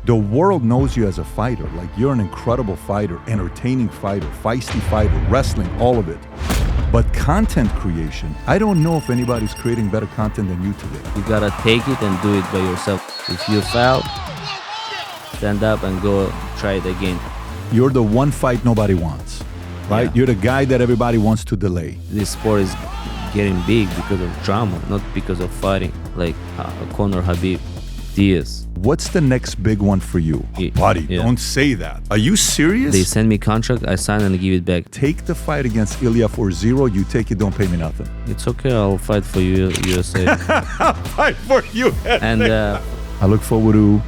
The world knows you as a fighter. Like, you're an incredible fighter, entertaining fighter, feisty fighter, wrestling, all of it. But content creation, I don't know if anybody's creating better content than you today. You gotta take it and do it by yourself. If you fail, stand up and go try it again. You're the one fight nobody wants, right? Yeah. You're the guy that everybody wants to delay. This sport is getting big because of drama, not because of fighting, like Conor Habib, Diaz. What's the next big one for you? Buddy, don't say that. Are you serious? They send me contract, I sign and give it back. Take the fight against Ilya for $0. You take it, don't pay me nothing. It's okay, I'll fight for you, USA. I'll fight for you. And I look forward to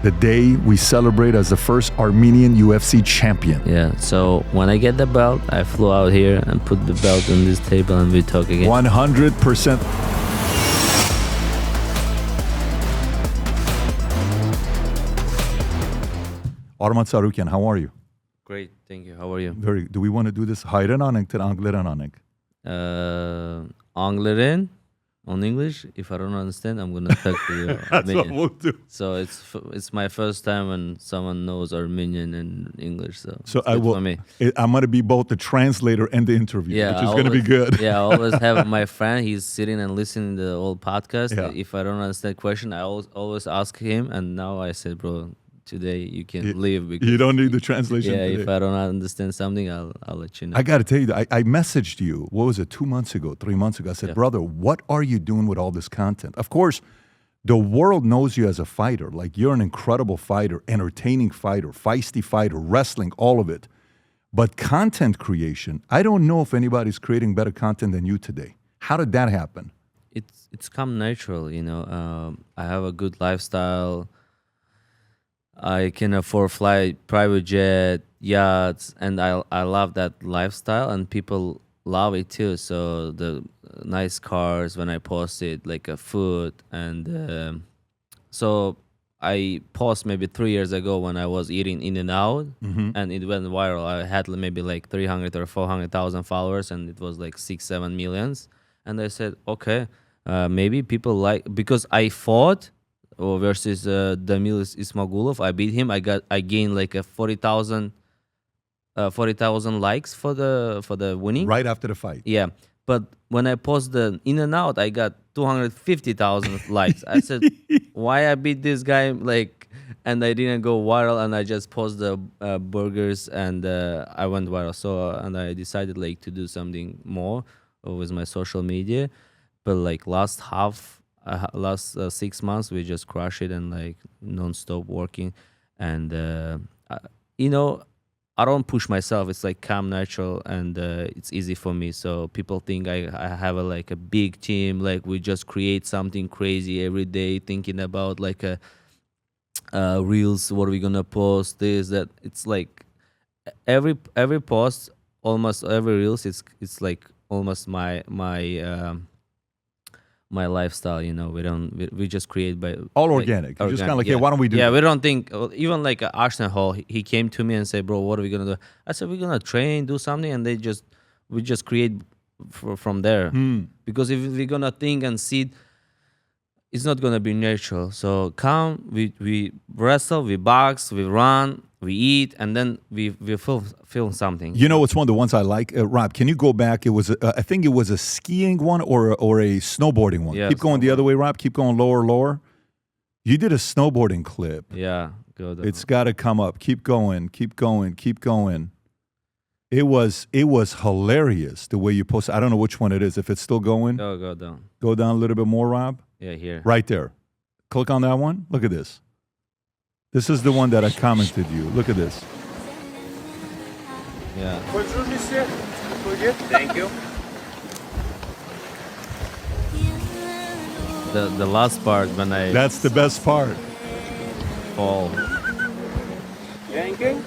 the day we celebrate as the first Armenian UFC champion. yeah, so when I get the belt, I flew out here and put the belt on this table and we talk again. 100%. Arman Tsarukyan, how are you? Great, thank you. How are you? Do we want to do this? Hayran anek ter Angleran anek. Angleren on English. If I don't understand, I'm gonna talk to you. That's Armenian. what we'll do. So it's my first time when someone knows Armenian and English. So So it's I good will. for me. I'm going to be both the translator and the interview, Yeah, which is going to be good. Yeah, I always have my friend. He's sitting and listening to the old podcast. Yeah. If I don't understand question, I always ask him. And now I said, bro, today you can leave because You don't need the translation. yeah, today. if I don't understand something, I'll let you know. I got to tell you, that I messaged you, what was it, 2 months ago, 3 months ago. I said, brother, what are you doing with all this content? Of course, the world knows you as a fighter. Like, you're an incredible fighter, entertaining fighter, feisty fighter, wrestling, all of it. But content creation, I don't know if anybody's creating better content than you today. How did that happen? It's come natural, you know. I have a good lifestyle. I can afford fly private jet, yachts, and I love that lifestyle, and people love it too. So the nice cars when I post it, like a food, and so I post maybe 3 years ago when I was eating In and Out, and it went viral. I had maybe like 300 or 400,000 followers, and it was like 6-7 millions. And I said, okay, maybe people like, because I fought versus Damil Ismagulov. I beat him. I gained like a 40,000 likes for the winning. Right after the fight. Yeah, but when I post the In and Out, I got 250,000 likes. I said, why I beat this guy? Like, and I didn't go viral, and I just post the burgers, and I went viral. So and I decided like to do something more with my social media, but like last 6 months we just crush it and like non-stop working, and you know, I don't push myself. It's like come natural, and it's easy for me. So people think I have like a big team, like we just create something crazy every day, thinking about like a reels, what are we gonna post, this, that. It's like every post, almost every reels, it's like almost my lifestyle, you know. We just create by All like, organic. You're just kind of like, yeah. hey, why don't we do Yeah, that? we don't think, even like Arsenal Hall, he came to me and said, bro, what are we gonna do? I said, we're gonna train, do something, and we just create from there. Because if we're gonna think and see, it's not gonna be natural. So come, we wrestle, we box, we run, we eat, and then we film something. You know, it's one of the ones I like. Rob, can you go back? It was, I think it was a skiing one or a snowboarding one. Yeah, Keep going the other way, Rob. Keep going lower. You did a snowboarding clip. Yeah, go down. It's got to come up. Keep going. It was hilarious the way you posted. I don't know which one it is. If it's still going, Go down. go down a little bit more, Rob. Yeah, here. Right there. Click on that one. Look at this. This is the one that I commented you. Look at this. Yeah. Thank you. The last part when I That's the best part. fall. Thank you.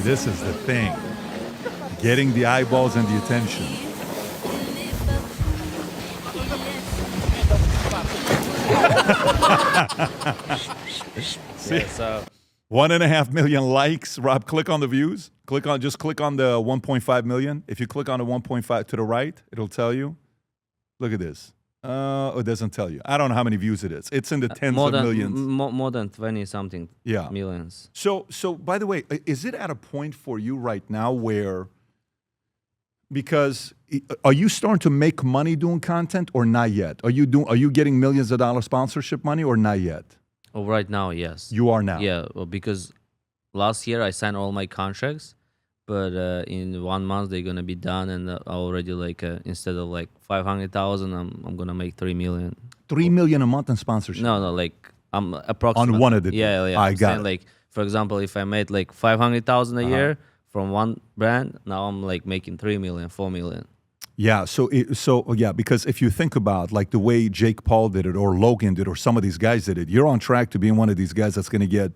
This is the thing. Getting the eyeballs and the attention. Yeah, so 1.5 million likes. Rob, click on the views. Just click on the 1.5 million. If you click on the 1.5 to the right, it'll tell you. Look at this. It doesn't tell you. I don't know how many views it is. It's in the tens more of than millions. more than 20 something Yeah. millions. So by the way, is it at a point for you right now where, because are you starting to make money doing content or not yet? Are you getting millions of dollar sponsorship money or not yet? Oh, right now, yes. You are now. Yeah, well, because last year I signed all my contracts, but in 1 month they're gonna be done, and I already like instead of like 500,000, I'm gonna make 3 million. 3 million a month in sponsorship. No, like I'm approximately On one of the yeah, deals. yeah. I I'm got saying, it. like, for example, if I made like 500,000 a year from one brand, now I'm like making 3 million, 4 million. Yeah, yeah, because if you think about like the way Jake Paul did it or Logan did or some of these guys did it, you're on track to being one of these guys that's going to get,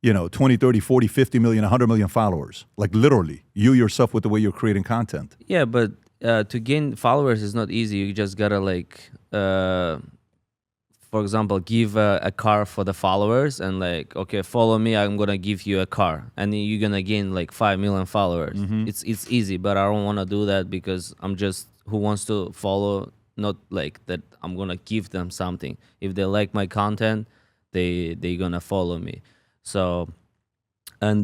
20, 30, 40, 50 million, 100 million followers. Like literally, you yourself with the way you're creating content. Yeah, but to gain followers is not easy. You just gotta like, for example, give a car for the followers and like, okay, follow me, I'm gonna give you a car, and then you're gonna gain like 5 million followers. It's easy, but I don't want to do that because I'm just who wants to follow, not like that I'm gonna give them something. If they like my content, they gonna follow me. So, and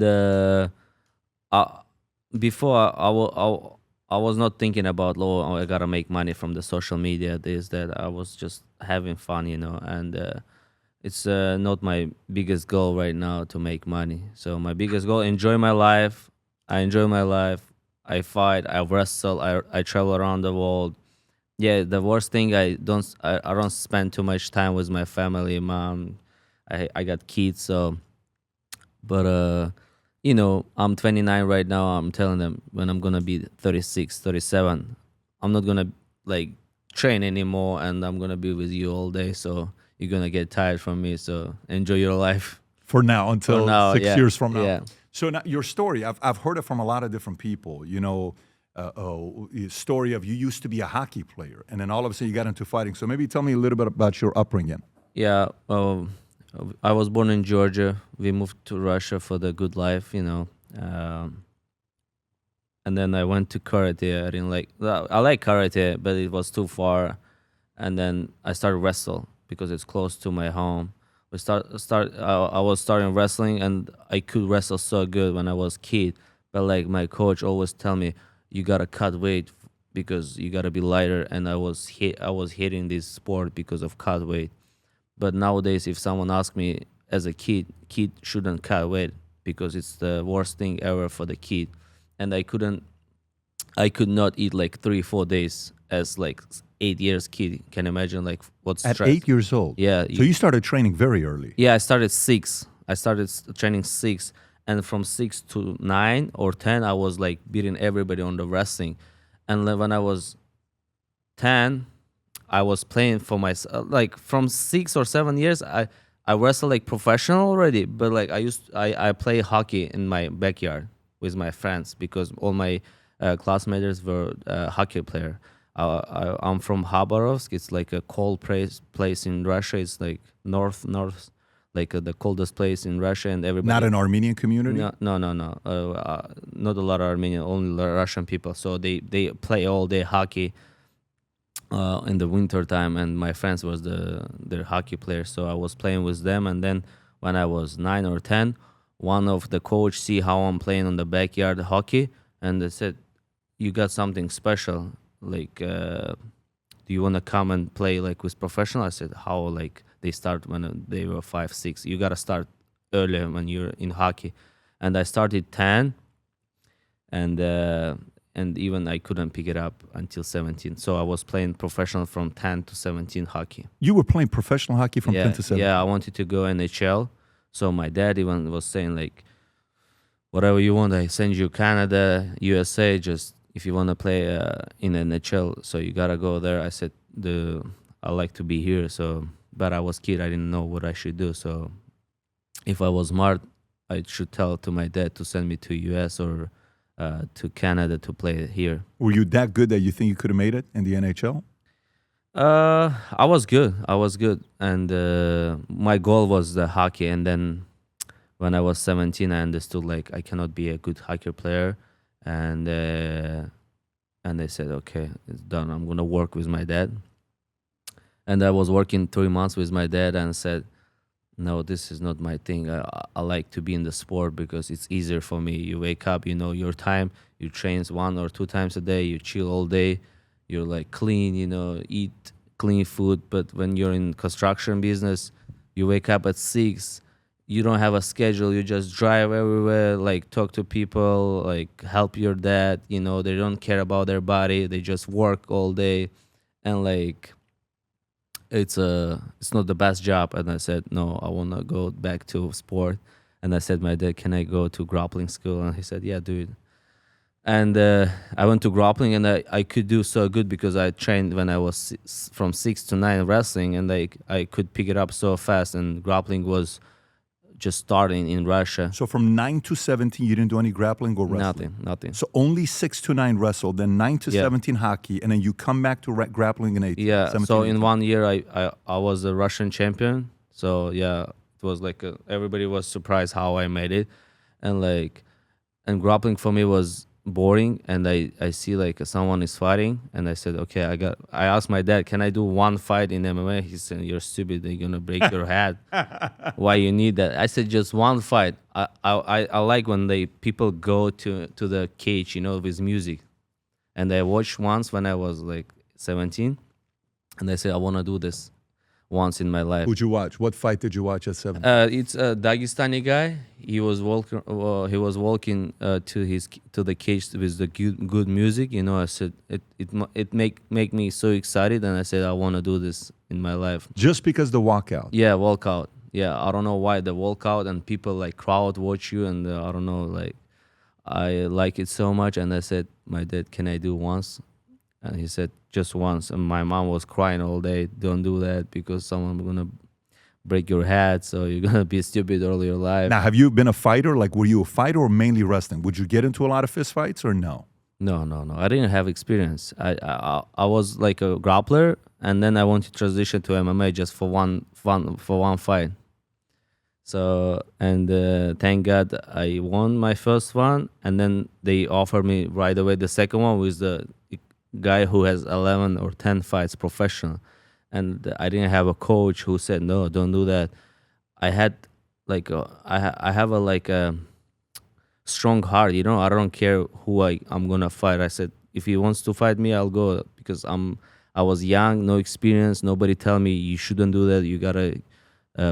before I was not thinking about, oh, I gotta make money from the social media, this, that. I was just having fun, and it's not my biggest goal right now to make money. So my biggest goal, enjoy my life. I enjoy my life. I fight, I wrestle, I travel around the world. Yeah, the worst thing, I don't spend too much time with my family, mom. I got kids, so, but I'm 29 right now. I'm telling them when I'm gonna be 36, 37, I'm not gonna like train anymore, and I'm gonna be with you all day. So you're gonna get tired from me. So enjoy your life For now, until For now, 6 yeah. years from now. Yeah. So now your story, I've heard it from a lot of different people. Story of you used to be a hockey player, and then all of a sudden you got into fighting. So maybe tell me a little bit about your upbringing. Yeah. I was born in Georgia. We moved to Russia for the good life, and then I went to karate. I didn't like. I like karate, but it was too far. And then I started wrestle because it's close to my home. I was starting wrestling, and I could wrestle so good when I was kid. But like my coach always tell me, you gotta cut weight because you gotta be lighter. And I was hating this sport because of cut weight. But nowadays, if someone asks me as a kid shouldn't cut weight because it's the worst thing ever for the kid. And I could not eat like 3-4 days as like 8 years kid. Can you imagine like what's At stress? 8 years old? Yeah. So you started training very early? Yeah, I started 6. I started training 6. And from 6 to 9 or 10, I was like beating everybody on the wrestling. And then when I was 10, I was playing for myself. Like from 6 or 7 years, I wrestle like professional already. But like I play hockey in my backyard with my friends because all my classmates were hockey player. I'm from Khabarovsk. It's like a cold place in Russia. It's like north, like the coldest place in Russia, and everybody. Not an Armenian community? No. Not a lot of Armenian, only Russian people. So they play all day hockey in the winter time, and my friends was their hockey players. So I was playing with them, and then when I was 9 or 10, one of the coach see how I'm playing on the backyard hockey, and they said, "You got something special. Like, do you want to come and play like with professional?" I said, "How?" Like they start when they were 5, 6. You gotta start earlier when you're in hockey, and I started 10, and even I couldn't pick it up until 17. So I was playing professional from 10 to 17 hockey. You were playing professional hockey from 10 to 17? Yeah, I wanted to go NHL. So my dad even was saying like, whatever you want, I send you Canada, USA, just if you want to play in NHL, so you gotta go there. I said, I like to be here. So, but I was kid, I didn't know what I should do. So if I was smart, I should tell to my dad to send me to US or to Canada to play here. Were you that good that you think you could have made it in the NHL? I was good, and my goal was the hockey. And then when I was 17, I understood like I cannot be a good hockey player, and they said, okay, it's done. I'm gonna work with my dad. And I was working 3 months with my dad and said, no, this is not my thing. I like to be in the sport because it's easier for me. You wake up, you know your time, you train 1 or 2 times a day, you chill all day, you're like clean, you know, eat clean food. But when you're in construction business, you wake up at 6, you don't have a schedule, you just drive everywhere, like talk to people, like help your dad, you know, they don't care about their body, they just work all day. And like it's not the best job. And I said, no, I want to go back to sport. And I said, my dad, can I go to grappling school? And he said, yeah, do it. And I went to grappling, and I could do so good because I trained when I was from 6 to 9 wrestling, and I could pick it up so fast. And grappling was just starting in Russia. So from 9 to 17, you didn't do any grappling or wrestling? Nothing. So only 6 to 9 wrestle, then 9 to 17 hockey, and then you come back to grappling in 18. Yeah, 17, so 18. in 1 year, I was a Russian champion. So yeah, it was like everybody was surprised how I made it. And grappling for me was boring, and I see like someone is fighting, and I said, okay, I asked my dad, can I do one fight in MMA? He said, you're stupid, they're gonna break your head. Why you need that? I said, just one fight. I like when people go to the cage, you know, with music. And I watched once when I was like 17, and I said, I want to do this once in my life. Who'd you watch? What fight did you watch at 17? It's a Dagestani guy. He was walking to the cage with the good music. You know, I said it make me so excited, and I said I want to do this in my life. Just because the walkout? Yeah, walkout. Yeah, I don't know why the walkout, and people like crowd watch you, and I don't know, like I like it so much. And I said, my dad, can I do once? And he said, just once. And my mom was crying all day, don't do that because someone's going to break your head, so you're going to be stupid all your life. Now, have you been a fighter? Like, were you a fighter or mainly wrestling? Would you get into a lot of fist fights or no? No. I didn't have experience. I was like a grappler, and then I wanted to transition to MMA just for one fight. So, and thank God I won my first one, and then they offered me right away the second one with the guy who has 11 or 10 fights professional. And I didn't have a coach who said, no, don't do that. I had like I have a strong heart, you know. I don't care who I'm gonna fight. I said, if he wants to fight me, I'll go, because I was young, no experience. Nobody tell me you shouldn't do that. You gotta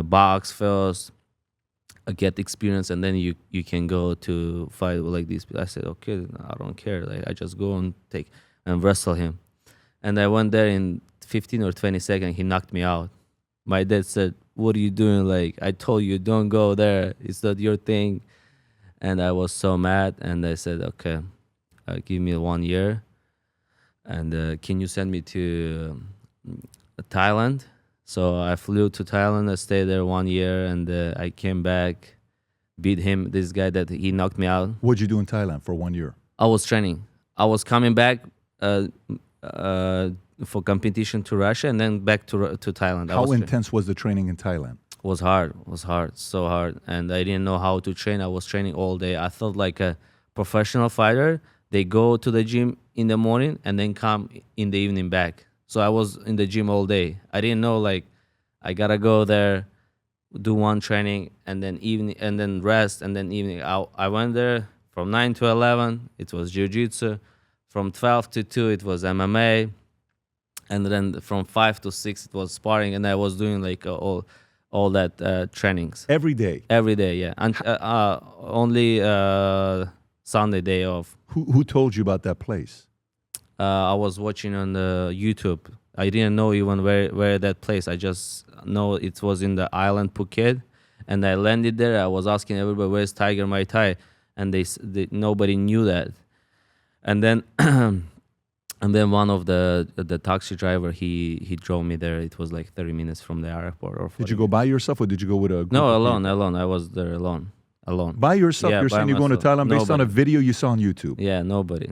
box first, get experience, and then you can go to fight like this. I said, okay, I don't care. Like, I just go and wrestle him. And I went there in 15 or 20 seconds. He knocked me out. My dad said, what are you doing? Like, I told you, don't go there. It's not your thing. And I was so mad. And I said, okay, give me 1 year. And can you send me to Thailand? So I flew to Thailand. I stayed there 1 year. And I came back, beat him, this guy that he knocked me out. What'd you do in Thailand for 1 year? I was training. I was coming back for competition to Russia, and then back to Thailand. How intense was the training in Thailand? Was hard, so hard. And I didn't know how to train. I was training all day. I felt like a professional fighter. They go to the gym in the morning and then come in the evening back. So I was in the gym all day. I didn't know, like, I gotta go there, do one training, and then evening, and then rest, and then evening. I went there from 9 to 11. It was jiu-jitsu. From 12 to 2, it was MMA. And then from 5 to 6, it was sparring. And I was doing like all that trainings. Every day? Every day, yeah. And only Sunday day off. Who told you about that place? I was watching on the YouTube. I didn't know even where that place. I just know it was in the island Phuket. And I landed there. I was asking everybody, where's Tiger Muay Thai? And nobody knew that. And then and then one of the taxi driver, he drove me there. It was like 30 minutes from the airport. Or 40 Did you go by yourself or did you go with a group? No, alone. I was there alone. By yourself? Yeah, you're saying you're going to Thailand based on a video you saw on YouTube? Yeah, nobody.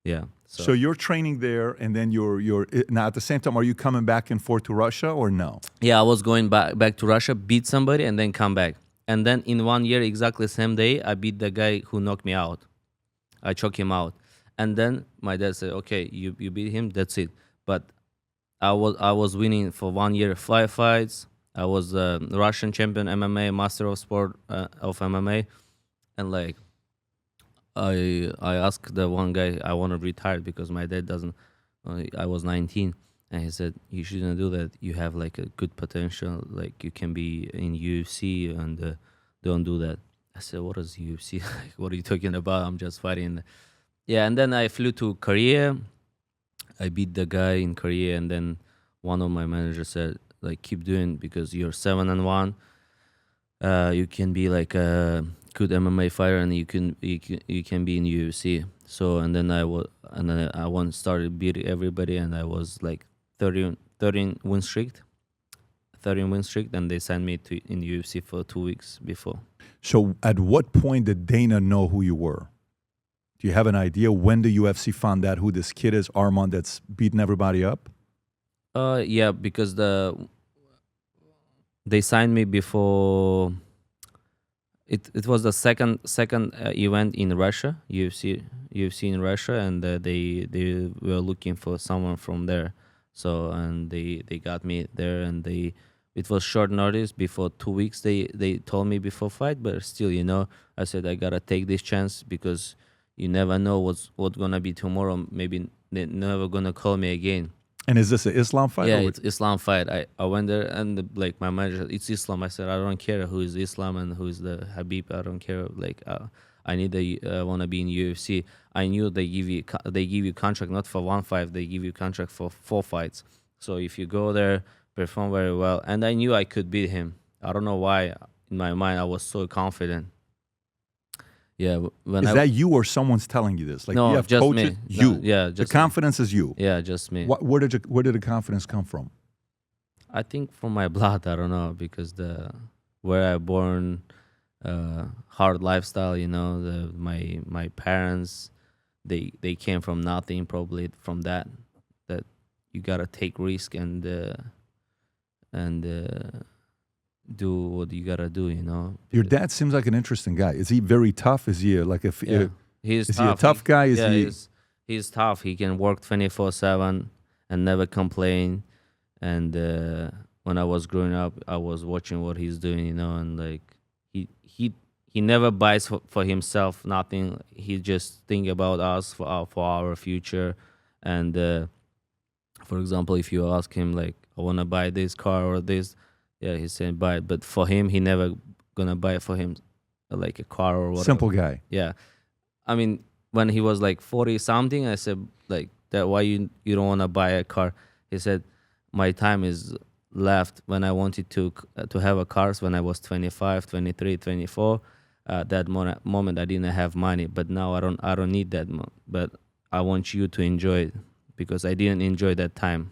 Yeah. So you're training there, and then you're now at the same time, are you coming back and forth to Russia or no? Yeah, I was going back to Russia, beat somebody, and then come back. And then in 1 year, exactly same day, I beat the guy who knocked me out. I choked him out. And then my dad said, okay, you beat him, that's it. But I was winning for 1 year 5 fights. I was Russian champion MMA, master of sport of MMA, and like I asked the one guy I want to retire because my dad doesn't. I was 19, and he said you shouldn't do that. You have like a good potential. Like you can be in UFC, and don't do that. I said, what is UFC? Like, what are you talking about? I'm just fighting. Yeah, and then I flew to Korea. I beat the guy in Korea, and then one of my managers said, like, keep doing because you're 7-1. You can be like a good MMA fighter, and you can be in UFC. So and then I won, started beating everybody, and I was like 13 win streak, and they signed me to in UFC for 2 weeks before. So at what point did Dana know who you were? Do you have an idea when the UFC found out who this kid is, Arman, that's beating everybody up? Yeah, because they signed me before. It was the second event in Russia, UFC in Russia, and they were looking for someone from there. So and they got me there, and it was short notice. Before 2 weeks, they told me before fight, but still, I said I gotta take this chance because you never know what's gonna be tomorrow. Maybe they're never gonna call me again. And is this an Islam fight? Yeah, it's Islam fight. I went there, and like my manager, it's Islam. I said I don't care who is Islam and who is the Habib. I don't care. Like I want to be in UFC. I knew they give you contract not for 1 fight. They give you contract for 4 fights. So if you go there, perform very well, and I knew I could beat him. I don't know why. In my mind, I was so confident. Yeah, is that you or someone's telling you this? Like no, you have just coaches? me. You. No, yeah, just the confidence is you. Yeah, just me. Where did the confidence come from? I think from my blood. I don't know because where I born, hard lifestyle. My parents, they came from nothing. Probably from that you gotta take risk and do what you gotta do. Your dad seems like an interesting guy. Is he very tough? Is he He's is tough. he a tough guy? He's tough. He can work 24/7 and never complain. And when I was growing up, I was watching what he's doing, and like he never buys for himself nothing. He just think about us for our future. And for example, if you ask him like, I want to buy this car or this, yeah, he's saying buy it. But for him, he never gonna buy for him like a car or whatever. Simple guy. Yeah. I mean, when he was like 40 something, I said like that, why you don't want to buy a car? He said, my time is left when I wanted to have a car when I was 25, 23, 24. That moment I didn't have money, but now I don't need that. But I want you to enjoy it because I didn't enjoy that time.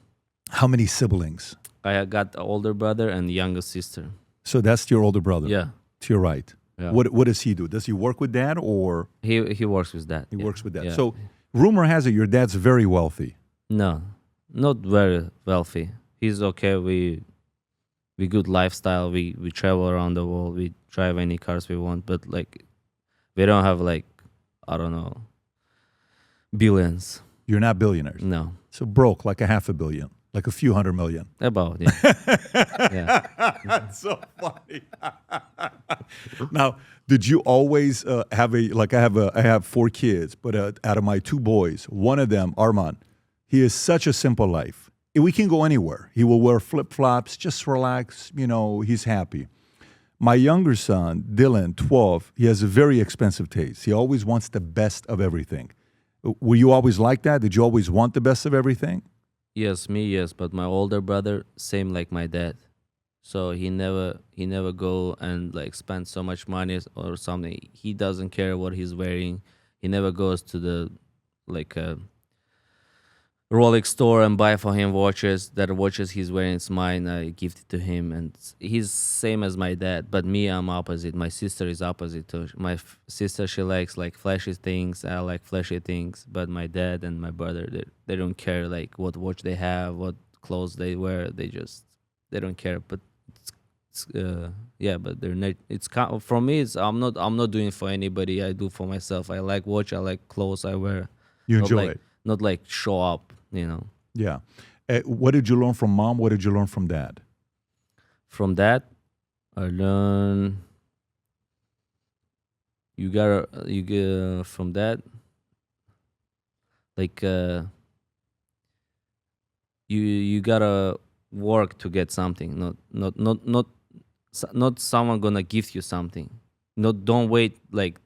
How many siblings? I got an older brother and younger sister. So that's your older brother? Yeah. To your right. Yeah. What does he do? Does he work with dad or? He works with dad. He works with dad. Yeah. So rumor has it your dad's very wealthy. No, not very wealthy. He's okay. We good lifestyle. We travel around the world. We drive any cars we want. But like, we don't have like, I don't know, billions. You're not billionaires. No. So broke, like a $500 million. Like a few $100 million. About, yeah. Yeah. That's so funny. Now, did you always have I have 4 kids, but out of my 2 boys, one of them, Arman, he is such a simple life. We can go anywhere. He will wear flip-flops, just relax, he's happy. My younger son, Dylan, 12, he has a very expensive taste. He always wants the best of everything. Were you always like that? Did you always want the best of everything? Yes, me, yes. But my older brother, same like my dad. So he never go and like spend so much money or something. He doesn't care what he's wearing. He never goes to the like Rolex store and buy for him watches. That watches he's wearing, it's mine. I give it to him, and he's same as my dad. But me, I'm opposite. My sister is opposite too. My sister, she likes like flashy things. I like flashy things. But my dad and my brother, they don't care like what watch they have, what clothes they wear. They don't care. But but they're not. It's for me. I'm not doing it for anybody. I do for myself. I like watch. I like clothes I wear. You enjoy it. Not like show up. Yeah. What did you learn from mom? What did you learn from dad? From that, I learned you get from that, like you gotta work to get something, not someone gonna give you something. Don't wait like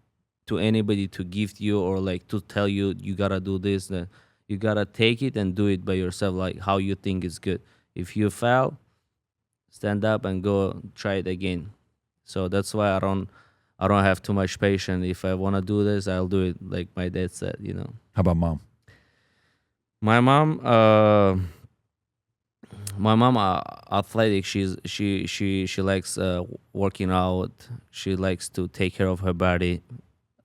to anybody to gift you or like to tell you you gotta do this. You gotta take it and do it by yourself, like how you think is good. If you fail, stand up and go try it again. So that's why I don't have too much patience. If I wanna do this, I'll do it. Like my dad said, you know. How about mom? My mom, athletic. She likes working out. She likes to take care of her body.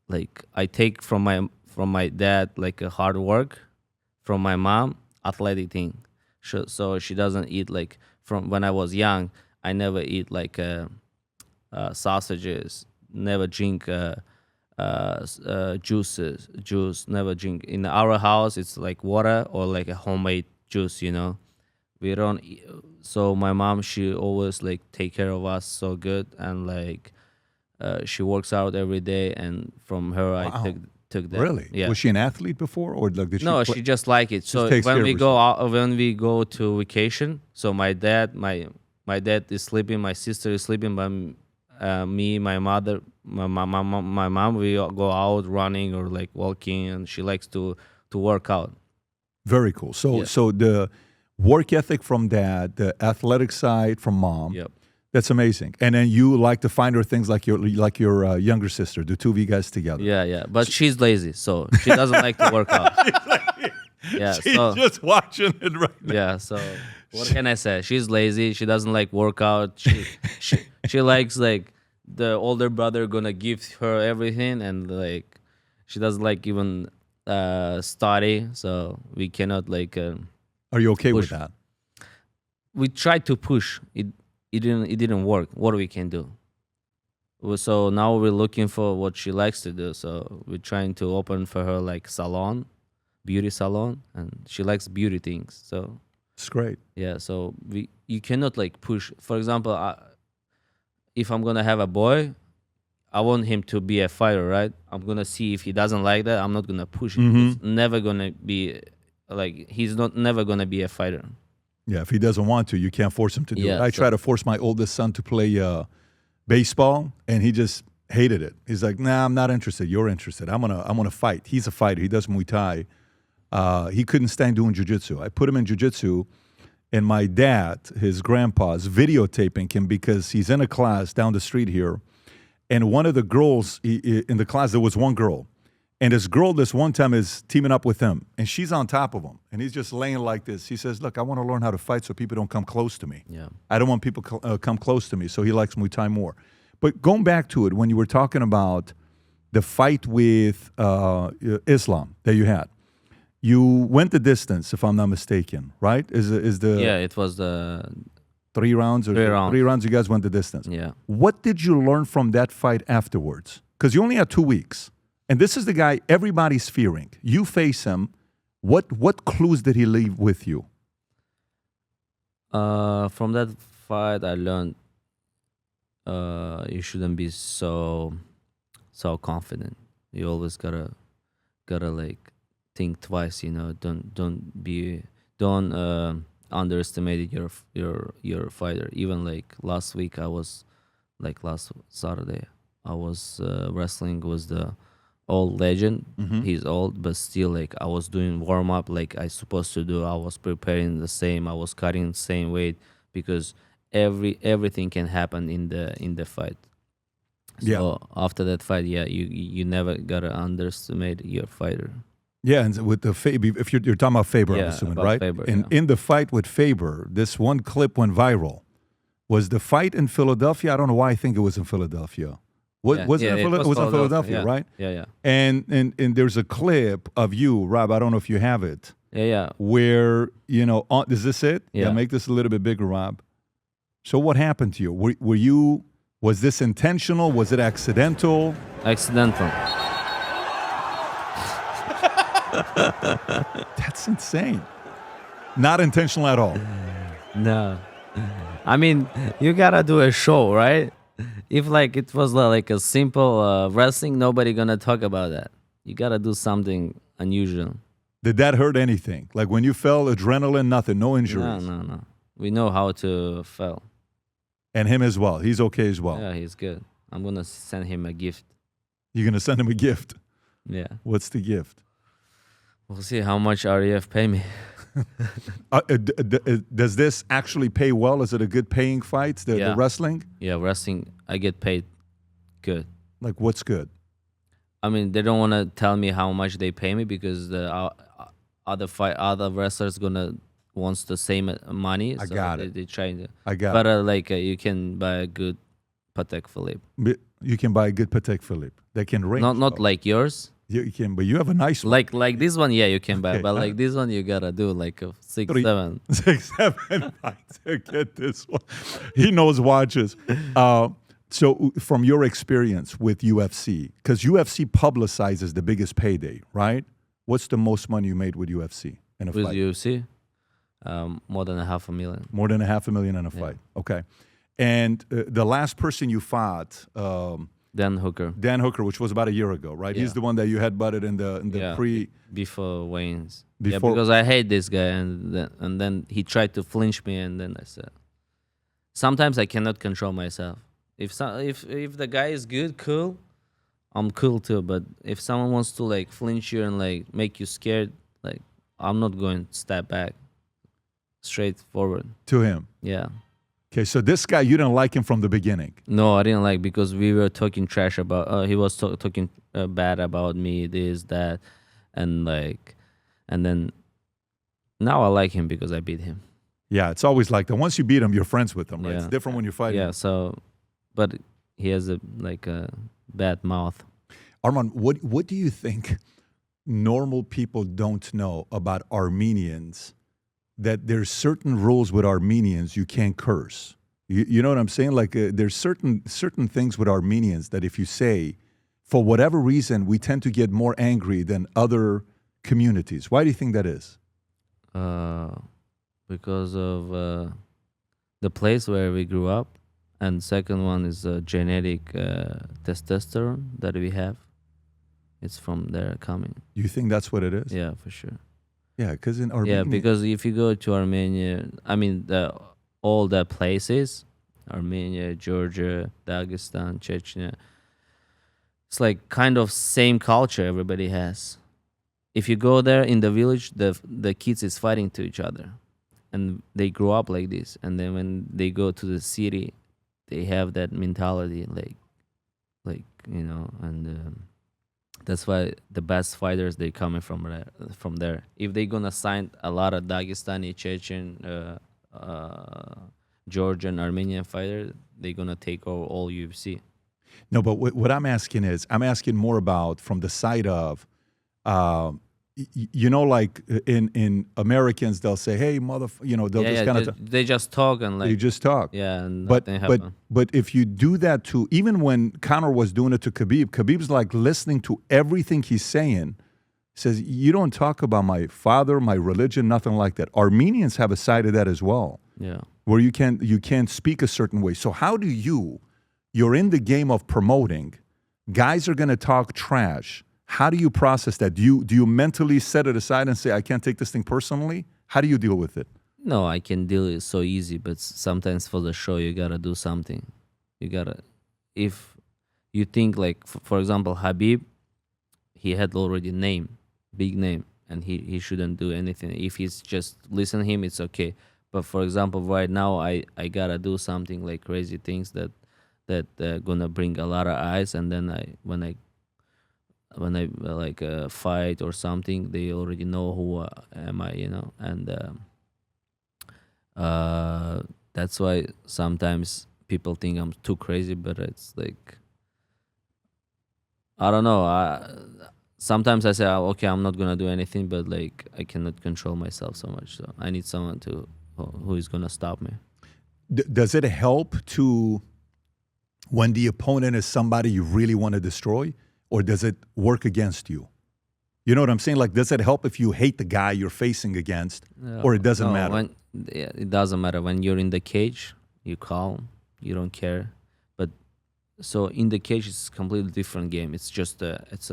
Like I take from my dad like a hard work, from my mom athletic thing. So she doesn't eat like from when I was young. I never eat like sausages. Never drink juice. Never drink. In our house, it's like water or like a homemade juice. You know, we don't. So my mom, she always like take care of us so good, and like she works out every day. And from her, Wow. I took that. Really? Yeah. Was she an athlete before, or like did she? No, play- she just like it. So takes care when of we go out, when we go to vacation, so my dad is sleeping, my sister is sleeping, but me, my mother, my mom, we all go out running or like walking, and she likes to work out. Very cool. So Yeah. so the work ethic from dad, the athletic side from mom. Yep. That's amazing. And then you like to find her things like your younger sister. The two of you guys together. Yeah. But she's lazy, so she doesn't like to work out. Yeah. She's So just watching it right now. yeah. So what can I say? She's lazy. She doesn't like workout. She likes like the older brother gonna give her everything, and like she doesn't like even study. So we cannot like. Are you okay with Push. that? We tried to push it. It didn't work. What we can do? So now we're looking for what she likes to do. So we're trying to open for her like beauty salon, and she likes beauty things. So It's great. yeah, so you cannot like push. For example, if I'm gonna have a boy, I want him to be a fighter, right? I'm gonna see if he doesn't like that. I'm not gonna push him. Mm-hmm. He's never gonna be like never gonna be a fighter. Yeah, if he doesn't want to, you can't force him to do Yeah, it. I so- try to force my oldest son to play baseball, and he just hated it. He's like, "Nah, I'm not interested. You're interested. I'm gonna fight." He's a fighter. He does Muay Thai. He couldn't stand doing jiu-jitsu. I put him in jiu-jitsu, and my dad, his grandpa's videotaping him because he's in a class down the street here, and one of the girls in the class, there was one girl, and this girl this one time is teaming up with him, and she's on top of him, and he's just laying like this. He says, "Look, I want to learn how to fight so people don't come close to me. Yeah. I don't want people come close to me." So he likes Muay Thai more. But going back to it, when you were talking about the fight with Islam that you had, you went the distance, if I'm not mistaken, right? Is the Yeah, it was the 3 rounds or 3 rounds. You guys went the distance. yeah. What did you learn from that fight afterwards? Because you only had 2 weeks, and this is the guy everybody's fearing. You face him. What clues did he leave with you? From that fight, I learned you shouldn't be so confident. You always gotta like think twice. You know, don't underestimate your fighter. Even like last week, last Saturday, I was wrestling with the old legend. He's old, but still, like I was doing warm up like I supposed to do. I was preparing the same. I was cutting the same weight because everything can happen in the fight. So after that fight, yeah, you never gotta underestimate your fighter. Yeah, and with the Faber, if you're talking about Faber, I'm Yeah, assuming, about right? Faber, and yeah. in the fight with Faber, this one clip went viral. Was the fight in Philadelphia? I don't know why I think it was in Philadelphia. Was it in Philadelphia, yeah. right? Yeah. And there's a clip of you, Rob. I don't know if you have it, Yeah. where is this it? Yeah. Make this a little bit bigger, Rob. So what happened to you? Were you? Was this intentional? Was it accidental? Accidental. That's insane. Not intentional at all. No. I mean, you gotta do a show, right? If like it was like a simple wrestling, nobody gonna talk about that. You gotta do something unusual. Did that hurt anything? Like when you fell, adrenaline, nothing, no injuries. No. We know how to fail. And him as well. He's okay as well. Yeah, he's good. I'm gonna send him a gift. You're going to send him a gift. Yeah. What's the gift? We'll see how much REF pay me. Does this actually pay well? Is it a good paying fight, the wrestling? Yeah, wrestling, I get paid good. Like what's good? I mean, they don't want to tell me how much they pay me because the other wrestlers gonna wants the same money. I got it. They try to. I got it. But like you can buy a good Patek Philippe. You can buy a good Patek Philippe. They can range. Not like yours. You can, but you have a nice one. Like this one, yeah, you can buy. Okay. But like this one, you gotta do like a 6, 7. 6, 7 fights to get this one. He knows watches. So from your experience with UFC, because UFC publicizes the biggest payday, right? What's the most money you made with UFC in a With fight? UFC, more than $500,000. More than $500,000 in a fight. Okay. And the last person you fought, Dan Hooker. Dan Hooker, which was about a year ago, right? Yeah. He's the one that you had butted in the pre. Before Wayne's. Before- because I hate this guy, and then he tried to flinch me, and then I said, sometimes I cannot control myself. If the guy is good, cool, I'm cool too. But if someone wants to like flinch you and like make you scared, like I'm not going to step back, straight forward. To him. Yeah. Okay, so this guy, you didn't like him from the beginning. No, I didn't like because we were talking trash about. He was talking bad about me, this, that, and then now I like him because I beat him. Yeah, it's always like that. Once you beat him, you're friends with him, right? Yeah. It's different when you're fighting. Yeah. So, but he has a bad mouth. Arman, what do you think normal people don't know about Armenians? That there's certain rules with Armenians you can't curse. You know what I'm saying? Like there's certain things with Armenians that if you say, for whatever reason, we tend to get more angry than other communities. Why do you think that is? Because of the place where we grew up, and second one is genetic testosterone that we have. It's from there coming. You think that's what it is? Yeah, for sure. Yeah, because in Armenia. Yeah, because if you go to Armenia, I mean, all the places, Armenia, Georgia, Dagestan, Chechnya, it's like kind of same culture everybody has. If you go there in the village, the kids is fighting to each other, and they grow up like this. And then when they go to the city, they have that mentality, like and. That's why the best fighters they coming from there. If they gonna sign a lot of Dagestani, Chechen, Georgian, Armenian fighters, they gonna take over all UFC. No, but what I'm asking is, I'm asking more about from the side of, like in Americans, they'll say, "Hey, they'll just kind of they just talk and like you just talk." Yeah, and nothing happen. But if you do that to, even when Conor was doing it to Khabib's like listening to everything he's saying. Says, you don't talk about my father, my religion, nothing like that. Armenians have a side of that as well. Yeah, where you can't speak a certain way. So how do you're in the game of promoting, guys are going to talk trash. How do you process that? Do you mentally set it aside and say, I can't take this thing personally? How do you deal with it? No, I can deal with it so easy, but sometimes for the show, you gotta do something. If you think like, for example, Habib, he had already big name, and he shouldn't do anything. If he's just listen to him, it's okay. But for example, right now, I gotta do something like crazy things that gonna bring a lot of eyes, and then when I fight or something, they already know who am I, and that's why sometimes people think I'm too crazy, but it's like, I don't know. Sometimes I say, okay, I'm not gonna do anything, but like I cannot control myself so much, so I need someone who is gonna stop me. Does it help to, when the opponent is somebody you really want to destroy? Or does it work against you? You know what I'm saying? Like, does it help if you hate the guy you're facing against, or it doesn't matter? It doesn't matter. When you're in the cage, you calm, you don't care. But so in the cage, it's a completely different game. It's just it's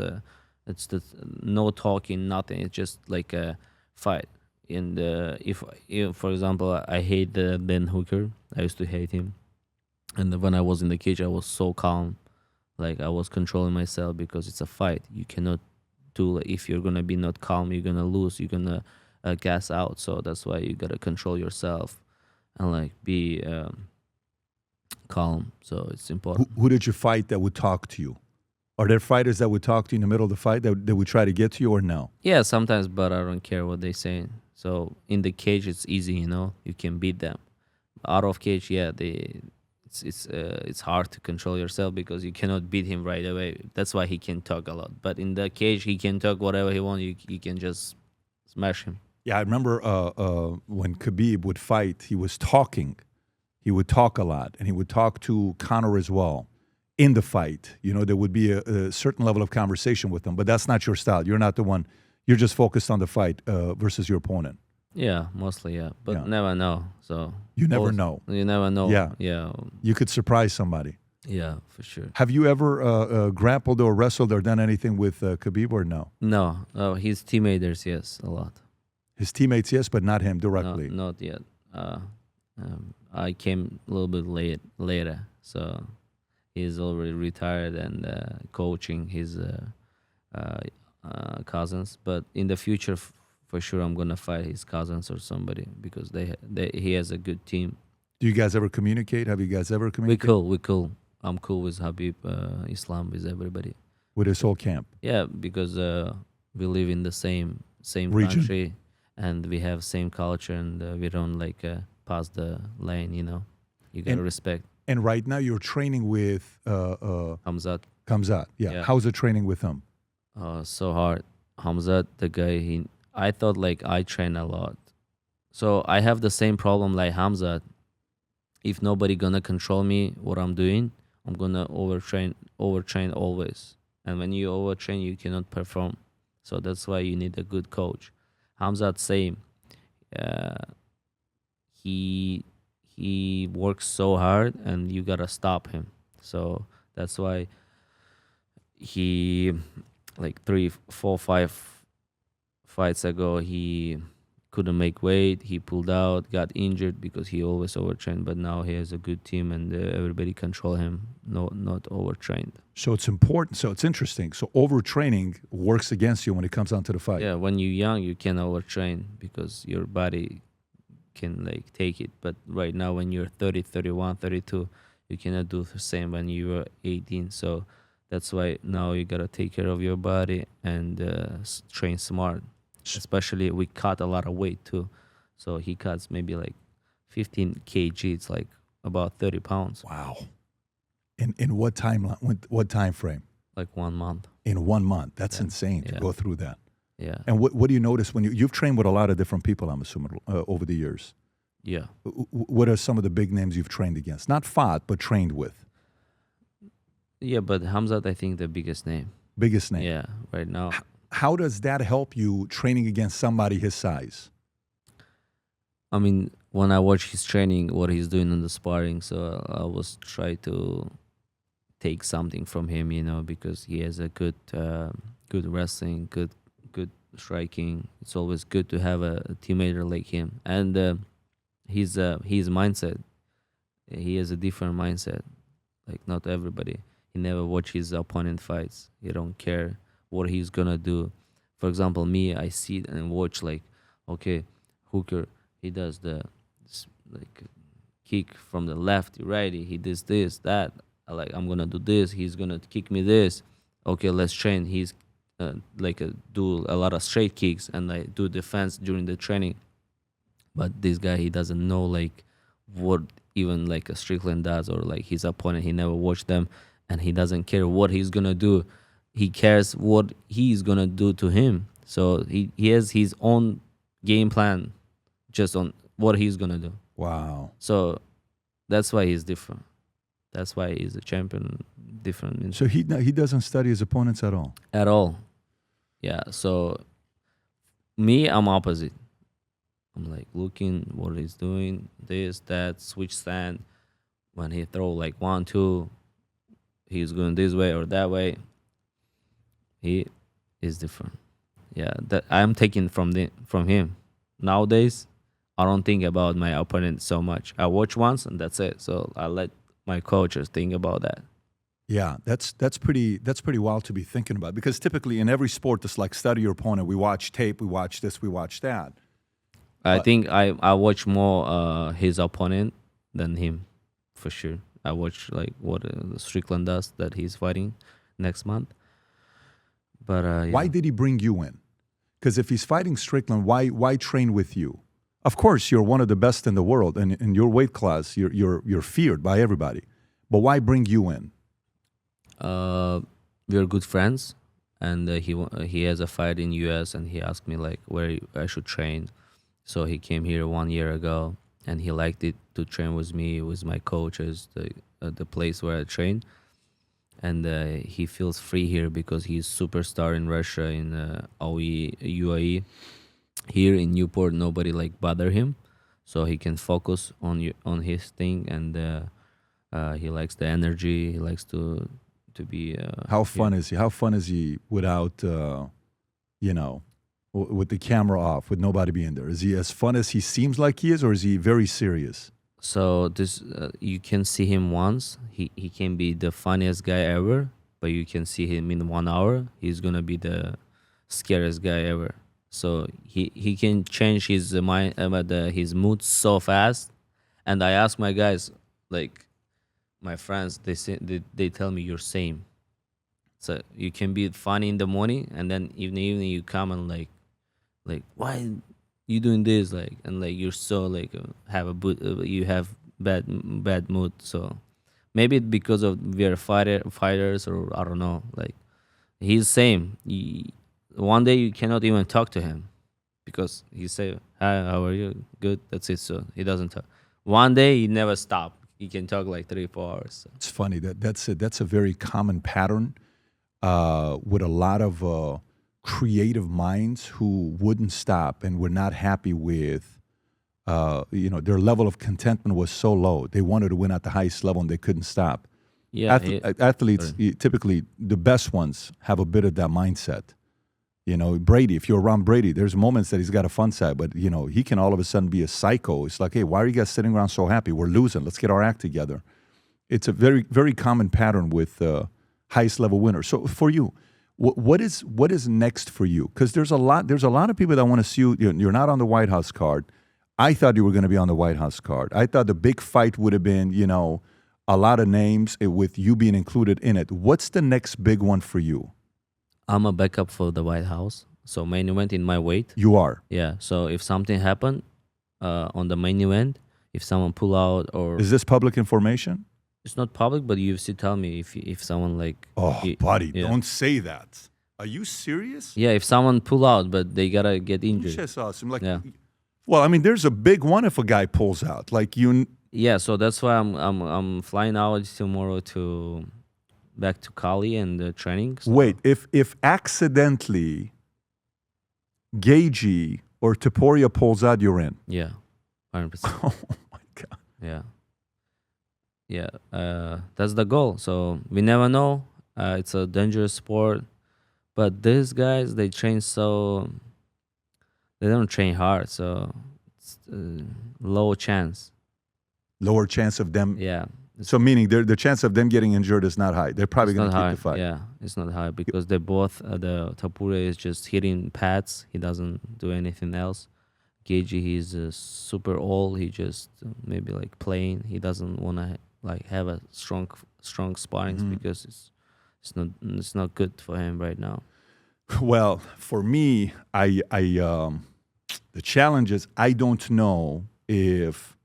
the no talking, nothing. It's just like a fight. And if for example, I hate Ben Hooker. I used to hate him. And when I was in the cage, I was so calm, like I was controlling myself because it's a fight. You cannot do, like, if you're gonna be not calm, you're gonna lose. You're gonna gas out. So that's why you gotta control yourself and like be calm. So it's important. Who did you fight that would talk to you? Are there fighters that would talk to you in the middle of the fight that would try to get to you, or no? Yeah, sometimes, but I don't care what they saying. So in the cage, it's easy, you can beat them. Out of cage, yeah, it's hard to control yourself because you cannot beat him right away. That's why he can talk a lot. But in the cage, he can talk whatever he wants. You can just smash him. Yeah, I remember when Khabib would fight, he was talking. He would talk a lot, and he would talk to Conor as well. In the fight, there would be a certain level of conversation with him, but that's not your style. You're not the one. You're just focused on the fight versus your opponent. Yeah, mostly, yeah. But never know. So you never know. You never know. Yeah. You could surprise somebody. Yeah, for sure. Have you ever grappled or wrestled or done anything with Khabib or no? No. Oh, his teammates, yes, a lot. His teammates, yes, but not him directly. No, not yet. I came a little bit later, so he's already retired and coaching his cousins. But in the future, for sure, I'm gonna fight his cousins or somebody because he has a good team. Do you guys ever communicate? Have you guys ever communicated? We cool. I'm cool with Habib, Islam, with everybody. With his whole camp? Yeah, because we live in the same region, country, and we have same culture, and we don't like pass the lane. You gotta respect. And right now you're training with Hamzat. Kamzat. Yeah. How's the training with him? So hard. Hamzat, the guy, I thought like I train a lot. So I have the same problem like Hamzat. If nobody gonna control me, what I'm doing, I'm gonna overtrain always. And when you overtrain, you cannot perform. So that's why you need a good coach. Hamzat, same. He works so hard, and you gotta stop him. So that's why he, like 3, 4, 5 fights ago, he couldn't make weight. He pulled out, got injured because he always overtrained. But now he has a good team, and everybody control him. Not overtrained. So it's important. So it's interesting. So overtraining works against you when it comes down to the fight. Yeah, when you're young, you can overtrain because your body can like take it. But right now, when you're 30, 31, 32, you cannot do the same when you were 18. So that's why now you gotta take care of your body and train smart. Especially we cut a lot of weight too. So he cuts maybe like 15 kg. It's like about 30 pounds. Wow. In what what time frame? Like 1 month. In 1 month. That's insane to go through that. Yeah. And what do you notice when you've trained with a lot of different people, I'm assuming, over the years? Yeah. What are some of the big names you've trained against? Not fought, but trained with. Yeah, but Hamzat, I think the biggest name. Biggest name. Yeah, right now. How does that help you training against somebody his size? I mean, when I watch his training, what he's doing in the sparring, so I was try to take something from him, because he has a good wrestling, good striking. It's always good to have a teammate like him, and his mindset. He has a different mindset, like not everybody. He never watch his opponent fights. He don't care what he's gonna do. For example, me, I see it and watch like, okay, Hooker, he does the like kick from the left, right. He does this, that. I'm gonna do this. He's gonna kick me this. Okay, let's train. He's do a lot of straight kicks and like do defense during the training. But this guy, he doesn't know like what even like a Strickland does or like his opponent. He never watched them, and he doesn't care what he's gonna do. He cares what he's gonna do to him. So he has his own game plan, just on what he's gonna do. Wow. So that's why he's different. That's why he's a champion. Different. So he doesn't study his opponents at all. At all. Yeah. So me, I'm opposite. I'm like looking what he's doing, this, that, switch stand. When he throw like 1, 2, he's going this way or that way. He is different. Yeah, that I'm taking from him. Nowadays, I don't think about my opponent so much. I watch once and that's it. So I let my coaches think about that. Yeah, that's pretty wild to be thinking about, because typically in every sport, it's like study your opponent. We watch tape, we watch this, we watch that. I think I watch more his opponent than him, for sure. I watch like what Strickland does that he's fighting next month. But yeah. Why did he bring you in? Because if he's fighting Strickland, why train with you? Of course, you're one of the best in the world, and in your weight class, you're feared by everybody. But why bring you in? We're good friends, and he has a fight in US, and he asked me like where I should train. So he came here 1 year ago, and he liked it to train with me, with my coaches, the place where I train. And he feels free here because he's superstar in Russia, in UAE. Here in Newport, nobody like bother him, so he can focus on his thing. And he likes the energy. He likes to be. How fun is he? How fun is he without, with the camera off, with nobody being there? Is he as fun as he seems like he is, or is he very serious? So this you can see him once. He can be the funniest guy ever, but you can see him in 1 hour. He's gonna be the scariest guy ever. So he can change his mind, his mood so fast. And I ask my guys, like my friends, they tell me you're same. So you can be funny in the morning, and then in the evening you come and like why you doing this, like, and like you're so like you have bad mood. So maybe it's because of we're fighters, or I don't know. Like he's same. One day you cannot even talk to him because he say, "Hi, how are you? Good." That's it. So he doesn't talk. One day he never stop. He can talk like 3-4 hours. So. It's funny that's a very common pattern with a lot of creative minds who wouldn't stop and were not happy with, their level of contentment was so low. They wanted to win at the highest level and they couldn't stop. Yeah, athletes, typically the best ones have a bit of that mindset. Brady, if you're around Brady, there's moments that he's got a fun side, but, he can all of a sudden be a psycho. It's like, hey, why are you guys sitting around so happy? We're losing. Let's get our act together. It's a very, very common pattern with highest level winners. So for you, what is next for you? Because there's a lot of people that want to see you. You're not on the White House card. I thought you were going to be on the White House card. I thought the big fight would have been, a lot of names with you being included in it. What's the next big one for you? I'm a backup for the White House, so main event in my weight. You are? Yeah, so if something happened on the main event, if someone pull out or... Is this public information? It's not public, but UFC tell me if someone like... Oh, buddy, don't say that. Are you serious? Yeah, if someone pull out, but they gotta get injured. That's awesome. Like, yeah. Well, I mean, there's a big one if a guy pulls out. Like you... Yeah, so that's why I'm flying out tomorrow back to Cali and training. So. Wait, if accidentally Gagey or Topuria pulls out, you're in. Yeah, 100%. Oh my God. Yeah. Yeah, that's the goal. So we never know. It's a dangerous sport, but these guys, they train so they don't train hard, so it's low chance. Lower chance of them. Yeah. So meaning the chance of them getting injured is not high. They're probably going to keep the fight. Yeah, it's not high because they both, the Topuria is just hitting pads. He doesn't do anything else. Gagey, he's super old. He just maybe like playing. He doesn't want to like have a strong sparring because it's not good for him right now. Well, for me, I the challenge is I don't know if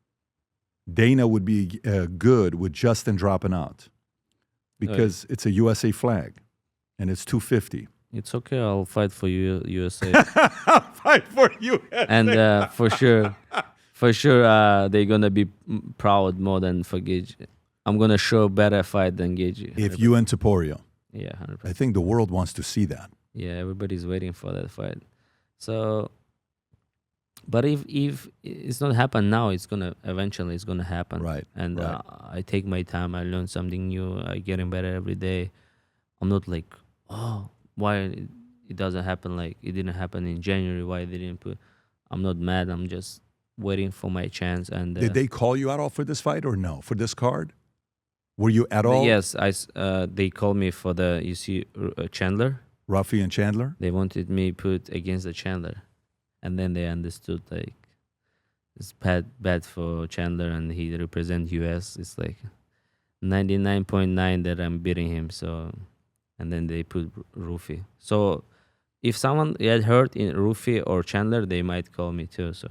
Dana would be good with Justin dropping out because it's a USA flag and it's 250. It's okay. I'll fight for you, USA. I'll fight for you. And for sure, they're gonna be proud more than for Gagey. I'm gonna show better fight than Gagey. If you and Topuria. Yeah, 100%. I think the world wants to see that. Yeah, everybody's waiting for that fight. So, but if it's not happen now, it's gonna eventually it's gonna happen. Right, And right. I take my time. I learn something new. I getting better every day. I'm not like, oh, why it doesn't happen, like it didn't happen in January. Why they didn't put? I'm not mad. I'm just waiting for my chance. And Did they call you at all for this fight or no? For this card? Were you at all? yes, they called me for the Chandler. Ruffy and Chandler? They wanted me put against the Chandler, and then they understood like it's bad for Chandler, and he represent US. It's like 99.9 that I'm beating him. So, and then they put Rufi. So, if someone had hurt in Rufi or Chandler, they might call me too. So,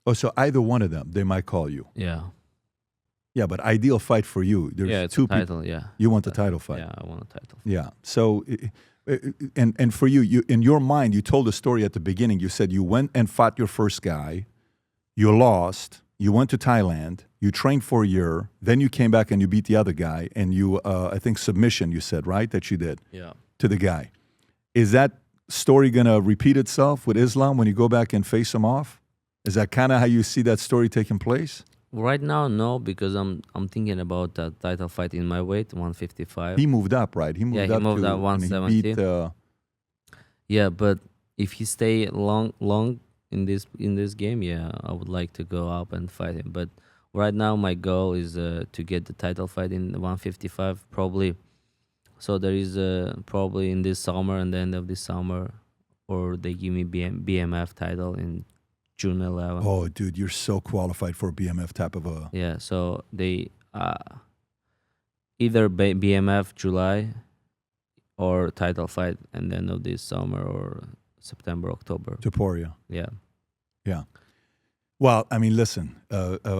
Oh, so either one of them, they might call you. yeah, Yeah, but ideal fight for you. There's yeah, it's two a people. title. Yeah, You want the title fight. yeah, I want a title. Yeah. So, and for you, in your mind, you told a story at the beginning. You said you went and fought your first guy, you lost, you went to Thailand, you trained for a year, then you came back and you beat the other guy, and you, I think submission, you said, right, that you did Yeah. to the guy. Is that story going to repeat itself with Islam when you go back and face him off? Is that kind of how you see that story taking place? Right now, no, because I'm thinking about that title fight in my weight, 155. He moved up, right? He moved Yeah, he up moved to up and he 170. beat, Yeah, but if he stay long in this game, yeah, I would like to go up and fight him. But right now, my goal is to get the title fight in 155, probably. So there is probably in this summer and the end of this summer, or they give me BMF title in June 11th. oh, dude, you're so qualified for a BMF type of a. Yeah, so they either BMF July or title fight and the end of this summer or September, October. Topuria. Yeah. Yeah. Well, I mean, listen,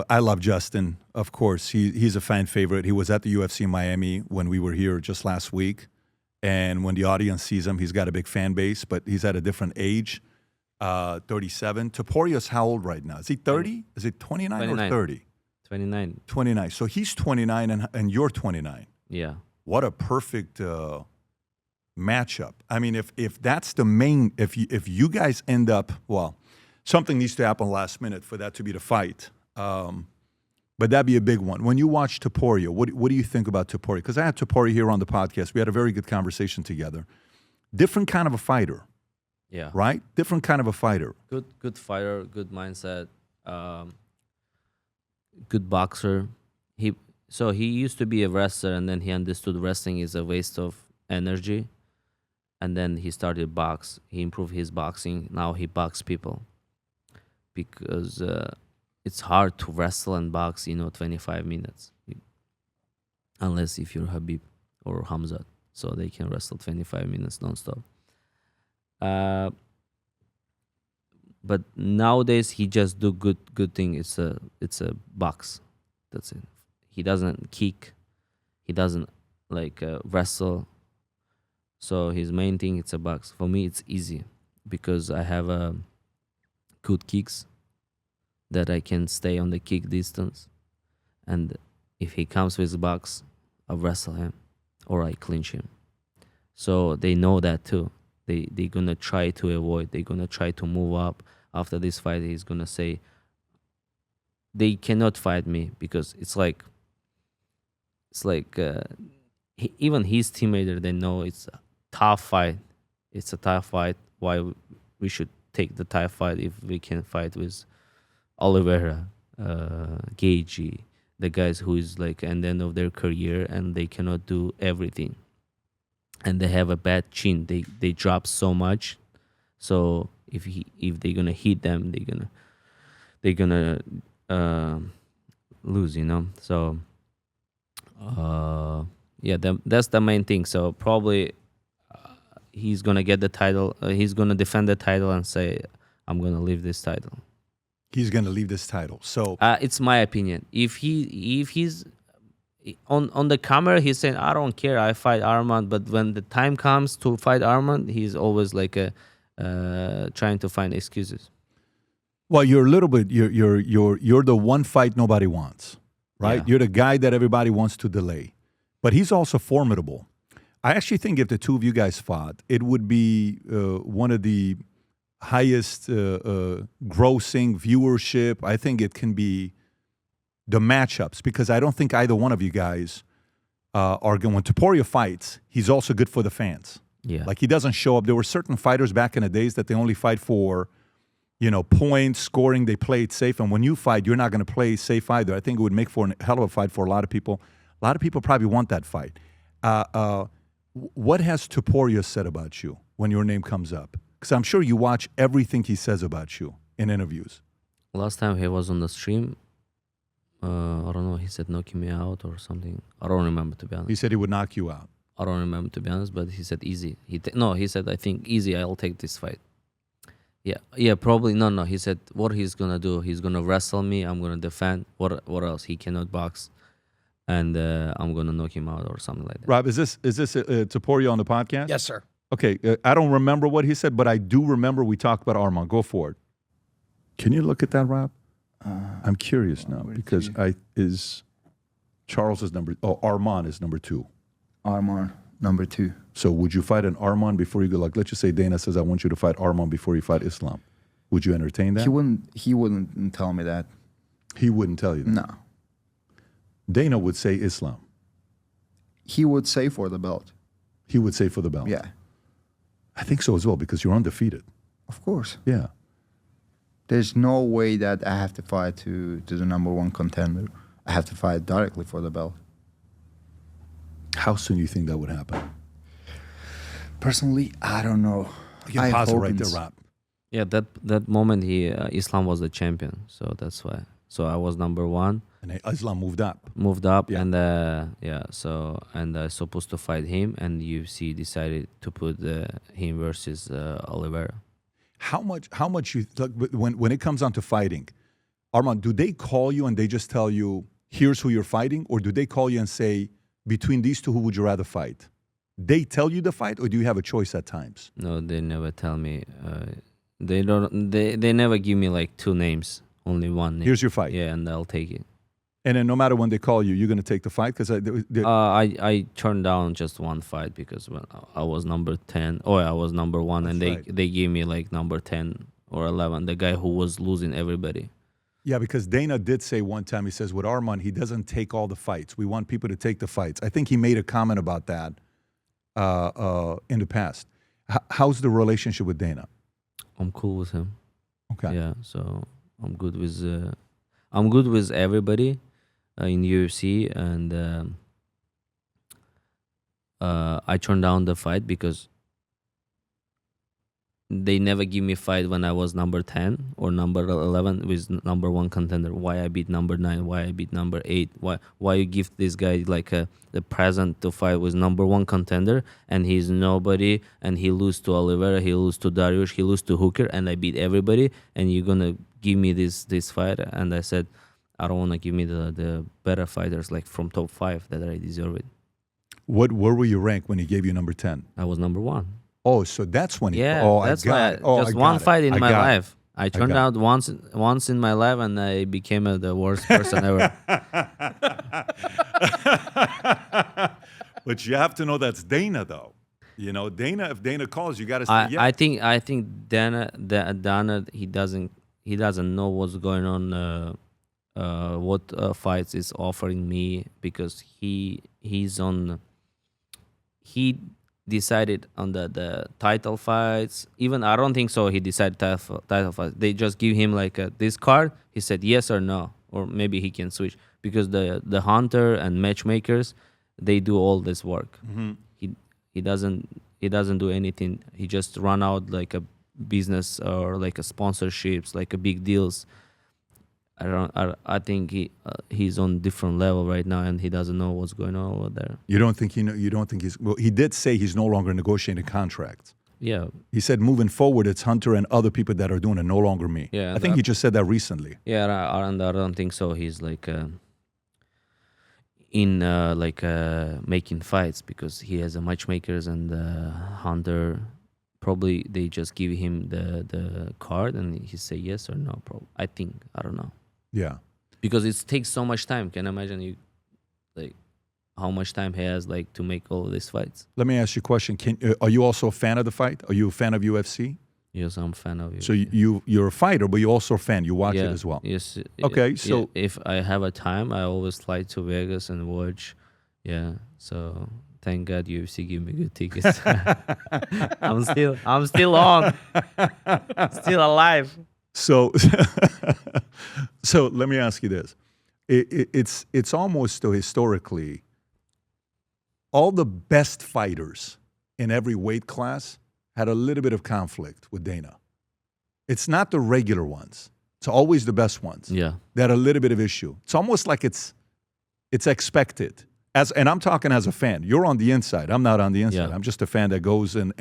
I love Justin. Of course, he's a fan favorite. He was at the UFC in Miami when we were here just last week. And when the audience sees him, he's got a big fan base, but he's at a different age, 37. Topuria's how old right now? Is he 30? Is it 29 or 29. 30? 29. 29. So he's 29 and you're 29. Yeah. What a perfect matchup. I mean, if that's the main, if you guys end up, well, something needs to happen last minute for that to be the fight. But that'd be a big one. When you watch Topuria, what do you think about Topuria? Because I had Topuria here on the podcast. We had a very good conversation together. Different kind of a fighter, Yeah. right? Different kind of a fighter. Good fighter, good mindset, good boxer. He used to be a wrestler, and then he understood wrestling is a waste of energy, and then he started box. He improved his boxing. Now he box people because it's hard to wrestle and box, 25 minutes, unless if you're Habib or Hamzat, so they can wrestle 25 minutes nonstop. But nowadays he just do good thing. It's a box. That's it. He doesn't kick. He doesn't wrestle. So his main thing it's a box. For me it's easy because I have good kicks that I can stay on the kick distance, and if he comes with box, I wrestle him or I clinch him. So they know that too. They're gonna try to avoid. They're gonna try to move up. After this fight, he's gonna say they cannot fight me because it's like even his teammate, they know it's a tough fight. It's a tough fight. Why we should take the tough fight if we can fight with Oliveira, Gagey, the guys who is like at the end of their career and they cannot do everything. And they have a bad chin. They drop so much. So if they're gonna hit them, they're gonna lose. So that's the main thing. So probably he's gonna get the title. He's gonna defend the title and say, "I'm gonna leave this title." He's going to leave this title. So It's my opinion. If he's on the camera, he's saying, "I don't care. I fight Arman." But when the time comes to fight Arman, he's always like trying to find excuses. well, you're a little bit. You're the one fight nobody wants, right? Yeah. You're the guy that everybody wants to delay, but he's also formidable. I actually think if the two of you guys fought, it would be one of the highest grossing viewership. I think it can be the matchups, because I don't think either one of you guys are going. When Topuria fights, he's also good for the fans. Yeah. Like, he doesn't show up. There were certain fighters back in the days that they only fight for, points, scoring. They play it safe. And when you fight, you're not going to play safe either. I think it would make for a hell of a fight for a lot of people. A lot of people probably want that fight. What has Topuria said about you when your name comes up? Because I'm sure you watch everything he says about you in interviews. Last time he was on the stream, I don't know, he said knocking me out or something. I don't remember, to be honest. He said he would knock you out. I don't remember, to be honest, but he said easy. He said, I think easy, I'll take this fight. Yeah, probably. No, he said what he's going to do. He's going to wrestle me. I'm going to defend. What else? He cannot box. And I'm going to knock him out or something like that. Rob, is this Topuria on the podcast? Yes, sir. Okay, I don't remember what he said, but I do remember we talked about Arman. Go for it. Can you look at that, Rob? I'm curious now, because Charles is Arman is number 2. Arman, number 2. So would you fight an Arman before you go? Like, let's just say Dana says, I want you to fight Arman before you fight Islam. Would you entertain that? He wouldn't tell me that. He wouldn't tell you that? No. Dana would say Islam. He would say for the belt. He would say for the belt. Yeah. I think so as well, because you're undefeated. Of course. Yeah. There's no way that I have to fight to the number 1 contender. I have to fight directly for the belt. How soon do you think that would happen? Personally, I don't know. You can pause it right there, Rob. Yeah, that moment Islam was the champion, so that's why. So I was number 1. And Islam moved up. Yeah. And I supposed to fight him, and UFC decided to put him versus Oliveira. How much you when it comes down to fighting, Arman, do they call you and they just tell you, here's who you're fighting, or do they call you and say, between these two, who would you rather fight? They tell you the fight, or do you have a choice at times? No, they never tell me. They don't. They never give me like 2 names. Only one name. Here's your fight. Yeah, and I'll take it. And then no matter when they call you, you're going to take the fight? Because I turned down just one fight because when I was number 10, or I was number 1, and they gave me like number 10 or 11, the guy who was losing everybody. Yeah, because Dana did say one time, he says, with Arman, he doesn't take all the fights. We want people to take the fights. I think he made a comment about that in the past. How's the relationship with Dana? I'm cool with him. Okay. Yeah, so I'm good with everybody in UFC, and I turned down the fight because they never give me fight when I was number 10 or number 11 with number 1 contender. Why I beat number 9? Why I beat number 8? Why you give this guy like the present to fight with number 1 contender, and he's nobody, and he lose to Oliveira, he lose to Dariush, he lose to Hooker, and I beat everybody, and you're gonna give me this fight? And I said, I don't want to give me the better fighters like from top 5 that I deserve it. Where were you ranked when he gave you number 10? I was number 1. Oh, so that's when he... Yeah, oh, that's I got why. it. Just one fight in my life. I turned got out once in my life, and I became the worst person ever. But you have to know that's Dana, though. You know, Dana. If Dana calls, you got to say yeah. I think Dana he doesn't know what's going on. What fights is offering me, because he decided on the title fights. Even I don't think so. He decided title fights. They just give him like this card. He said yes or no, or maybe he can switch, because the hunter and matchmakers, they do all this work. Mm-hmm. He doesn't do anything. He just run out like a business or like a sponsorships, like a big deals. I think he's on different level right now, and he doesn't know what's going on over there. You don't think you don't think he's... Well, he did say he's no longer negotiating contracts. Yeah. He said moving forward, it's Hunter and other people that are doing it, no longer me. Yeah. I think he just said that recently. Yeah, and I don't think so. He's like making fights, because he has a matchmakers and Hunter. Probably they just give him the card and he say yes or no. I don't know. Yeah. Because it takes so much time. Can you imagine you like how much time he has like to make all these fights. Let me ask you a question. Are you also a fan of the fight? Are you a fan of UFC? Yes, I'm a fan of you. So you're a fighter, but you're also a fan. You watch it as well. Yes. Okay, so if I have a time, I always fly to Vegas and watch. Yeah. So thank God UFC give me good tickets. I'm still on. Still alive. So so let me ask you this. It's almost historically all the best fighters in every weight class had a little bit of conflict with Dana. It's not the regular ones. It's always the best ones. Yeah. That had a little bit of issue. It's almost like it's expected. And I'm talking as a fan. You're on the inside. I'm not on the inside. Yeah. I'm just a fan that goes and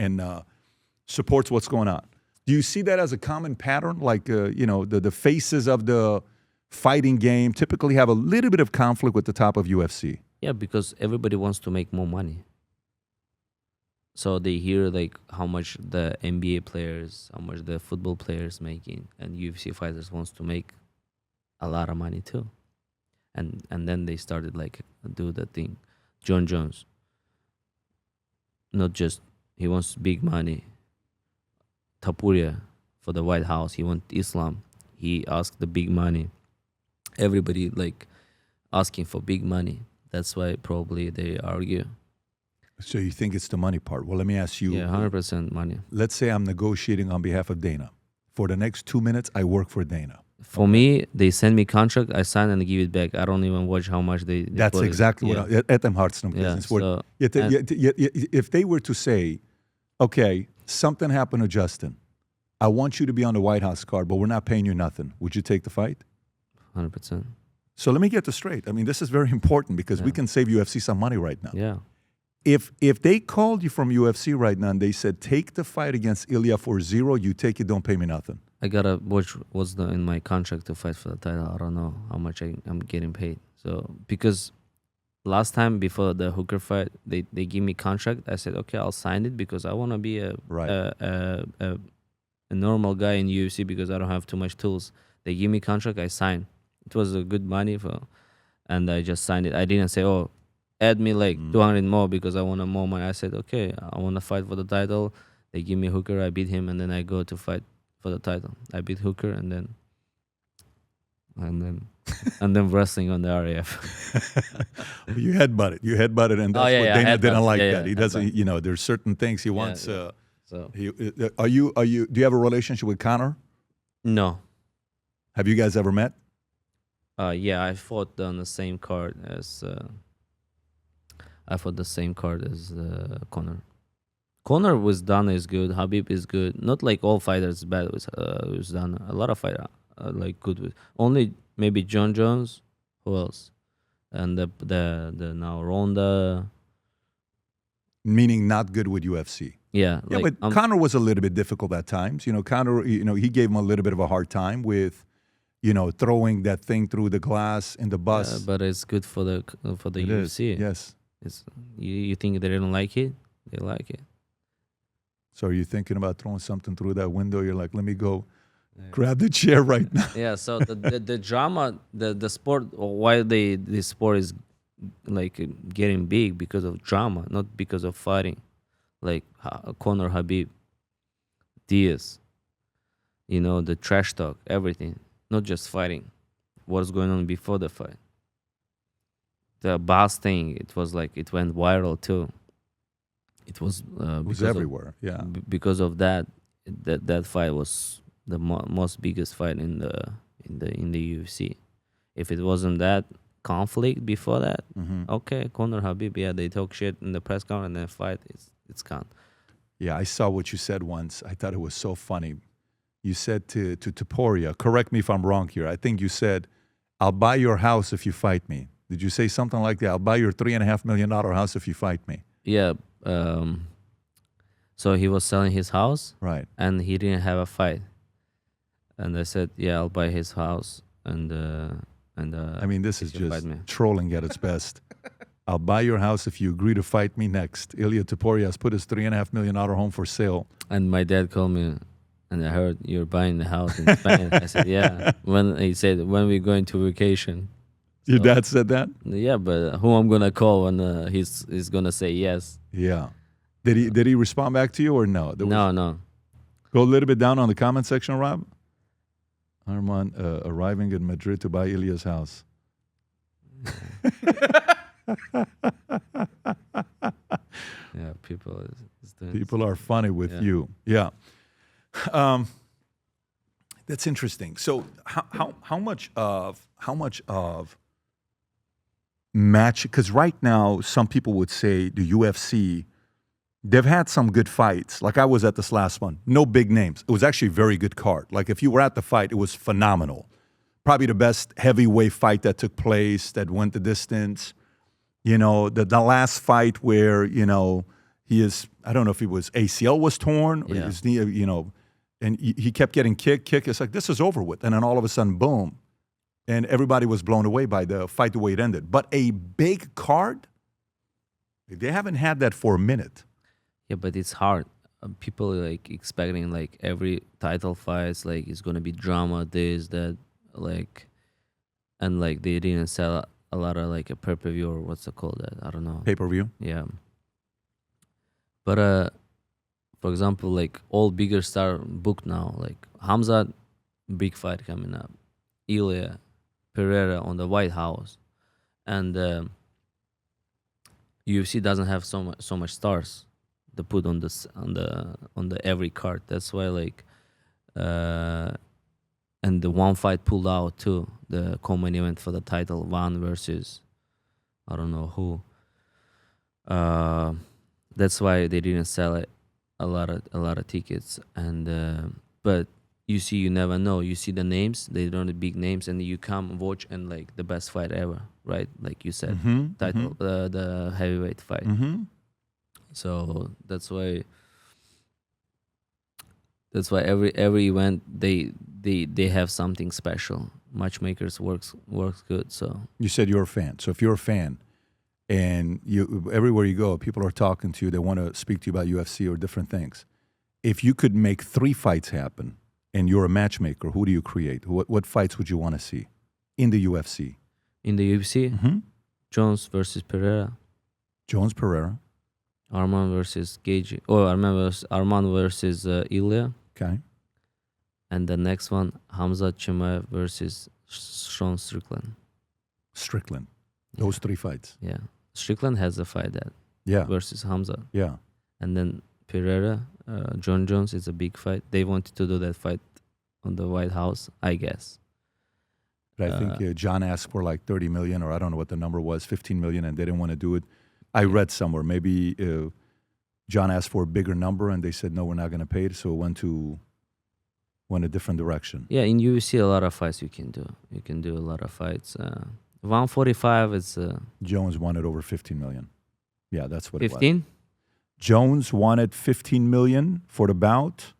supports what's going on. Do you see that as a common pattern? Like, the faces of the fighting game typically have a little bit of conflict with the top of UFC. Yeah, because everybody wants to make more money. So they hear like how much the NBA players, how much the football players making, and UFC fighters wants to make a lot of money too. And then they started like do the thing. John Jones, not just he wants big money. Tapuria for the White House, he wants Islam. He asked the big money. Everybody like asking for big money. That's why probably they argue. So you think it's the money part? Well, let me ask you. Yeah, 100% money. Let's say I'm negotiating on behalf of Dana. For the next 2 minutes, I work for Dana. For me, they send me contract, I sign and give it back. I don't even watch how much they That's put exactly it. what at them Hartstrom Yeah, business. so- If they were to say, okay, something happened to Justin, I want you to be on the White House card, but we're not paying you nothing. Would you take the fight? 100%. So let me get this straight. I mean, this is very important because we can save UFC some money right now. Yeah. If they called you from UFC right now and they said, take the fight against Ilya for 0, you take it, don't pay me nothing. I gotta watch what's in my contract to fight for the title. I don't know how much I'm getting paid. So because last time before the Hooker fight, they give me contract. I said, okay, I'll sign it because I want to be a normal guy in UFC because I don't have too much tools. They give me contract, I sign. It was a good money and I just signed it. I didn't say, oh, add me like 200 more because I want more money. I said, okay, I want to fight for the title. They give me Hooker, I beat him, and then I go to fight for the title. I beat Hooker and then wrestling on the RAF. You headbutt it, and that's what Dana didn't like. That he doesn't. There's certain things he wants. So Do you have a relationship with Conor? no, Have you guys ever met? I fought on the same card as Conor. Conor with Dana is good. Habib is good. Not like all fighters bad with Dana. A lot of fighters like good with. Only maybe John Jones. Who else? And the now Ronda. Meaning not good with UFC. Yeah, Yeah, like, but Conor was a little bit difficult at times. Conor, he gave him a little bit of a hard time with, throwing that thing through the glass in the bus. but it's good for the It is, UFC. yes. It's, you think they don't like it? They like it. So are you thinking about throwing something through that window? You're like, let me go grab the chair right now. Yeah. So the drama, the sport, why this sport is like getting big because of drama, not because of fighting. Like Conor, Habib, Diaz, the trash talk, everything, not just fighting. What's going on before the fight? The boss thing, it was like it went viral too. It was everywhere. Yeah. Because of that fight was the most biggest fight in the UFC. If it wasn't that conflict before that, okay, Conor, Habib, they talk shit in the press conference and then fight. It's gone. Yeah, I saw what you said once. I thought it was so funny. You said to Taporia, correct me if I'm wrong here. I think you said, I'll buy your house if you fight me. Did you say something like that? I'll buy your $3.5 million house if you fight me. Yeah. So he was selling his house. Right. And he didn't have a fight. And I said, yeah, I'll buy his house. And I mean, this is if you just fight me. trolling at its best. I'll buy your house if you agree to fight me next. Ilya Taporia has put his $3.5 million home for sale. And my dad called me, and I heard you're buying the house in Spain. I said, yeah. He said, when we going to vacation. Your dad said that? Yeah, but who I'm gonna call when he's gonna say yes? Yeah. Did he respond back to you or no? No. Go a little bit down on the comment section, Rob. Arman arriving in Madrid to buy Ilya's house. Yeah, people is doing People are funny with you. Yeah. That's interesting. So how much of match, because right now some people would say the UFC, they've had some good fights. Like I was at this last one. No big names. It was actually a very good card. Like if you were at the fight, it was phenomenal. Probably the best heavyweight fight that took place, that went the distance. You know, the last fight where, you know, I don't know if ACL was torn or his knee, you know, and he kept getting kick. It's like, this is over with. And then all of a sudden, boom. And everybody was blown away by the fight, the way it ended. But a big card, they haven't had that for a minute. Yeah, but it's hard. People like expecting like every title fights like it's gonna be drama, this, that, like, and like they didn't sell a lot of like a pay-per-view or what's it called that? I don't know. Pay-per-view? Yeah. But for example, like all bigger star booked now, like Hamza, big fight coming up, Ilya, Pereira on the White House, and UFC doesn't have so much stars to put on the every card. That's why like and the one fight pulled out too, the co-main event for the title, one versus I don't know who. That's why they didn't sell it a lot of tickets. And but you never know. You see the names, they don't the big names, and you come watch and like the best fight ever, right? Like you said, title the heavyweight fight. So that's why every event they have something special. Matchmakers works good. So you said you're a fan. So if you're a fan, and everywhere you go, people are talking to you. They want to speak to you about UFC or different things. If you could make 3 fights happen, and you're a matchmaker, who do you create? What fights would you want to see in the UFC? In the UFC, Jones versus Pereira. Jones Pereira. Arman versus Gage. Or Arman versus Ilya. Okay. And the next one, Hamza Chimaev versus Sean Strickland. Strickland. Those 3 fights. Yeah. Strickland has a fight that. Yeah. Versus Hamza. Yeah. And then Pereira, John Jones is a big fight. They wanted to do that fight on the White House, I guess. But I think John asked for like 30 million, or I don't know what the number was, 15 million, and they didn't want to do it. I read somewhere, maybe John asked for a bigger number, and they said, no, we're not going to pay it, so it went a different direction. Yeah, in UFC, a lot of fights you can do. You can do a lot of fights. 145 is... Jones wanted over 15 million. Yeah, that's what 15? it was. Jones wanted 15 million for the bout,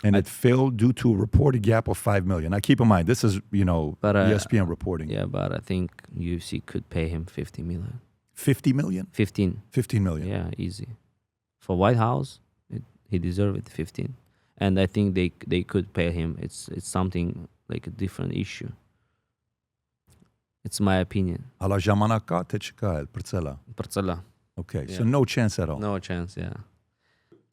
and it failed due to a reported gap of 5 million. Now, keep in mind, this is, ESPN reporting. Yeah, but I think UFC could pay him 50 million. 50 million? 15. 15 million. Yeah, easy. For White House, he deserved it, 15. And I think they could pay him. It's something like a different issue. It's my opinion. Alla Jamanaka Techikael, Parcela. Okay, Yeah. so no chance at all. No chance, yeah.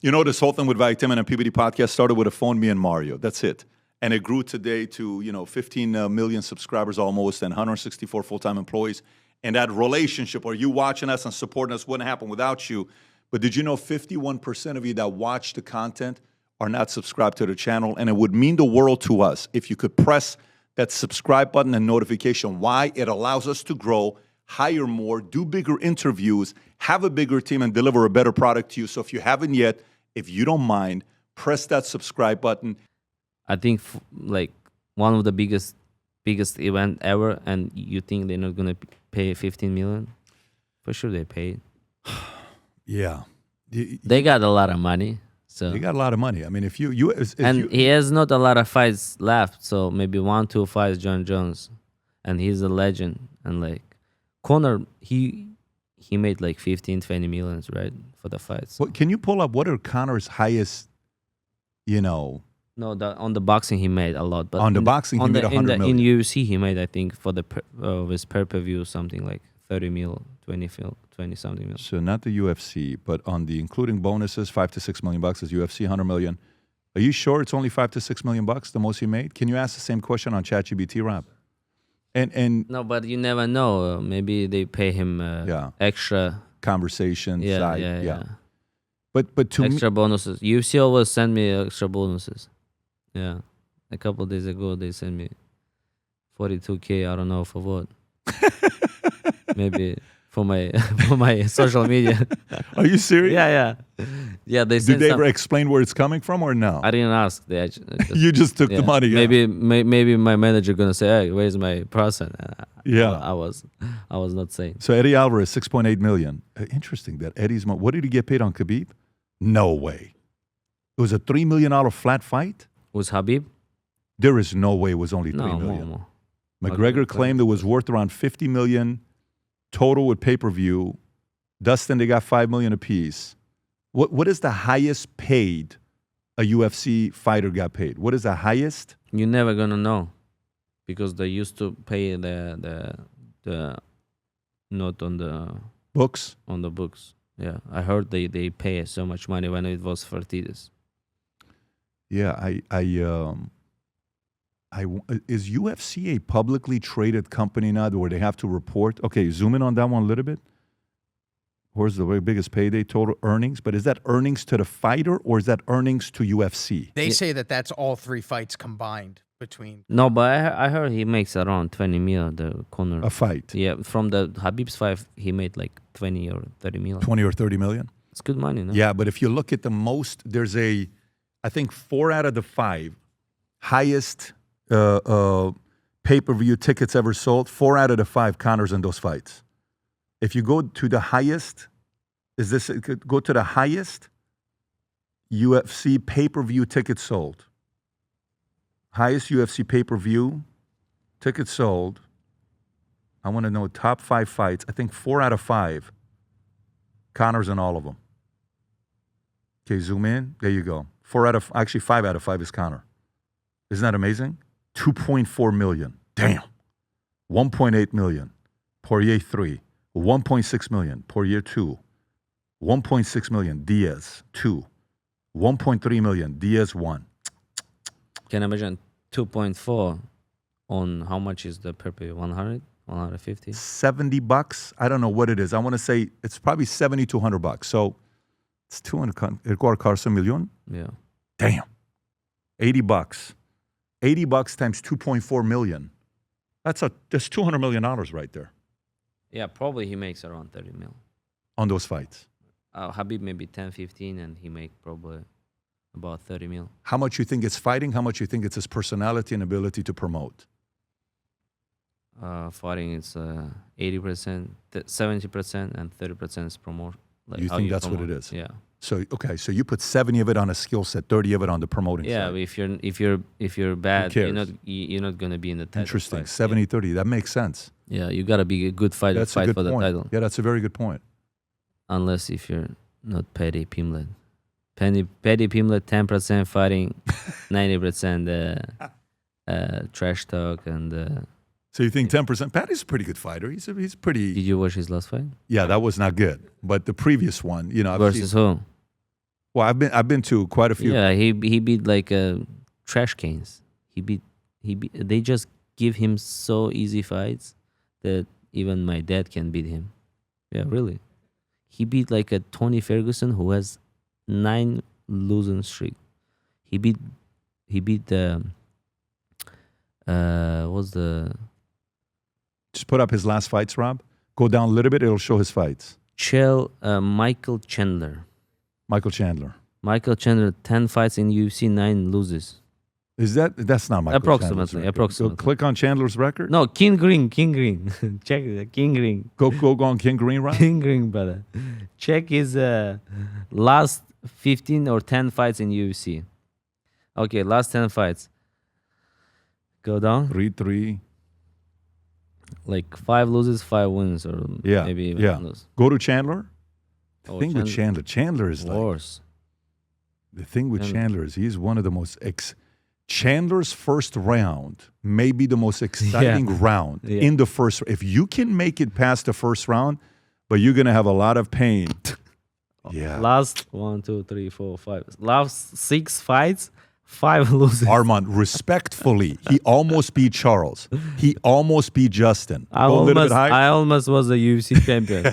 You know, this whole thing with Valuetainment and PBD podcast started with a phone, me and Mario. That's it. And it grew today to, 15 million subscribers almost and 164 full-time employees. And that relationship, or you watching us and supporting us, wouldn't happen without you. But did you know 51% of you that watch the content are not subscribed to the channel? And it would mean the world to us if you could press that subscribe button and notification. Why? It allows us to grow, hire more, do bigger interviews, have a bigger team, and deliver a better product to you. So if you haven't yet, if you don't mind, press that subscribe button. I think like one of the biggest event ever, and you think they're not gonna pay 15 million? For sure they paid. Yeah. They got a lot of money. So They got a lot of money. I mean, if you he has not a lot of fights left, so maybe 1-2 fights John Jones, and he's a legend. And like Conor, he made like 15-20 millions, right, for the fights. Can you pull up what are Conor's highest, No, on the boxing he made a lot, but On the boxing, he made 100 million. In UFC he made, I think, for the his pay-per-view something like 30 mil, 20 something mil. So not the UFC, but on the including bonuses, $5 to $6 million is UFC, 100 million. Are you sure it's only $5 to $6 million, the most he made? Can you ask the same question on ChatGPT, Rob? And No, but you never know. Maybe they pay him extra. Conversations, Yeah. But to Extra bonuses. UFC always send me extra bonuses. Yeah. A couple of days ago, they sent me 42K. I don't know for what. Maybe for my social media. Are you serious? Yeah. They Did sent they ever explain where it's coming from or no? I didn't ask. They You just took the money. Yeah. Maybe my manager gonna say, "Hey, where's my person?" Yeah. I was not saying. So Eddie Alvarez, 6.8 million. Interesting that Eddie's. What did he get paid on Khabib? No way. It was a $3 million flat fight. Was Habib? There is no way it was only $3 million. More. McGregor claimed it was worth around $50 million total with pay-per-view. Dustin, they got $5 million apiece. What is the highest paid a UFC fighter got paid? What is the highest? You're never gonna know, because they used to pay the not on the Books? on the books. Yeah, I heard they pay so much money when it was Fertitas. Yeah, is UFC a publicly traded company now where they have to report? Okay, zoom in on that one a little bit. Where's the biggest payday total earnings? But is that earnings to the fighter or is that earnings to UFC? They say that that's all 3 fights combined between. No, but I heard he makes around 20 mil the corner. A fight. Yeah, from the Habib's fight, he made like 20 or 30 mil. 20 or 30 million? It's good money, no? Yeah, but if you look at the most, there's I think 4 out of the 5 highest pay-per-view tickets ever sold, 4 out of the 5 Connor's in those fights. If you go to the highest, go to the highest UFC pay-per-view tickets sold. Highest UFC pay-per-view tickets sold. I want to know top 5 fights. I think 4 out of 5. Connor's in all of them. Okay, zoom in. There you go. 5 out of 5 is Connor. Isn't that amazing? 2.4 million. Damn. 1.8 million. Poirier 3. 1.6 million. Poirier 2. 1.6 million. Diaz 2. 1.3 million. Diaz 1. Can I imagine 2.4 on how much is the per-view? 100? 150? $70. I don't know what it is. I want to say it's probably $70 to $100. So it's 200. $1 million. Yeah. Damn. $80. $80 times 2.4 million. That's $200 million right there Yeah, probably he makes around 30 mil. on those fights. Habib maybe 10, 15, and he make probably about 30 mil. How much you think it's fighting? How much you think it's his personality and ability to promote? Fighting is 80%, 70%, and 30% is promote. Like You how think that's what promote. it is? Yeah. So okay, so you put 70 of it on a skill set, 30 of it on the promoting Yeah, side. if you're bad, you're cares? not gonna be in the title Interesting. fight. 70-30. That makes sense. Yeah, you gotta be a good fighter to That's a fight good for the point. title. Yeah, that's a very good point. Unless if you're not Paddy Pimblett. Paddy Pimblett 10% fighting, 90% trash talk and. So you think 10%? Patty's a pretty good fighter. He's pretty. Did you watch his last fight? Yeah, that was not good. But the previous one, I've Versus seen, who? well, I've been to quite a few. Yeah, he beat like trash cans. He beat. They just give him so easy fights that even my dad can beat him. Yeah, really. He beat like a Tony Ferguson who has 9 losing streak. He beat the what's the Just put up his last fights, Rob. Go down a little bit. It'll show his fights. Michael Chandler. Michael Chandler. Michael Chandler, 10 fights in UFC, 9 loses. That's not Michael Approximately, Chandler's record. approximately. Go click on Chandler's record. No, King Green. Check it, King Green. Go on King Green, Rob. King Green, brother. Check his last 15 or 10 fights in UFC. Okay, last 10 fights. Go down. 3-3. Like 5 loses, 5 wins, or Yeah, maybe even yeah. lose. Go to Chandler. The Oh, thing with Chandler is like worse. the thing with Chandler. Chandler is he's one of the most Chandler's first round may be the most exciting round in the first. If you can make it past the first round, but you're gonna have a lot of pain. Yeah. Last 1, 2, 3, 4, 5. Last 6 fights, 5 losses. Armand, respectfully, he almost beat Charles. He almost beat Justin. I Go a little bit almost, higher. I almost was a UFC champion.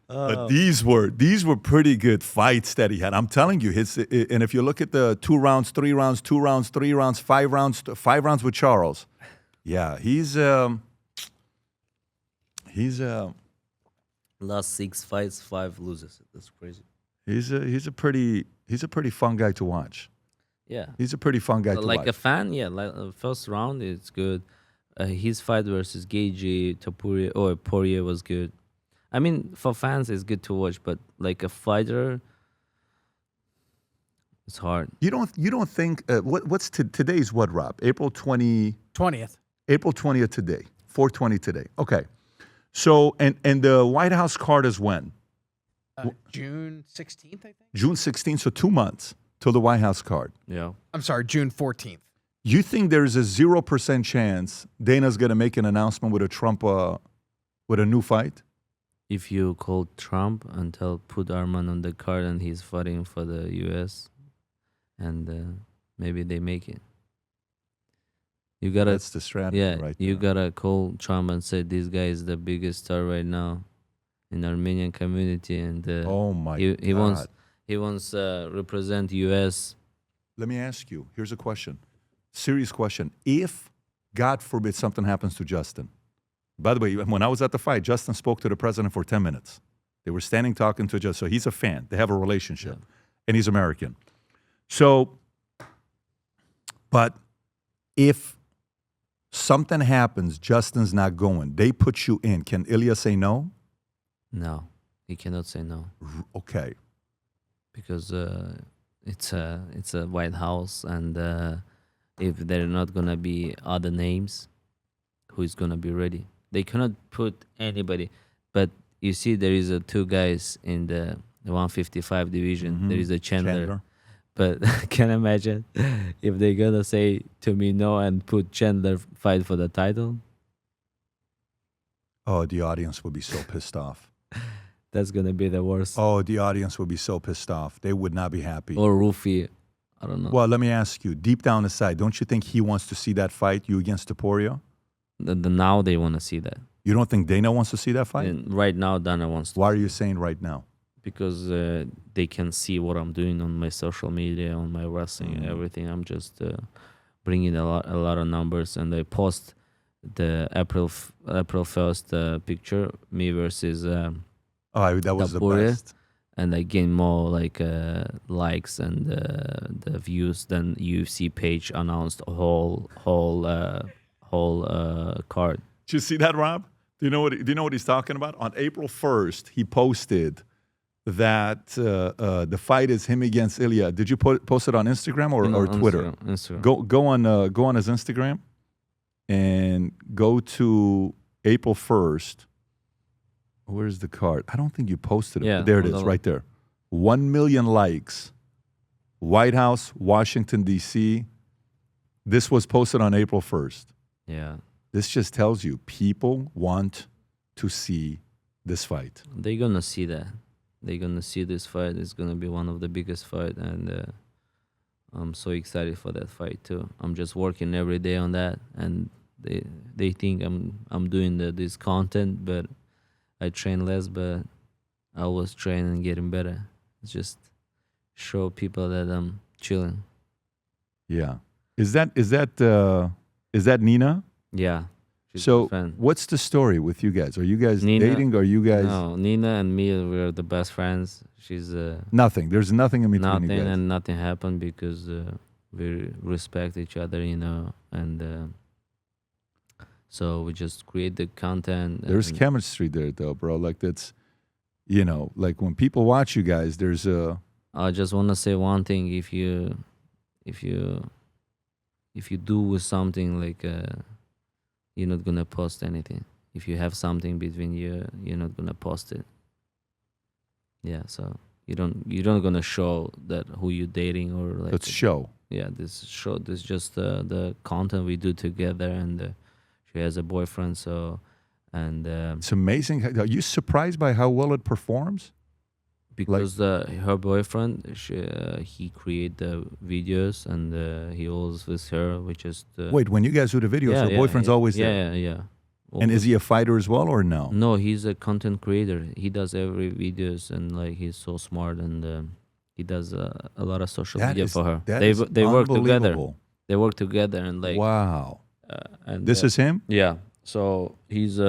But these were pretty good fights that he had. I'm telling you, and if you look at the 2 rounds, 3 rounds, 2 rounds, 3 rounds, 5 rounds with Charles, yeah, he's Last 6 fights, 5 losses. That's crazy. he's a pretty fun guy to watch. Yeah. He's a pretty fun guy to Like watch. a fan, yeah. Like first round, it's good. His fight versus Gagey, Poirier was good. I mean, for fans, it's good to watch, but like a fighter, it's hard. You don't think what's today's what, Rob? April 20th. 20th. Today. 420 today. Okay. So and the White House card is when? June 16th, I think. June 16th, so 2 months till the White House card. Yeah. I'm sorry, June 14th. You think there's a 0% chance Dana's going to make an announcement with with a new fight? If you call Trump and put Arman on the card and he's fighting for the U.S. and maybe they make it. You gotta, That's the strategy, right? you there. gotta call Trump and say this guy is the biggest star right now in Armenian community, and Oh my he God. wants represent U.S. Let me ask you. Here's a question. Serious question. If, God forbid, something happens to Justin. By the way, when I was at the fight, Justin spoke to the president for 10 minutes. They were standing talking to Justin. So he's a fan. They have a relationship. And he's American. So, but if something happens, Justin's not going, they put you in. Can Ilya say no? No, he cannot say no Okay. because it's a White House, and if there are not gonna be other names, who is gonna be ready? They cannot put anybody. But you see, there is 2 guys in the 155 division. There is a Chandler. But can you imagine if they're gonna say to me no and put Chandler fight for the title? Oh, the audience would be so pissed off. That's gonna be the worst. Oh, the audience would be so pissed off. They would not be happy. Or Rufi, I don't know. Well, let me ask you, deep down inside, don't you think he wants to see that fight, you against Taporio? Now they want to see that. You don't think Dana wants to see that fight? And right now, Dana wants to. Why are you saying right now? Because they can see what I'm doing on my social media, on my wrestling, and everything. I'm just bringing a lot of numbers, and I post the April 1st picture, me versus That was the Taporio, best. and I gain more likes and the views than UFC page announced whole card. Did you see that, Rob? Do you know what he's talking about? On April 1st, he posted that the fight is him against Ilya. Did you post it on Instagram or Twitter? Instagram. Go on his Instagram and go to April 1st. Where's the card? I don't think you posted it. Yeah, There it is, right there. 1 million likes. White House, Washington, D.C. This was posted on April 1st. Yeah. This just tells you people want to see this fight. They're gonna see that. They're gonna see this fight. It's gonna be one of the biggest fight, and I'm so excited for that fight too. I'm just working every day on that, and they think I'm doing this content, but I train less, but I always train and getting better. It's just show people that I'm chilling. Yeah. Is that Nina? Yeah. She's So my friend. what's the story with you guys? Are you guys Nina- dating? Are you guys No, Nina and me, we're the best friends. She's nothing? There's nothing in between nothing, you guys. and nothing happened because we respect each other, and so we just create the content. There's and chemistry there, though, bro. Like that's, like when people watch you guys, there's a. I just want to say one thing: if you do with something like you're not gonna post anything. If you have something between you, you're not gonna post it. Yeah, so you don't gonna show that who you dating or like. Let's show. Yeah, this show. This just the content we do together, and she has a boyfriend. So, and It's amazing. Are you surprised by how well it performs? because her boyfriend, he create the videos, and he always with her. We just Wait, when you guys do the videos, her boyfriend's always there. Yeah. And is he a fighter as well or no? No, he's a content creator. He does every videos, and like he's so smart, and he does a lot of social media for her. They work together. unbelievable. They work together, and like Wow. and This is him? yeah. So he's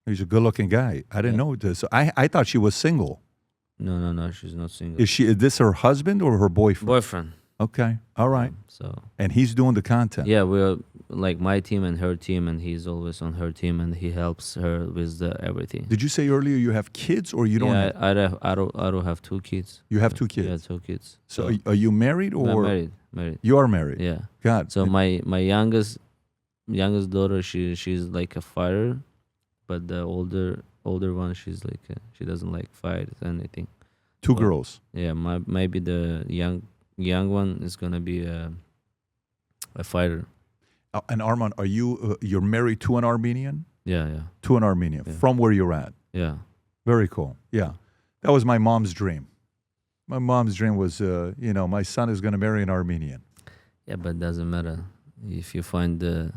He's a good-looking guy. I didn't know this. I thought she was single. no, she's not single. Is this her husband or her boyfriend? Boyfriend. Okay. All right. So And he's doing the content. yeah, we're like my team and her team, and he's always on her team, and he helps her with everything. Did you say earlier you have kids or you don't Yeah, have? I don't have 2 kids. You have 2 kids. Yeah, 2 kids. So are you married I'm or? married. You are married. Yeah. God. So my youngest daughter, she's like a fighter, but the older one, she's like she doesn't like fight or anything. 2 Well, girls. Yeah, maybe the young one is gonna be a fighter. And Arman, are you you're married to an Armenian? Yeah. To an Armenian Yeah. from where you're at. Yeah. Very cool. Yeah. That was my mom's dream. My mom's dream was my son is going to marry an Armenian. Yeah, but it doesn't matter if you find the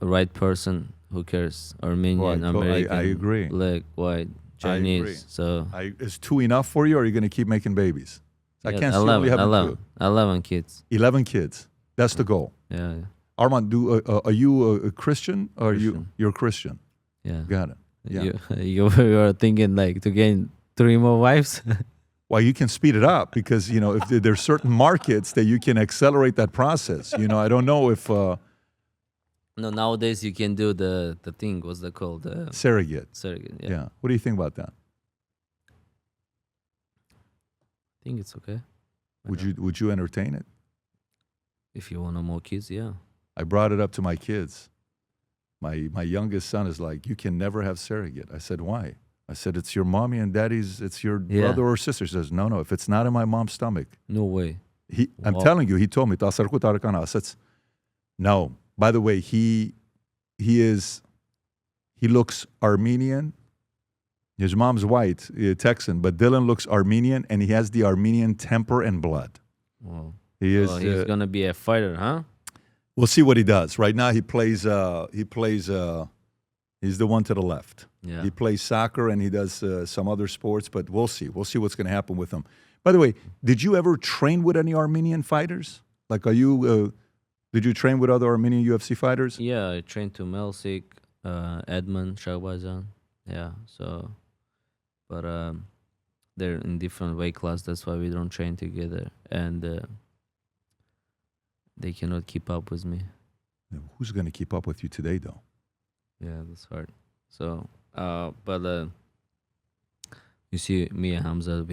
right person. Who cares? Armenian, Well, American, I agree. black, white, I agree. Chinese. So Is 2 enough for you or are you going to keep making babies? I yeah, can't see you only having 11 kids. 11 kids. That's the goal. Yeah. Armand, are you a Christian or Christian. you're a Christian? Yeah. Got it. Yeah. You are thinking like to gain 3 more wives? Well, you can speed it up because, if there's certain markets that you can accelerate that process. I don't know if No, nowadays you can do the thing. What's that called? surrogate. Surrogate. Yeah. Yeah. What do you think about that? I think it's okay. Would you entertain it? If you want more kids, yeah. I brought it up to my kids. My youngest son is like, you can never have surrogate. I said, why? I said, it's your mommy and daddy's, it's your Yeah. brother or sister. He says, no, if it's not in my mom's stomach. No way. I'm Wow. telling you, he told me, no. By the way, he looks Armenian. His mom's white, Texan, but Dylan looks Armenian and he has the Armenian temper and blood. Wow. He is. He's gonna be a fighter, huh? We'll see what he does. Right now, he plays. He's the one to the left. Yeah. He plays soccer and he does some other sports, but we'll see. We'll see what's going to happen with him. By the way, did you ever train with any Armenian fighters? Like, did you train with other Armenian UFC fighters? Yeah, I trained to Melsik, Edmund, Shahbazyan. Yeah, so, but they're in different weight class. That's why we don't train together, and they cannot keep up with me. Who's going to keep up with you today, though? Yeah, that's hard. So, but you see, me and Hamza,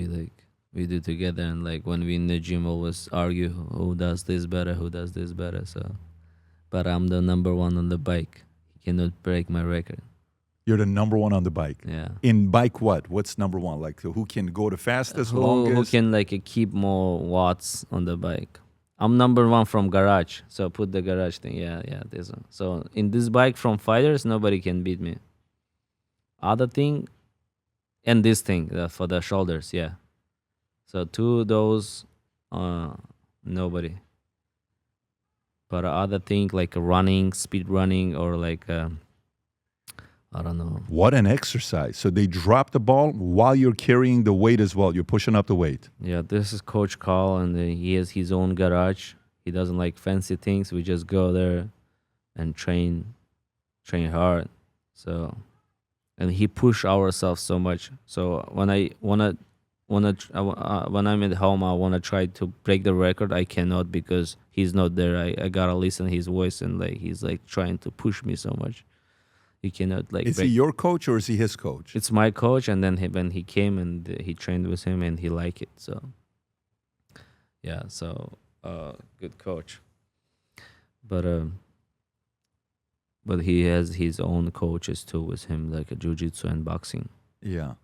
we do together, and like when we in the gym, always argue who does this better, who does this better. So, but I'm the number 1 on the bike. He cannot break my record. You're the number 1 on the bike. Yeah. In bike, what? What's number 1? Like, who can go the fastest, longest? Who can like keep more watts on the bike? I'm number 1 from garage. So put the garage thing. Yeah, this one. So in this bike from fighters, nobody can beat me. Other thing, and this thing for the shoulders. Yeah. So 2 of those, nobody. But other thing like running, speed running, or like I don't know. What an exercise. So they drop the ball while you're carrying the weight as well. You're pushing up the weight. Yeah, this is Coach Carl, and he has his own garage. He doesn't like fancy things. We just go there and train hard. So, and he push ourselves so much. So when I'm at home, I wanna try to break the record. I cannot because he's not there. I gotta listen his voice, and like he's like trying to push me so much. He cannot like. Is he your coach or is he his coach? It's my coach, and then when he came and he trained with him, and he liked it. So, yeah, so good coach. But he has his own coaches too with him, like a jiu-jitsu and boxing. Yeah.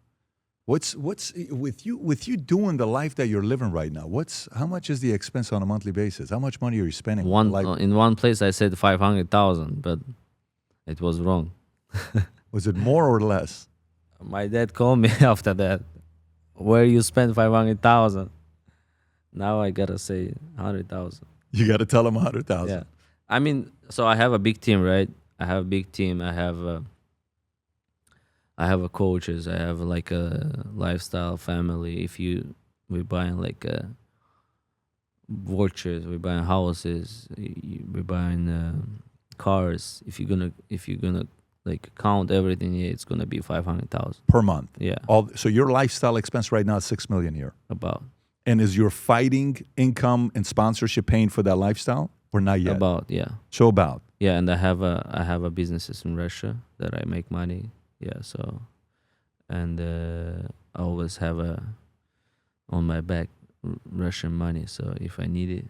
What's with you doing the life that you're living right now? How much is the expense on a monthly basis? How much money are you spending? In one place I said 500,000, but it was wrong. Was it more or less? My dad called me after that. Where you spend 500,000? Now I gotta say 100,000. You got to tell them 100,000. Yeah, I mean, so I have a big team, right? I have a big team. I have a coaches. I have like a lifestyle family. We're buying like watches, we're buying houses, we're buying cars. If you're gonna like count everything, yeah, it's gonna be 500,000 Per month. Yeah, So your lifestyle expense right now is $6 million a year. about And is your fighting income and sponsorship paying for that lifestyle or not yet? yeah. So about. Yeah, and I have a businesses in Russia that I make money. Yeah, so, and I always have on my back Russian money. So if I need it,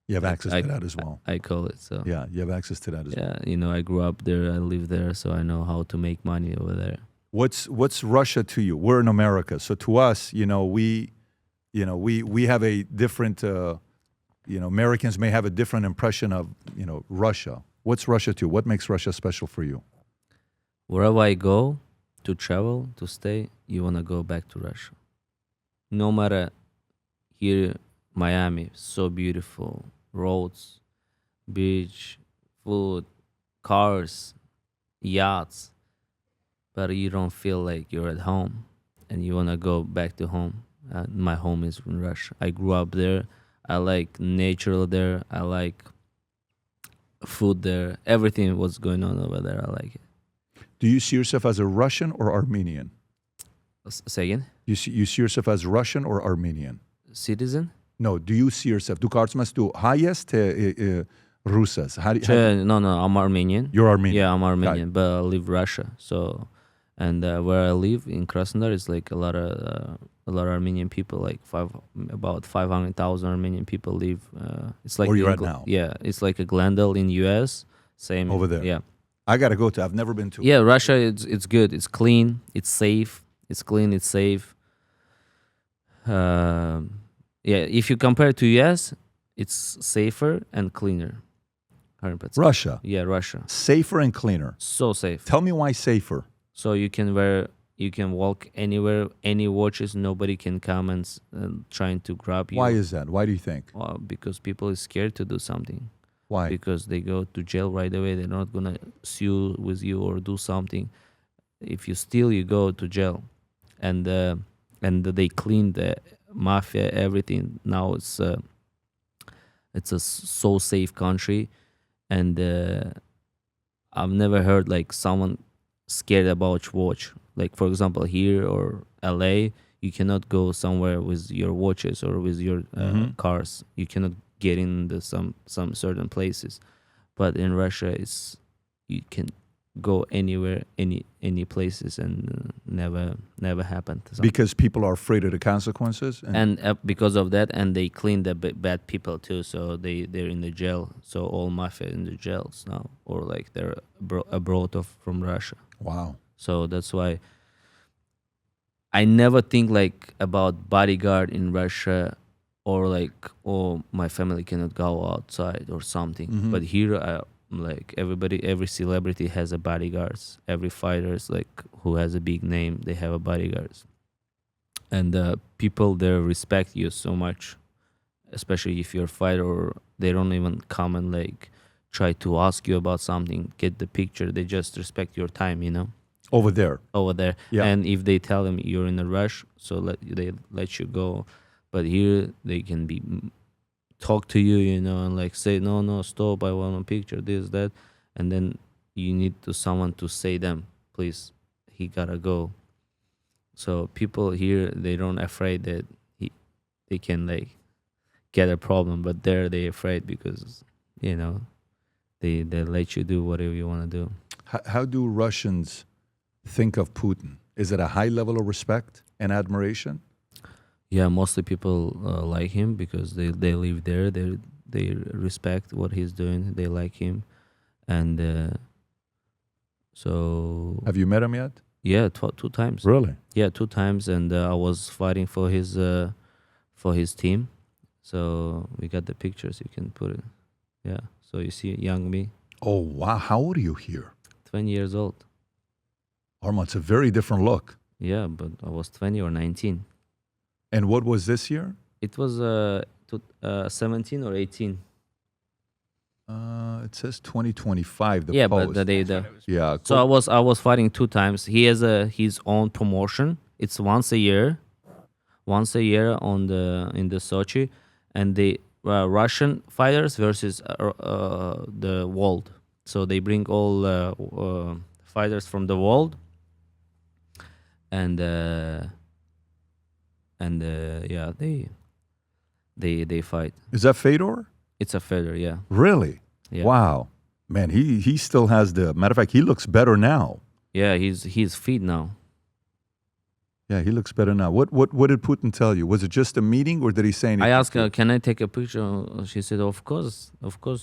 You have access to that as well. I call it. So Yeah, you have access to that as well. yeah, I grew up there, I live there, so I know how to make money over there. What's Russia to you? We're in America, so to us, we have a different. Americans may have a different impression of Russia. What's Russia to you? What makes Russia special for you? Wherever I go to travel, to stay, you want to go back to Russia. No matter here, Miami, so beautiful, roads, beach, food, cars, yachts, but you don't feel like you're at home and you want to go back to home. My home is in Russia. I grew up there. I like nature there. I like food there. Everything what's going on over there, I like it. Do you see yourself as a Russian or Armenian? Say again? You see yourself as Russian or Armenian? Citizen? No, do you see yourself? Tu kartmas tu hayes te Rusas. No, I'm Armenian. You're Armenian. Yeah, I'm Armenian, but I live Russia. So, and where I live in Krasnodar is like a lot of Armenian people. Like about 500,000 Armenian people live. It's like where you're at now. Yeah, it's like a Glendale in U.S. Same over there. Yeah, I gotta go to. I've never been to. Yeah, Russia. It's good. It's clean. It's safe. It's clean. It's safe. Yeah, if you compare to U.S., it's safer and cleaner. 100%. Russia. Yeah, Russia. Safer and cleaner. So safe. Tell me why safer. So you can walk anywhere, any watches, nobody can come and trying to grab you. Why is that? Why do you think? Well, because people is scared to do something. Why? Because they go to jail right away. They're not gonna sue with you or do something. If you steal, you go to jail, and they clean the mafia, everything. Now it's a so safe country, and I've never heard like someone scared about watch. Like for example, here or LA, you cannot go somewhere with your watches or with your cars. You cannot get into some certain places, but in Russia, you can go anywhere, any places, and never happened. Because people are afraid of the consequences, and because of that, and they clean the bad people too. So they're in the jail. So all mafia in the jails now, or like they're abroad from Russia. Wow. So that's why I never think like about bodyguard in Russia, or like, oh, my family cannot go outside or something. But here, like every celebrity has a bodyguards. Every fighters like who has a big name, they have a bodyguards. And people there respect you so much, especially if you're a fighter. Or they don't even come and like try to ask you about something, get the picture. They just respect your time, Over there. Yeah. And if they tell them you're in a rush, so they let you go. But here they can talk to you, and like say, no, stop, I want a picture, this, that. And then you need someone to say them, please, he gotta go. So people here, they don't afraid that they can like get a problem, but there they afraid because, they let you do whatever you want to do. How do Russians think of Putin? Is it a high level of respect and admiration? Yeah, mostly people like him because they live there. They respect what he's doing. They like him, and so. Have you met him yet? Yeah, two times. Really? Yeah, 2 times, and I was fighting for his team. So we got the pictures. You can put it. Yeah. So you see young me, Oh, wow. How old are you here? 20 years old. Arman, it's a very different look. Yeah, but I was 20 or 19. And what was this year? It was 17 or 18. It says 2025, the Yeah, post. but Yeah. so I was fighting 2 times. He has his own promotion. It's once a year on in the Sochi, and the Russian fighters versus the world. So they bring all fighters from the world, and yeah, they fight. Is that Fedor? It's a feather, yeah. Really? Yeah. Wow. Man, he still has the matter of fact, he looks better now. Yeah, he's fit now. Yeah, he looks better now. What did Putin tell you? Was it just a meeting or did he say anything? I asked her, "Can I take a picture?" She said, of course,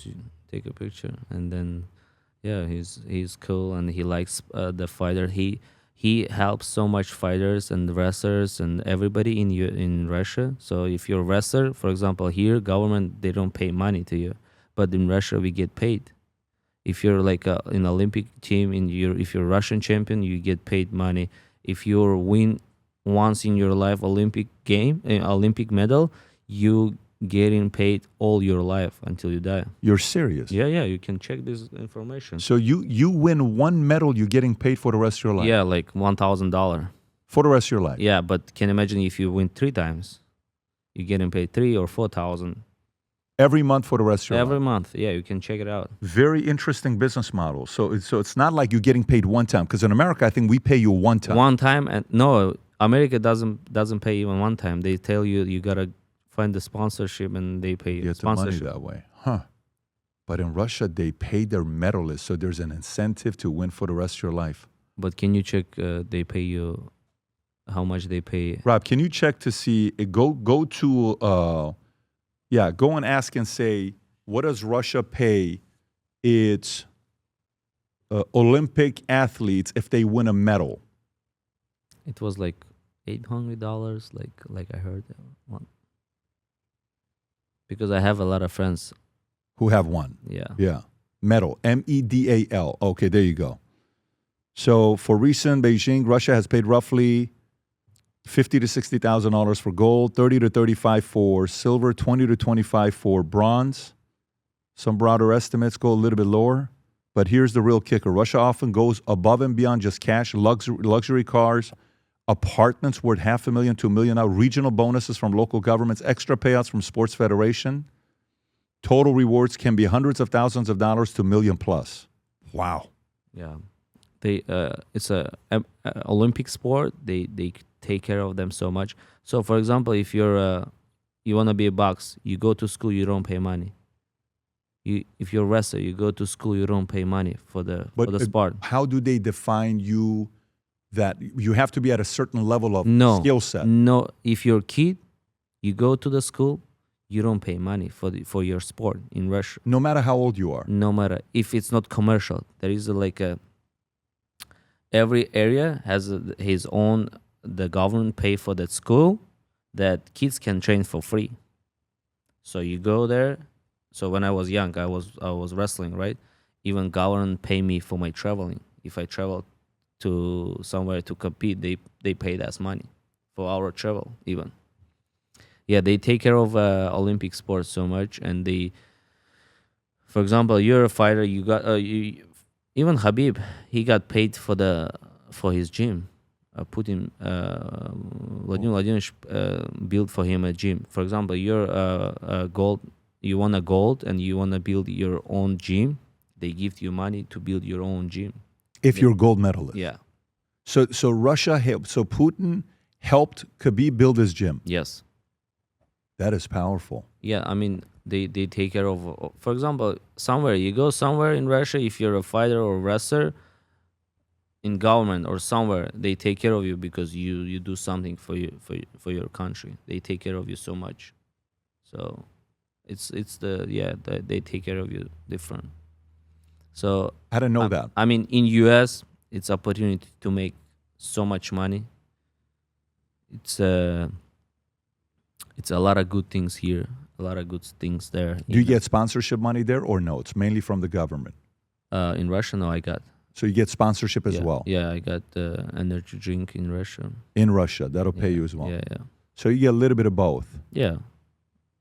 you take a picture." And then, yeah, he's cool and he likes the fighter. He helps so much fighters and wrestlers and everybody in Russia. So if you're a wrestler, for example, here government they don't pay money to you, but in Russia we get paid. If you're like an Olympic team if you're Russian champion, you get paid money. If you win once in your life Olympic medal, you getting paid all your life until you die. You're serious? Yeah, you can check this information. So you win one medal, you're getting paid for the rest of your life? Yeah, like $1,000. For the rest of your life? Yeah, but can you imagine if you win 3 times, you're getting paid 3 or 4,000 every month for the rest of your life? every month. Yeah, you can check it out. Very interesting business model. So it's not like you're getting paid one time, because in America I think we pay you one time. One time, and no, America doesn't pay even one time. They tell you gotta find the sponsorship and they pay You you get the money sponsorship. that way. Huh. But in Russia they pay their medalists, so there's an incentive to win for the rest of your life. But can you check they pay you how much they pay? Rob, can you check to see go to go and ask and say, what does Russia pay its Olympic athletes if they win a medal? It was like $800, like I heard one. Because I have a lot of friends. Who have won? Yeah. Yeah. Medal. MEDAL. Okay, there you go. So for recent Beijing, Russia has paid roughly $50,000 to $60,000 for gold, $30,000 to $35,000 for silver, $20,000 to $25,000 for bronze. Some broader estimates go a little bit lower. But here's the real kicker. Russia often goes above and beyond just cash, luxury cars, apartments worth $500,000 to $1 million, regional bonuses from local governments, extra payouts from sports federation. Total rewards can be hundreds of thousands of dollars to $1 million plus. Wow. Yeah. It's a Olympic sport. They take care of them so much. So for example, if you want to be a boxer, you go to school, you don't pay money. If you're a wrestler, you go to school, you don't pay money for the sport. How do they define you that you have to be at a certain level of skill set? No, if you're a kid, you go to the school, you don't pay money for your sport in Russia. No matter how old you are. No matter if it's not commercial. There is every area has his own. The government pay for that school that kids can train for free. So you go there. So when I was young, I was wrestling, right? Even government pay me for my traveling. If I travel to somewhere to compete, they paid us money for our travel even. Yeah, they take care of Olympic sports so much, and for example, you're a fighter. You got even Habib. He got paid for his gym. Putin, Vladimir Vladimirovich built for him a gym. For example, you're a gold. You want a gold, and you want to build your own gym. They give you money to build your own gym. If you're a gold medalist. Yeah. So Russia helped. So Putin helped Khabib build his gym. Yes. That is powerful. Yeah, I mean, they take care of. For example, you go somewhere in Russia, if you're a fighter or wrestler, in government or somewhere, they take care of you because you do something for your country. They take care of you so much. So they take care of you different. So I didn't know that. I mean, in US, it's opportunity to make so much money. It's a lot of good things here, a lot of good things there. Do you get sponsorship money there or no? It's mainly from the government. In Russia? No, I got. So you get sponsorship as yeah, well? Yeah, I got energy drink in Russia. In Russia, that'll pay you as well. Yeah. So you get a little bit of both. Yeah.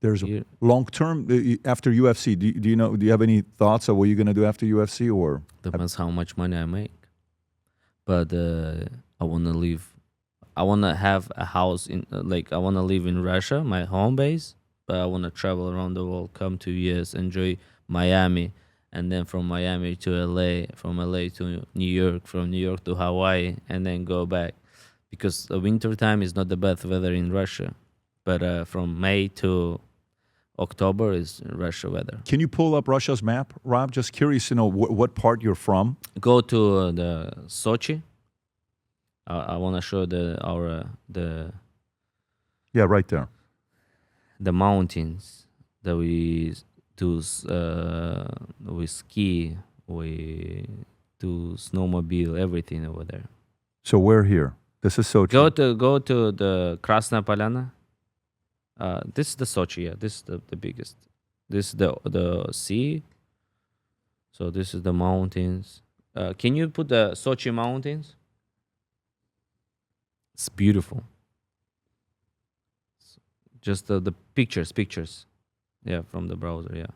There's Yeah. long term after UFC. Do you have any thoughts of what you're gonna do after UFC or? Depends how much money I make. But I want to live. I want to have a house in I want to live in Russia, my home base. But I want to travel around the world, come to US, enjoy Miami, and then from Miami to LA, from LA to New York, from New York to Hawaii, and then go back. Because the winter time is not the best weather in Russia, but from May to October is Russia weather. Can you pull up Russia's map, Rob? Just curious to know what part you're from. Go to the Sochi. I want to show the Yeah, right there. the mountains that we do. We ski, we do snowmobile, everything over there. So we're here. This is Sochi. Go to the Krasna Polyana. This is the Sochi. Yeah, this is the biggest. This is the sea. So this is the mountains. Can you put the Sochi mountains? It's beautiful. Just the pictures. Yeah, from the browser. Yeah.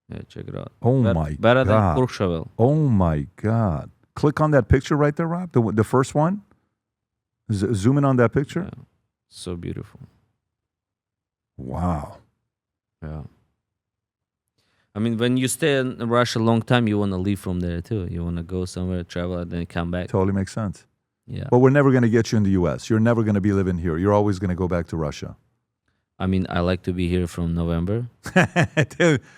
Yeah, check it out. Oh Bet- my better than God. Courchevel. Oh my God. Click on that picture right there, Rob. The first one. Zoom in on that picture. Yeah. So beautiful. Wow. Yeah. I mean, when you stay in Russia a long time, you want to leave from there too. You want to go somewhere, travel, and then come back. Totally makes sense. Yeah. But we're never going to get you in the U.S. You're never going to be living here. You're always going to go back to Russia. I mean, I like to be here from November,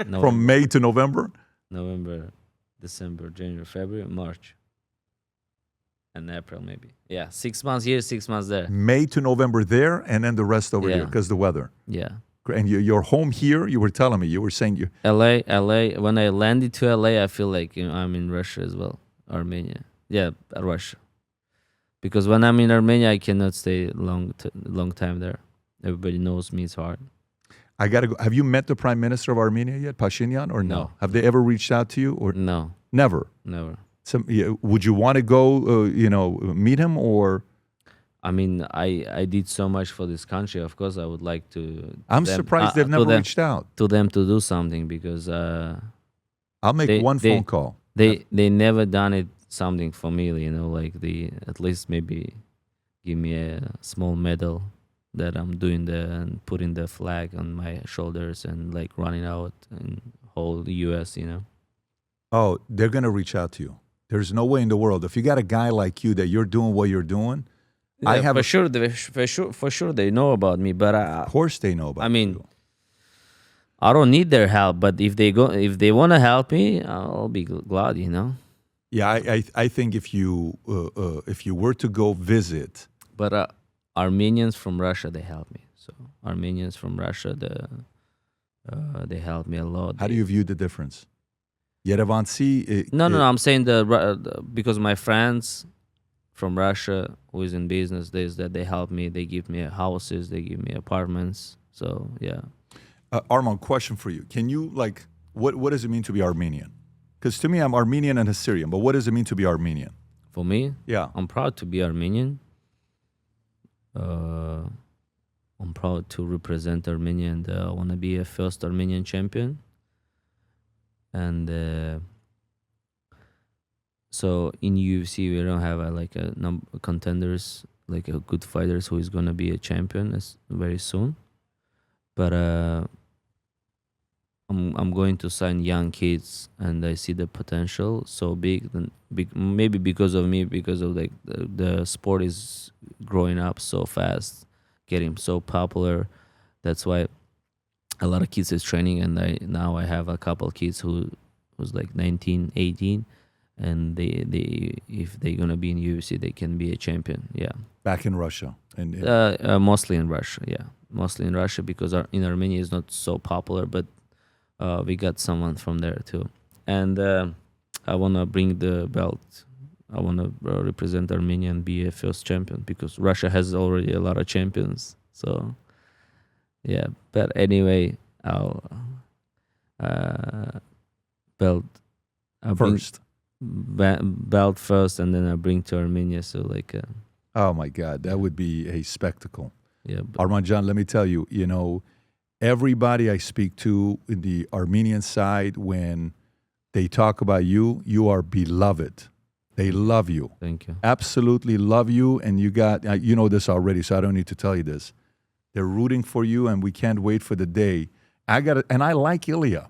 From May to November? November, December, January, February, March, and April maybe. Yeah, 6 months here, 6 months there. May to November there, and then the rest over here Yeah. because the weather. Yeah. And your home here, you were telling me, you were saying you. LA. When I landed to LA, I feel like I'm in Russia as well, Armenia. Yeah, Russia. Because when I'm in Armenia, I cannot stay long time there. Everybody knows me. It's hard. I got to go. Have you met the Prime Minister of Armenia yet, Pashinyan, or no? No. Have they ever reached out to you, or No, never? never. Would you want to go, meet him, or? I mean, I did so much for this country. Of course, I would like to. I'm surprised they've never reached out. To them to do something because I'll make one phone call. they never done it something for me. Like they at least maybe give me a small medal that I'm doing and putting the flag on my shoulders and like running out and whole the U.S. Oh, they're gonna reach out to you. There's no way in the world. If you got a guy like you that you're doing what you're doing, I have for sure they know about me, but of course they know about. I mean, you. I don't need their help, but if they want to help me, I'll be glad. Yeah, I think if you were to go visit, But Armenians from Russia, they help me. So Armenians from Russia, they help me a lot. how do you view the difference? Yerevansi. No. I'm saying because my friends from Russia who is in business, they help me. They give me houses, they give me apartments. So yeah. Arman, question for you. Can you what does it mean to be Armenian? Because to me, I'm Armenian and Assyrian, but what does it mean to be Armenian? For me, Yeah. I'm proud to be Armenian. I'm proud to represent Armenia, and I want to be a first Armenian champion. And so in UFC, we don't have contenders, like a good fighters who is gonna be a champion very soon. But I'm going to sign young kids, and I see the potential so big. Maybe because of me, because of the sport is growing up so fast, getting so popular. That's why a lot of kids is training, and now I have a couple kids who's like 19, 18, and they if they're gonna be in UFC, they can be a champion. Yeah. Back in Russia. And Mostly in Russia. Yeah, mostly in Russia because in Armenia is not so popular, but we got someone from there too. And I wanna bring the belt I want to represent Armenia and be a first champion, because Russia has already a lot of champions. So yeah, but anyway, I'll belt I'll bring First. belt first, and then I bring to Armenia. So like, Oh my God, that would be a spectacle. yeah, but Arman Can, let me tell you, everybody I speak to in the Armenian side, when they talk about you, you are beloved. They love you. thank you. Absolutely love you. And you got, you know this already, so I don't need to tell you this. They're rooting for you, and we can't wait for the day. And I like Ilya.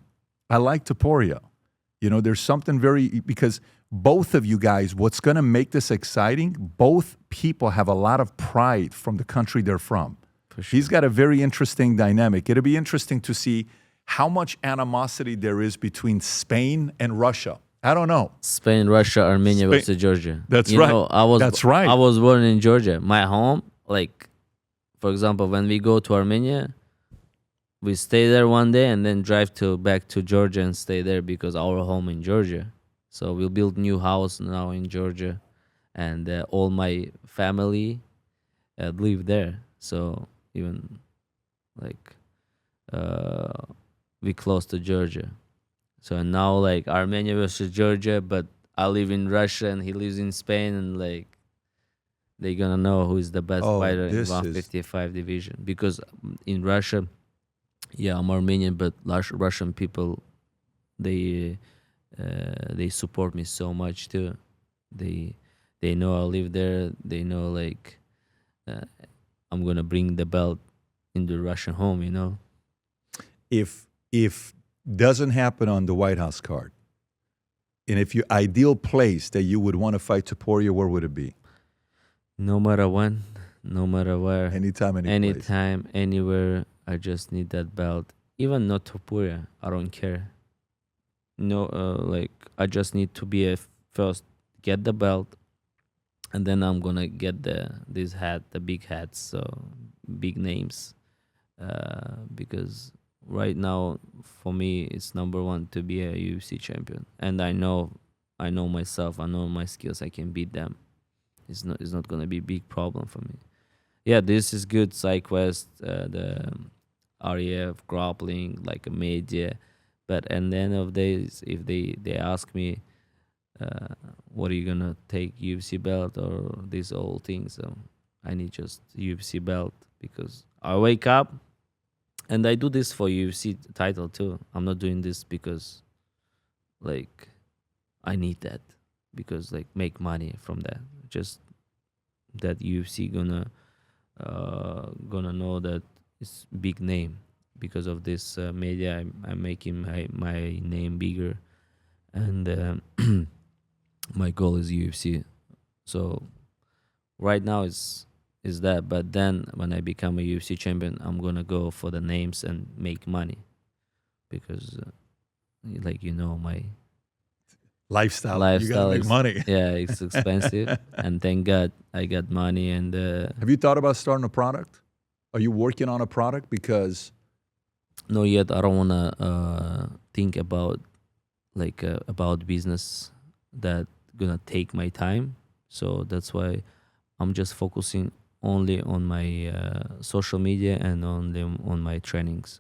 I like Topuria. There's something because both of you guys, what's going to make this exciting, both people have a lot of pride from the country they're from. For sure. He's got a very interesting dynamic. It'll be interesting to see how much animosity there is between Spain and Russia. I don't know. Spain, Russia, Armenia Spain- versus Georgia. That's You right. know, That's right. I was born in Georgia. My home, like, for example, when we go to Armenia, we stay there one day and then drive back to Georgia and stay there, because our home in Georgia. So we'll build new house now in Georgia, and all my family live there. So even like we close to Georgia. So now like Armenia versus Georgia, but I live in Russia and he lives in Spain, and like they're gonna know who is the best Oh, fighter in this is- 155 division. Because in Russia, yeah, I'm Armenian, but Russian people, they support me so much too. They know I live there. They know like I'm gonna bring the belt in the Russian home. If doesn't happen on the White House card, and if your ideal place that you would want to fight Topuria, where would it be? No matter when, no matter where, Anytime, any place. anytime, anywhere. I just need that belt. Even not Topuria, I don't care. No, like I just need to be first, get the belt, and then I'm gonna get the big hats, so big names, because right now for me it's number one to be a UFC champion, and I know myself, I know my skills, I can beat them. It's not gonna be a big problem for me. Yeah, this is good. SideQuest, the REF, grappling, like a media. But at the end of days, if they ask me, what are you gonna take, UFC belt or these old things? So I need just UFC belt, because I wake up and I do this for UFC title too. I'm not doing this because like I need that, because like make money from that. Just that UFC gonna know that it's big name. Because of this media, I'm making my name bigger, and my goal is UFC. So right now is that, but then when I become a UFC champion, I'm gonna go for the names and make money, because like my Lifestyle. You lifestyle gotta make is money. yeah, it's expensive, and thank God I got money. And Have you thought about starting a product? Are you working on a product? Because no, yet I don't wanna think about about business that gonna take my time. So that's why I'm just focusing only on my social media and on my trainings.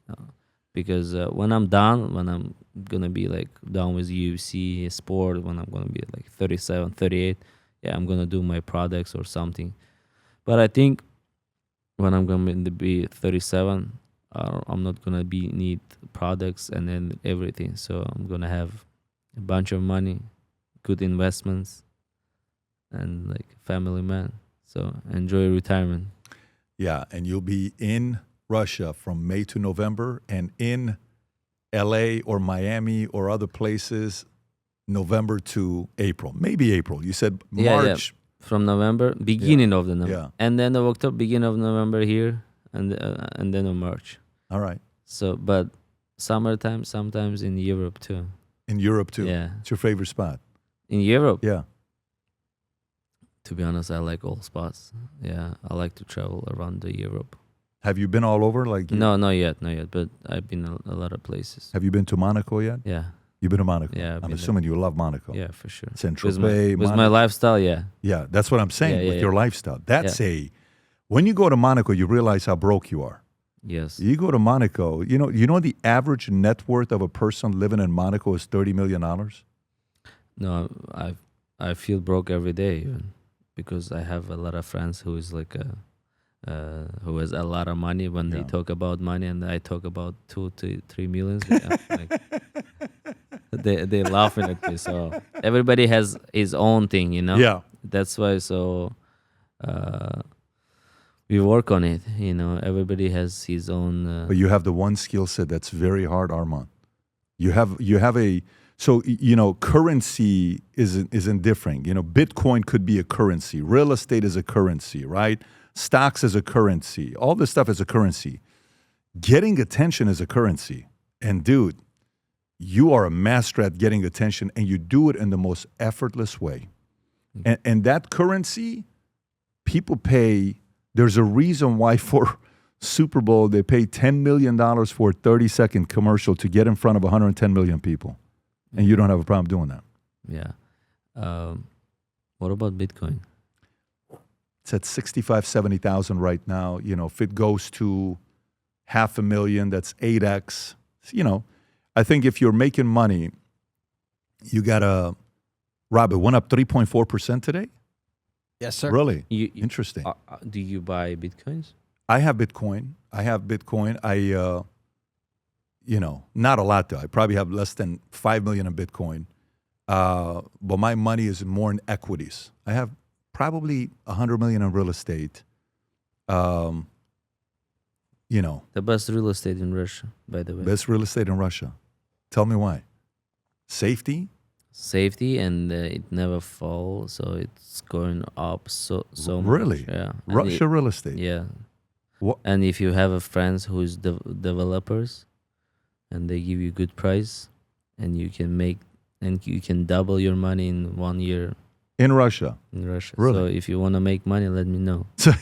Because when I'm done, when I'm gonna be like done with UFC sport, when I'm gonna be like 37, 38, yeah, I'm gonna do my products or something. But I think when I'm gonna be 37, I'm not gonna need products and then everything. So I'm gonna have a bunch of money, good investments, and like family man. So enjoy retirement. yeah, and you'll be in Russia from May to November, and in LA or Miami or other places November to April. Maybe April. You said Yeah, yeah. March. From November, beginning of the November, Yeah. and then of October, beginning of November here, and then of March. All right. So, but summertime, sometimes in Europe too. In Europe too. Yeah, It's your favorite spot. in Europe. Yeah. To be honest, I like all spots. Yeah, I like to travel around the Europe. Have you been all over? Like No, not yet. But I've been a lot of places. Have you been to Monaco yet? Yeah, You've been to Monaco. Yeah, I've I'm been assuming you love Monaco. Yeah, for sure. Saint-Tropez, With my lifestyle, yeah. Yeah, that's what I'm saying Yeah, with yeah, your yeah. lifestyle. That's when you go to Monaco, you realize how broke you are. Yes. You go to Monaco, you know the average net worth of a person living in Monaco is $30 million? No, I feel broke every day even because I have a lot of friends who is like who has a lot of money. When they talk about money and I talk about 2 to 3 millions, like, they laughing at me. So everybody has his own thing, you know. Yeah. That's why. So we work on it. You know, everybody has his own. But you have the one skill set that's very hard, Arman. You have currency isn't different. Bitcoin could be a currency. Real estate is a currency, right? Stocks is a currency. All this stuff is a currency. Getting attention is a currency. And dude, you are a master at getting attention, and you do it in the most effortless way. And that currency, people pay. There's a reason why for Super Bowl they pay $10 million for a 30-second commercial to get in front of 110 million people. And you don't have a problem doing that. Yeah. What about Bitcoin? It's at 65, 70,000 right now. If it goes to 500,000, that's 8x. I think if you're making money, you gotta. Rob, it went up 3.4% today. Yes, sir. Really? You, Interesting. Do you buy Bitcoins? I have Bitcoin. I not a lot though. I probably have less than 5 million in Bitcoin. But my money is more in equities. I have probably 100 million in real estate. The best real estate in Russia, by the way. Best real estate in Russia. Tell me why. Safety? Safety, and it never falls, so it's going up so Really? much. Yeah. And Russia real estate. Yeah. What? And if you have a friends who is developers, and they give you good price, and you can double your money in 1 year In Russia. in Russia. Really? So if you want to make money, let me know. So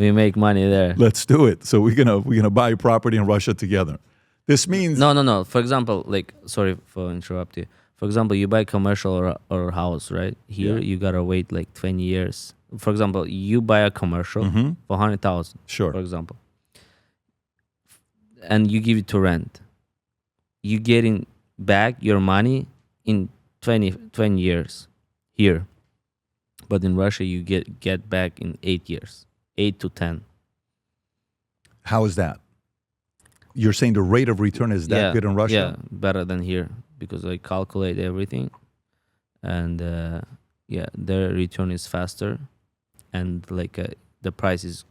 We make money there. let's do it. So we're gonna buy property in Russia together. This means No. For example, like, sorry for interrupt you. For example, you buy commercial or house, right? Here, Yeah. you gotta wait like 20 years. For example, you buy a commercial for 100,000, Sure. for example, and you give it to rent. You getting back your money in 20 years here, but in Russia, you get back in 8 years, 8 to 10. How is that? You're saying the rate of return is that good in Russia? Yeah, better than here because I calculate everything, and their return is faster, and like the price is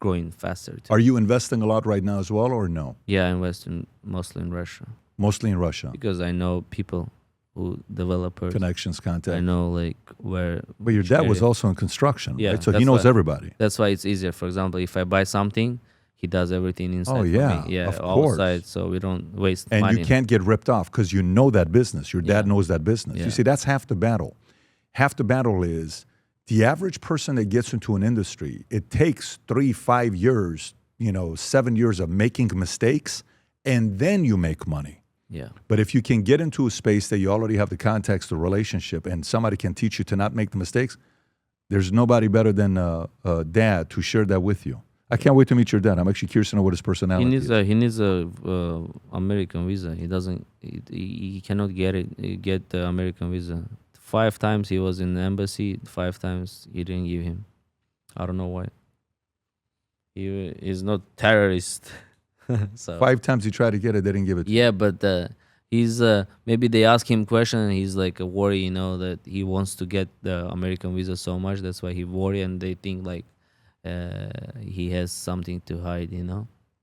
growing faster too. Are you investing a lot right now as well, or no? Yeah, I invest mostly in Russia Mostly in Russia. because I know people who developers. Connections, contact. I know like where. But your which dad was area. also in construction, Yeah, right? So he that's knows why- everybody. That's why it's easier. For example, if I buy something, he does everything inside. Oh, for yeah, me. Yeah, of course. outside, so we don't waste And money. you can't get ripped off because you know that business. Your dad Yeah. knows that business. Yeah. You see, that's half the battle. Half the battle is the average person that gets into an industry, it takes 3-5 years, 7 years of making mistakes, and then you make money. Yeah. But if you can get into a space that you already have the context, the relationship, and somebody can teach you to not make the mistakes, there's nobody better than dad to share that with you. I can't wait to meet your dad. I'm actually curious to know what his personality is. He needs a American visa. He doesn't. He cannot get the American visa. 5 times he was in the embassy. 5 times he didn't give him. I don't know why. He is not terrorist. So 5 times he tried to get it, they didn't give it to yeah, but he's maybe they ask him question and he's like a worry, that he wants to get the American visa so much. That's why he worry, and they think like he has something to hide.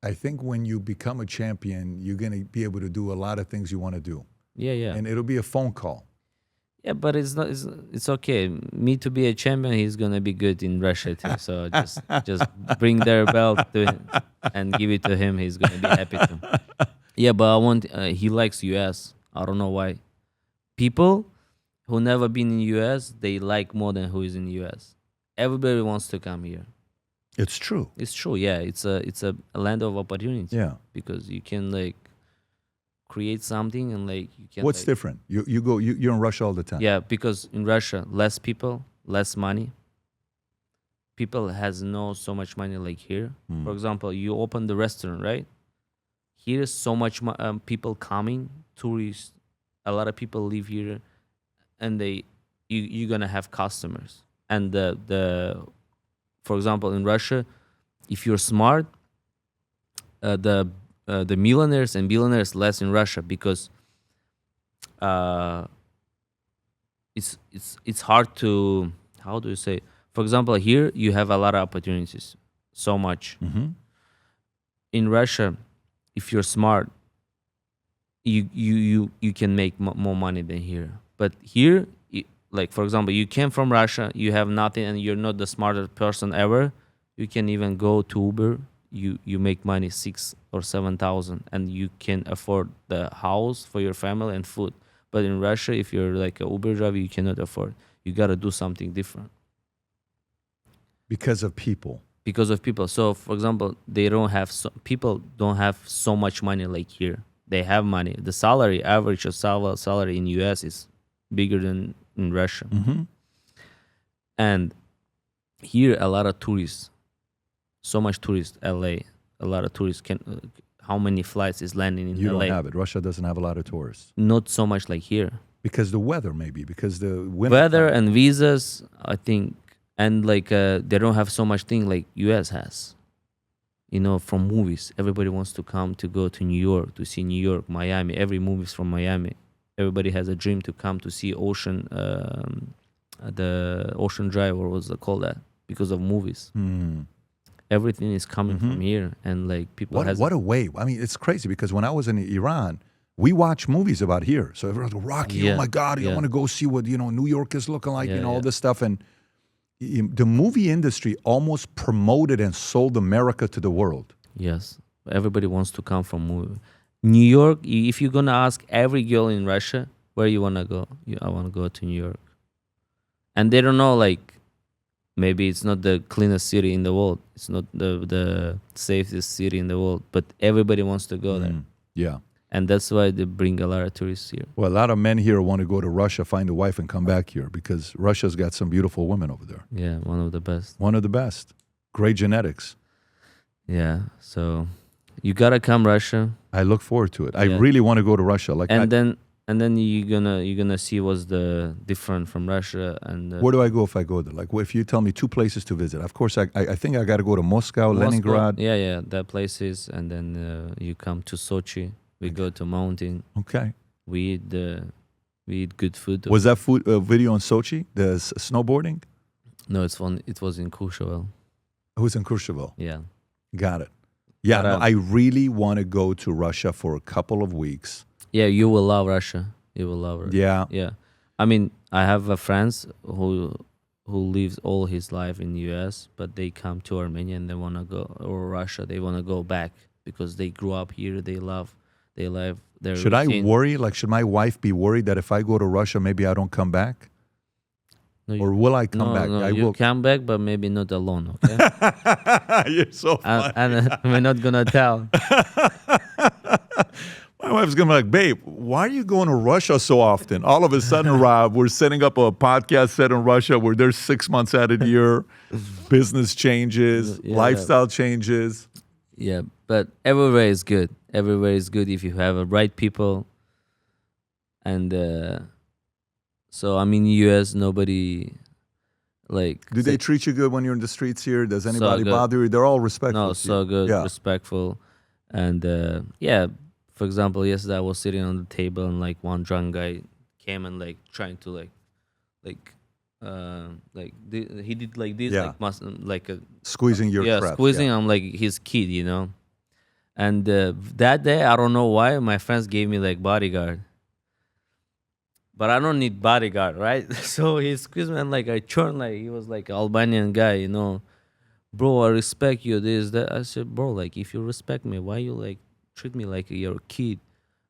I think when you become a champion, you're going to be able to do a lot of things you want to do. Yeah. And it'll be a phone call. Yeah, but it's not. It's okay. Me to be a champion, he's gonna be good in Russia too. So just bring their belt to him and give it to him. He's gonna be happy too. Yeah, but I want. He likes US. I don't know why. People who never been in US, they like more than who is in US. Everybody wants to come here. It's true. It's true. Yeah, it's a land of opportunity. Yeah. because you can like create something and like you can. What's like, different? You're in Russia all the time. Yeah, because in Russia, less people, less money. People has no so much money like here. For example, you open the restaurant, right? Here's so much people coming, tourists. A lot of people live here, and you're gonna have customers. And for example, in Russia, if you're smart, the millionaires and billionaires less in Russia because it's hard to, how do you say? For example, here you have a lot of opportunities, so much. In Russia, if you're smart, you can make more money than here. But here, like for example, you came from Russia, you have nothing, and you're not the smartest person ever. You can even go to Uber. You make money 6,000 or 7,000, and you can afford the house for your family and food. But in Russia, if you're like a Uber driver, you cannot afford. You gotta do something different. Because of people. Because of people. So, for example, people don't have so much money like here. They have money. The average of salary in US is bigger than in Russia. And here, a lot of tourists. So much tourists, LA. A lot of tourists how many flights is landing in LA? You don't have it. Russia doesn't have a lot of tourists. Not so much like here. Because the weather, maybe. Because the winter Weather time. and visas, I think. And like they don't have so much thing like US has. You know, from movies, everybody wants to go to New York, to see New York, Miami. Every movie is from Miami. Everybody has a dream to come to see the Ocean Drive, or what's it called that? Because of movies. Everything is coming from here, and like people. What a way! I mean, it's crazy because when I was in Iran, we watch movies about here. So everyone's like, Rocky, oh my God, you want to go see what New York is looking like, all this stuff. And the movie industry almost promoted and sold America to the world. Yes, everybody wants to come from movie. New York. If you're gonna ask every girl in Russia where you wanna go, I wanna go to New York, and they don't know like. Maybe it's not the cleanest city in the world. It's not the safest city in the world, but everybody wants to go there. Yeah. And that's why they bring a lot of tourists here. Well, a lot of men here want to go to Russia, find a wife, and come back here because Russia's got some beautiful women over there. Yeah, one of the best. One of the best. Great genetics. Yeah, so you gotta come Russia. I look forward to it. I really want to go to Russia. And then you're gonna see what's the different from Russia and where do I go if I go there? Like, if you tell me 2 places to visit, of course I think I got to go to Moscow, Leningrad. Yeah, that places, and then you come to Sochi. We go to mountain. Okay. We eat good food. Was that video in Sochi? The snowboarding? No, it was in Courchevel. It was in Courchevel. Yeah. Got it. Yeah, But, I really want to go to Russia for a couple of weeks. Yeah, you will love Russia. You will love Russia. Yeah. Yeah. I mean, I have a friends who lives all his life in the US, but they come to Armenia and they want to go, or Russia, they want to go back because they grew up here, they love their Should routine. I worry? Like, should my wife be worried that if I go to Russia, maybe I don't come back? No, Or will I come back? No, I you will. come back, but maybe not alone, okay? You're so funny. and we're not going to tell. My wife's gonna be like, babe, why are you going to Russia so often? All of a sudden, Rob, we're setting up a podcast set in Russia. We're there 6 months out of the year. Business changes, lifestyle changes. Yeah, but everywhere is good. Everywhere is good if you have the right people. And so, I mean, US, nobody, like... Do they treat you good when you're in the streets here? Does anybody good. bother you? They're all respectful. No, to so you. good, Yeah. respectful. And, yeah, for example, yesterday I was sitting on the table and, like, one drunk guy came and, like, trying to, he did like this, like a... Squeezing your crap. Squeezing. I'm like his kid, you know. And that day, I don't know why, my friends gave me like bodyguard. But I don't need bodyguard, right? So he squeezed me and like I turned, like he was like Albanian guy, you know. Bro, I respect you, this, that. I said, bro, like if you respect me, why you like treat me like you're a kid?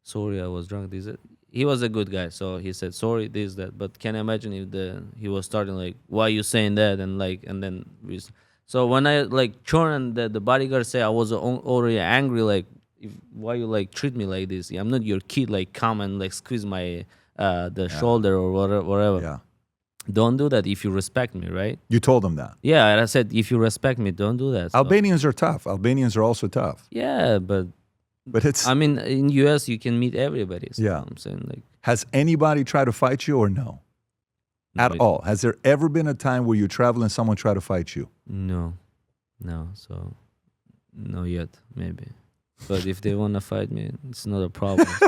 Sorry, I was drunk. This, that. He was a good guy, so he said sorry, this, that. But can you imagine if he was starting like, why you saying that? And then so when I like turned and the bodyguard said I was already angry, like why you like treat me like this? I'm not your kid. Like come and like squeeze my the shoulder or whatever. Yeah. Don't do that if you respect me, right? You told them that. Yeah, and I said if you respect me, don't do that. So, Albanians are tough. Albanians are also tough. yeah, but But I mean, in US you can meet everybody. So Yeah. I'm saying like has anybody tried to fight you or no? At no, all? Has there ever been a time where you travel and someone tried to fight you? No. So no yet, maybe. But if they wanna fight me, it's not a problem. So.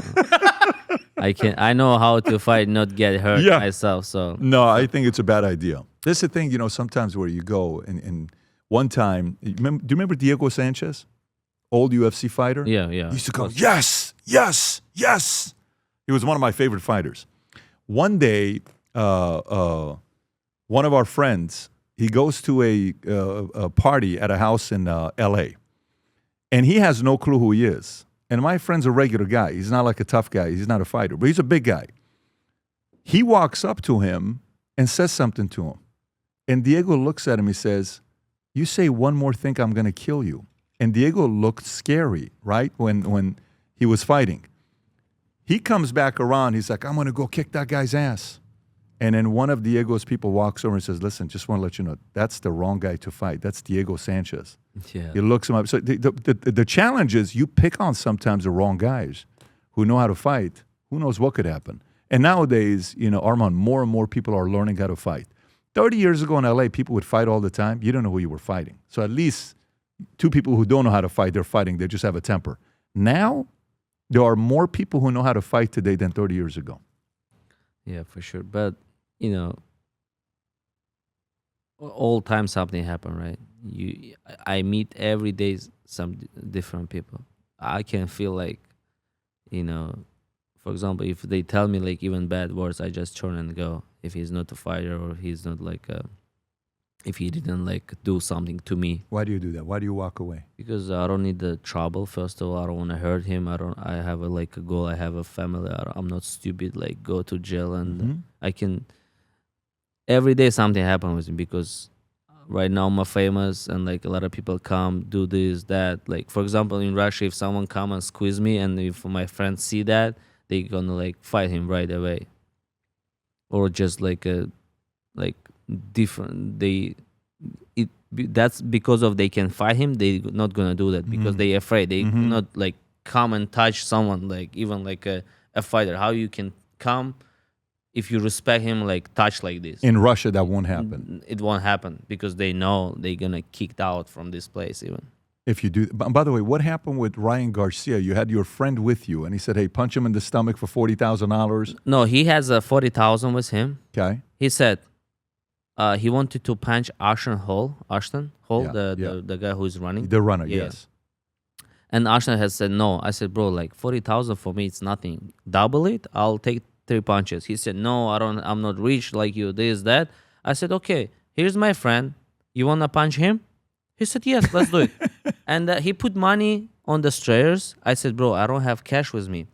I know how to fight, not get hurt Yeah. myself. So No, I think it's a bad idea. This is the thing, sometimes where you go and one time, do you remember Diego Sanchez? Old UFC fighter? yeah. He used to go, yes, yes, yes. He was one of my favorite fighters. One day, one of our friends, he goes to a party at a house in L.A., and he has no clue who he is. And my friend's a regular guy. He's not like a tough guy. He's not a fighter, but he's a big guy. He walks up to him and says something to him. And Diego looks at him. He says, you say one more thing, I'm going to kill you. And Diego looked scary, right, when he was fighting. He comes back around. He's like, I'm going to go kick that guy's ass. And then one of Diego's people walks over and says, listen, just want to let you know, that's the wrong guy to fight. That's Diego Sanchez. yeah. He looks him up. So the challenge is you pick on sometimes the wrong guys who know how to fight. Who knows what could happen? And nowadays, Arman, more and more people are learning how to fight. 30 years ago in LA, people would fight all the time. You don't know who you were fighting. So at least two people who don't know how to fight, they're fighting. They just have a temper. Now, there are more people who know how to fight today than 30 years ago. Yeah, for sure. But all time something happen, right? I meet every day some different people. I can feel like, for example, if they tell me like even bad words, I just turn and go. If he's not a fighter or he's not like if he didn't like do something to me. Why do you do that? Why do you walk away? Because I don't need the trouble. First of all, I don't want to hurt him. I have a goal. I have a family. I'm not stupid. Like go to jail and I can. Every day something happens with me because right now I'm famous and like a lot of people come do this that. Like for example, in Russia, if someone come and squeeze me, and if my friends see that, they gonna like fight him right away. Or just like different. That's because of they can fight him. They not gonna do that because they afraid. They not like come and touch someone like even like a fighter. How you can come? If you respect him, like touch like this. In Russia, that won't happen. It won't happen because they know they're gonna kicked out from this place even. If you do. By the way, what happened with Ryan Garcia? You had your friend with you, and he said, hey, punch him in the stomach for $40,000. No, he has a 40,000 with him. Okay. He said he wanted to punch Ashton Hall, Yeah, the guy who's running. The runner, Yeah. yes. And Ashton has said no. I said, bro, like 40,000 for me, it's nothing. Double it, I'll take 3 punches. He said, no, I'm not rich like you, this, that. I said, okay, here's my friend. You wanna punch him? He said, yes, let's do it. And he put money on the stairs. I said, bro, I don't have cash with me.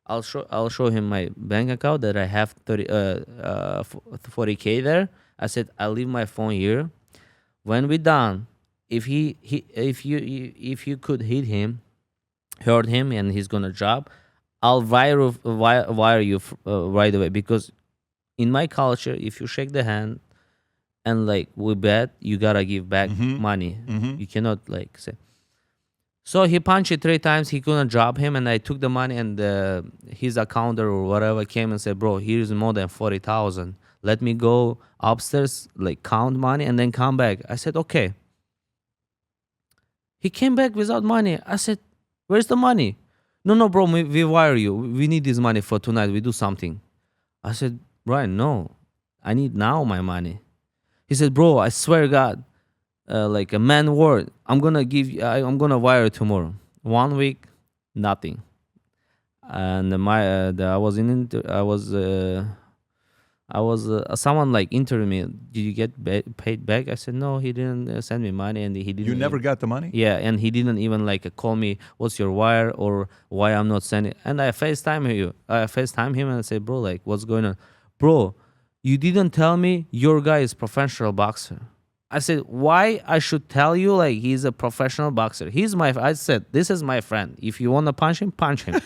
I'll show him my bank account that I have 40K there. I said, I'll leave my phone here. When we're done, if you could hurt him, and he's gonna drop, I'll wire you right away. Because in my culture, if you shake the hand and like we bet, you gotta give back money. You cannot like say. So he punched it 3 times. He couldn't drop him, and I took the money, and his accountant or whatever came and said, "Bro, here's more than 40,000. Let me go upstairs, like count money, and then come back." I said, "Okay." He came back without money. I said, "Where's the money?" No, bro, we wire you. We need this money for tonight. We do something. I said, "Brian, no, I need now my money." He said, "Bro, I swear God, like a man word, I'm gonna wire tomorrow." 1 week, nothing. And someone like interviewed me. Did you get paid back? I said no. He didn't send me money, and he didn't. You never got the money? Yeah, and he didn't even like call me. What's your wire or why I'm not sending? And I FaceTime him and I say, bro, like what's going on, bro? You didn't tell me your guy is professional boxer. I said, why I should tell you like he's a professional boxer? I said, this is my friend. If you want to punch him, punch him.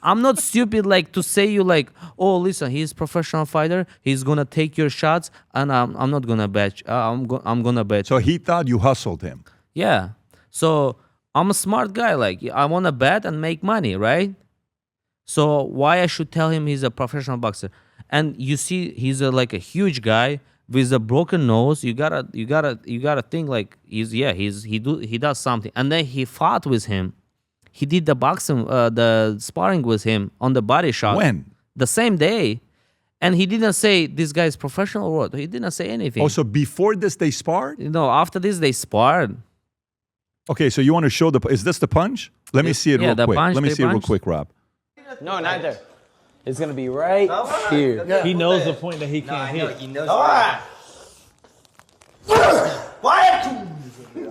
I'm not stupid like to say you like, oh, listen, he's a professional fighter. He's going to take your shots and I'm not going to bet. I'm going to bet. So he thought you hustled him. Yeah. So I'm a smart guy. Like I want to bet and make money, right? So why I should tell him he's a professional boxer? And you see, he's like a huge guy with a broken nose. You gotta think like he does something. And then he fought with him. He did the sparring with him on the body shot. When? The same day. And he didn't say this guy is professional or what. He didn't say anything. Oh, so before this they sparred? After this they sparred. Okay, so you want to show is this the punch? Let me see it real quick. Let me see it real quick, Rob. No, not there. It's gonna be right here. He knows the point that he can't hit. He knows. All right.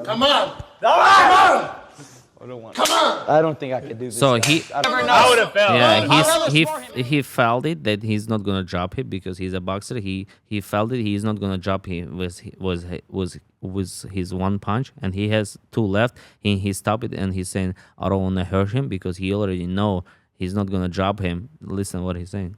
Come on. I don't think I could do this. So I would have felt. yeah, he felt it that he's not gonna drop it because he's a boxer. He felt it. He's not gonna drop him with his one punch, and he has two left. He stopped it and he's saying, I don't wanna hurt him because he already know he's not gonna drop him. Listen what he's saying.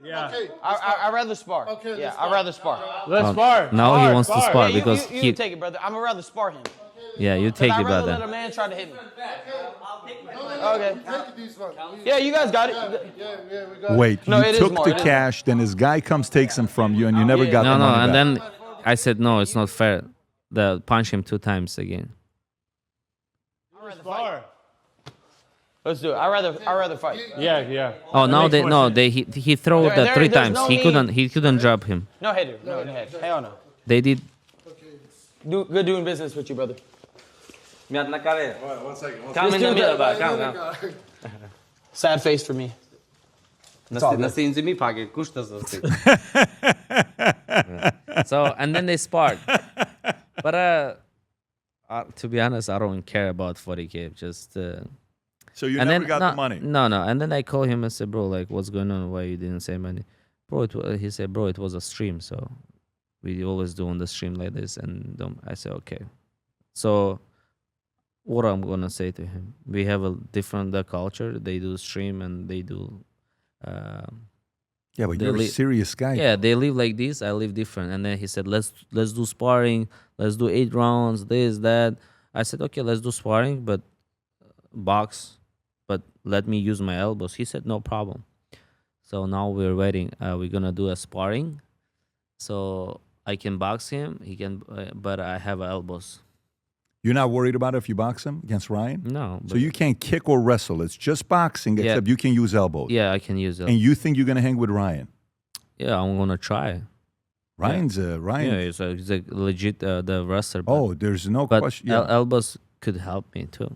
Yeah. Okay, I'd rather spar. Okay, yeah, I'd rather spar. Let's spar. Now he wants to spar Yeah, because you take it, brother. I'm gonna rather spar him. yeah, you take I'd it, rather let a brother. man try to hit me. Okay. Yeah, you guys got it. Wait, No, it you is took more, the it is cash, then this guy comes, takes him from you, and you never got No, the no, money and back. then I said no, it's not fair. Punch him 2 times again. Spar. Let's do it. I'd rather fight. Yeah. Oh, now That makes more he threw There- the 3 there's times. no He couldn't drop him. No header. No header. Hell no. They did. Good doing business with you, brother. Come in Let's the do middle, that. come. Sad face for me. На синзи ми пак кушта за си. So and then they sparred. But to be honest, I don't care about 40K. Just So you and never then got the money. No. And then I call him and said, bro, like what's going on? Why you didn't say money? Bro, he said, bro, it was a stream, so we always do on the stream like this. And I said, okay. So what I'm gonna say to him? We have a different culture. They do stream and they do. Yeah, but They you're a li- serious guy. Yeah, they live like this. I live different. And then he said, let's do sparring. Let's do 8 rounds. This, that. I said, okay, let's do sparring, but box. But let me use my elbows. He said, no problem. So now we're waiting. We're gonna do a sparring. So I can box him. He can, but I have elbows. You're not worried about it if you box him against Ryan? No. So you can't kick or wrestle. It's just boxing, Yeah. except you can use elbows. Yeah, I can use it. And you think you're going to hang with Ryan? Yeah, I'm gonna try. Ryan's Yeah, Ryan. he's a legit the wrestler. But, Oh, there's no but question. Yeah. elbows could help me too.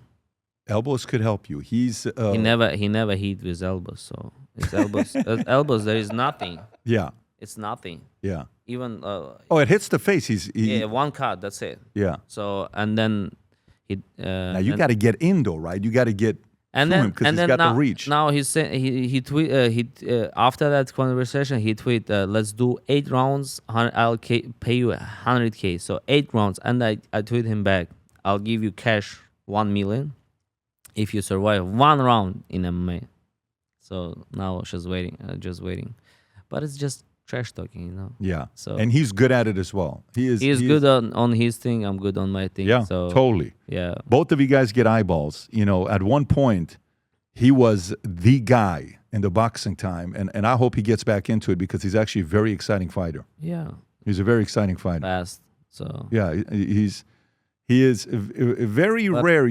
Elbows could help you. He's He never hit with elbows. So his elbows, elbows. There is nothing. yeah, It's nothing. yeah. Even Oh, it hits the face. yeah, one cut. That's it. yeah. So and then he. Now you got to get in though, right? You got to get and through then him because and he's then got now, the reach. now he's saying he tweet after that conversation he tweet let's do 8 rounds. I'll pay you 100K. So 8 rounds, and I tweet him back. I'll give you cash 1 million if you survive 1 round in MMA. So now she's waiting, just waiting, but it's just trash talking, you know. Yeah. So And he's good at it as well. he's good on his thing. I'm good on my thing. Yeah, so totally. yeah. Both of you guys get eyeballs. You know, at one point, he was the guy in the boxing time, and I hope he gets back into it because he's actually a very exciting fighter. Yeah, He's a very exciting fighter. fast. So Yeah, he is very rare.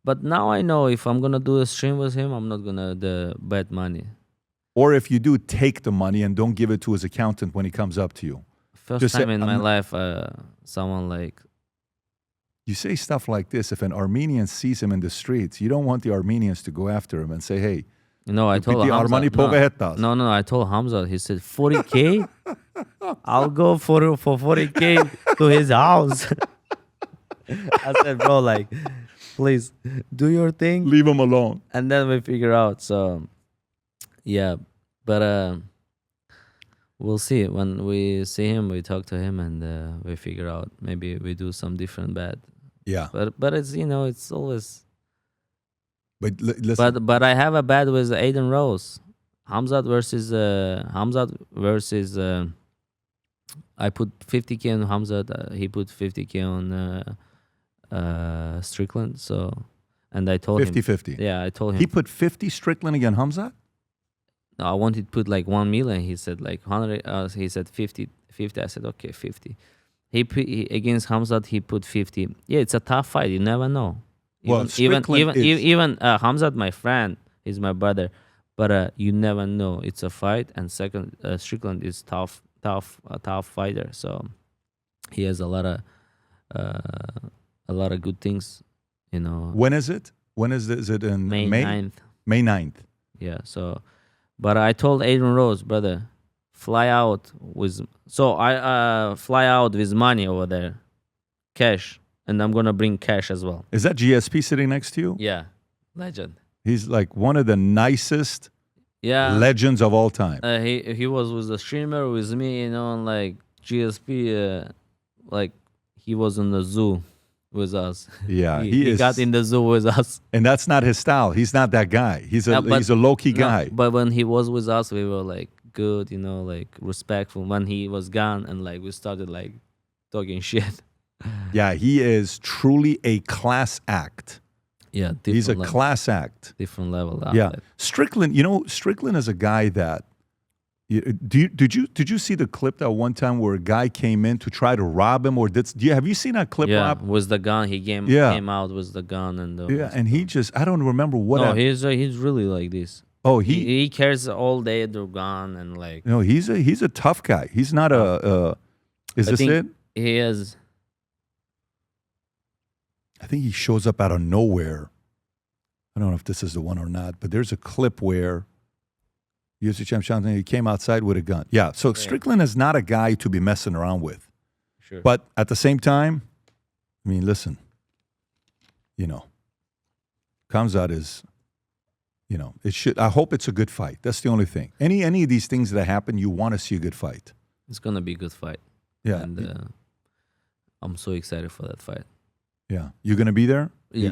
but now I know if I'm gonna do a stream with him, I'm not gonna bet money. Or if you do, take the money and don't give it to his accountant when he comes up to you. First Just say, time in I'm my not- life, someone like You say stuff like this. If an Armenian sees him in the streets, you don't want the Armenians to go after him and say, hey, I told Piti Hamza. Armani Povehetas. No, I told Hamza. He said 40K. I'll go for 40K to his house. I said, bro, like, please do your thing. leave him alone. And then we figure out. So yeah, but We'll see. When we see him, we talk to him, and we figure out maybe we do some different bet. Yeah. But it's it's always. But listen. But I have a bet with Aiden Rose, Hamzat versus. I put 50K on Hamzat. He put 50K on Strickland. So, and I told him 50-50. Yeah, I told him He put 50 Strickland against Hamzat? no, I wanted to put like 1 million. He said like 100. He said 50. I said okay, 50. He against Hamzat. He put 50. Yeah, it's a tough fight. You never know. Well, Strickland is- Even Hamzat, my friend, he's my brother, but you never know. It's a fight, and second, Strickland is a tough fighter. So he has a lot of good things, When is it? When is it? Is it in May May? 9th. May 9th. Yeah. So, but I told Aiden Rose, brother, fly out with. So I fly out with money over there, cash, and I'm gonna bring cash as well. Is that GSP sitting next to you? Yeah, legend. He's like one of the nicest Yeah. legends of all time. He was with the streamer with me, and like GSP, like he was in the zoo with us. Yeah, he is. got in the zoo with us. And that's not his style. He's not that guy. He's a Yeah, but- he's a low key No, guy. but when he was with us, we were like good, like respectful. When he was gone, and like we started like talking shit. Yeah, he is truly a class act. Yeah, He's a different level, class act. different level. Yeah, outlet. Strickland. Strickland is a guy that. Did you see the clip that one time where a guy came in to try to rob him, or have you seen that clip? Yeah, Rob? with the gun, he came out with the gun and the. Yeah, and he just I don't remember what. No, he's really like this. oh, He cares all day the gun and like. No, he's a tough guy. He's not Is I this think it? He has. I think he shows up out of nowhere. I don't know if this is the one or not, but there's a clip where UFC champion he came outside with a gun. Yeah, so Strickland is not a guy to be messing around with. Sure. But at the same time, I mean, listen, Khamzat is, it should. I hope it's a good fight. That's the only thing. Any of these things that happen, you want to see a good fight. It's gonna be a good fight. Yeah, And I'm so excited for that fight. yeah. You're gonna be there. Yeah.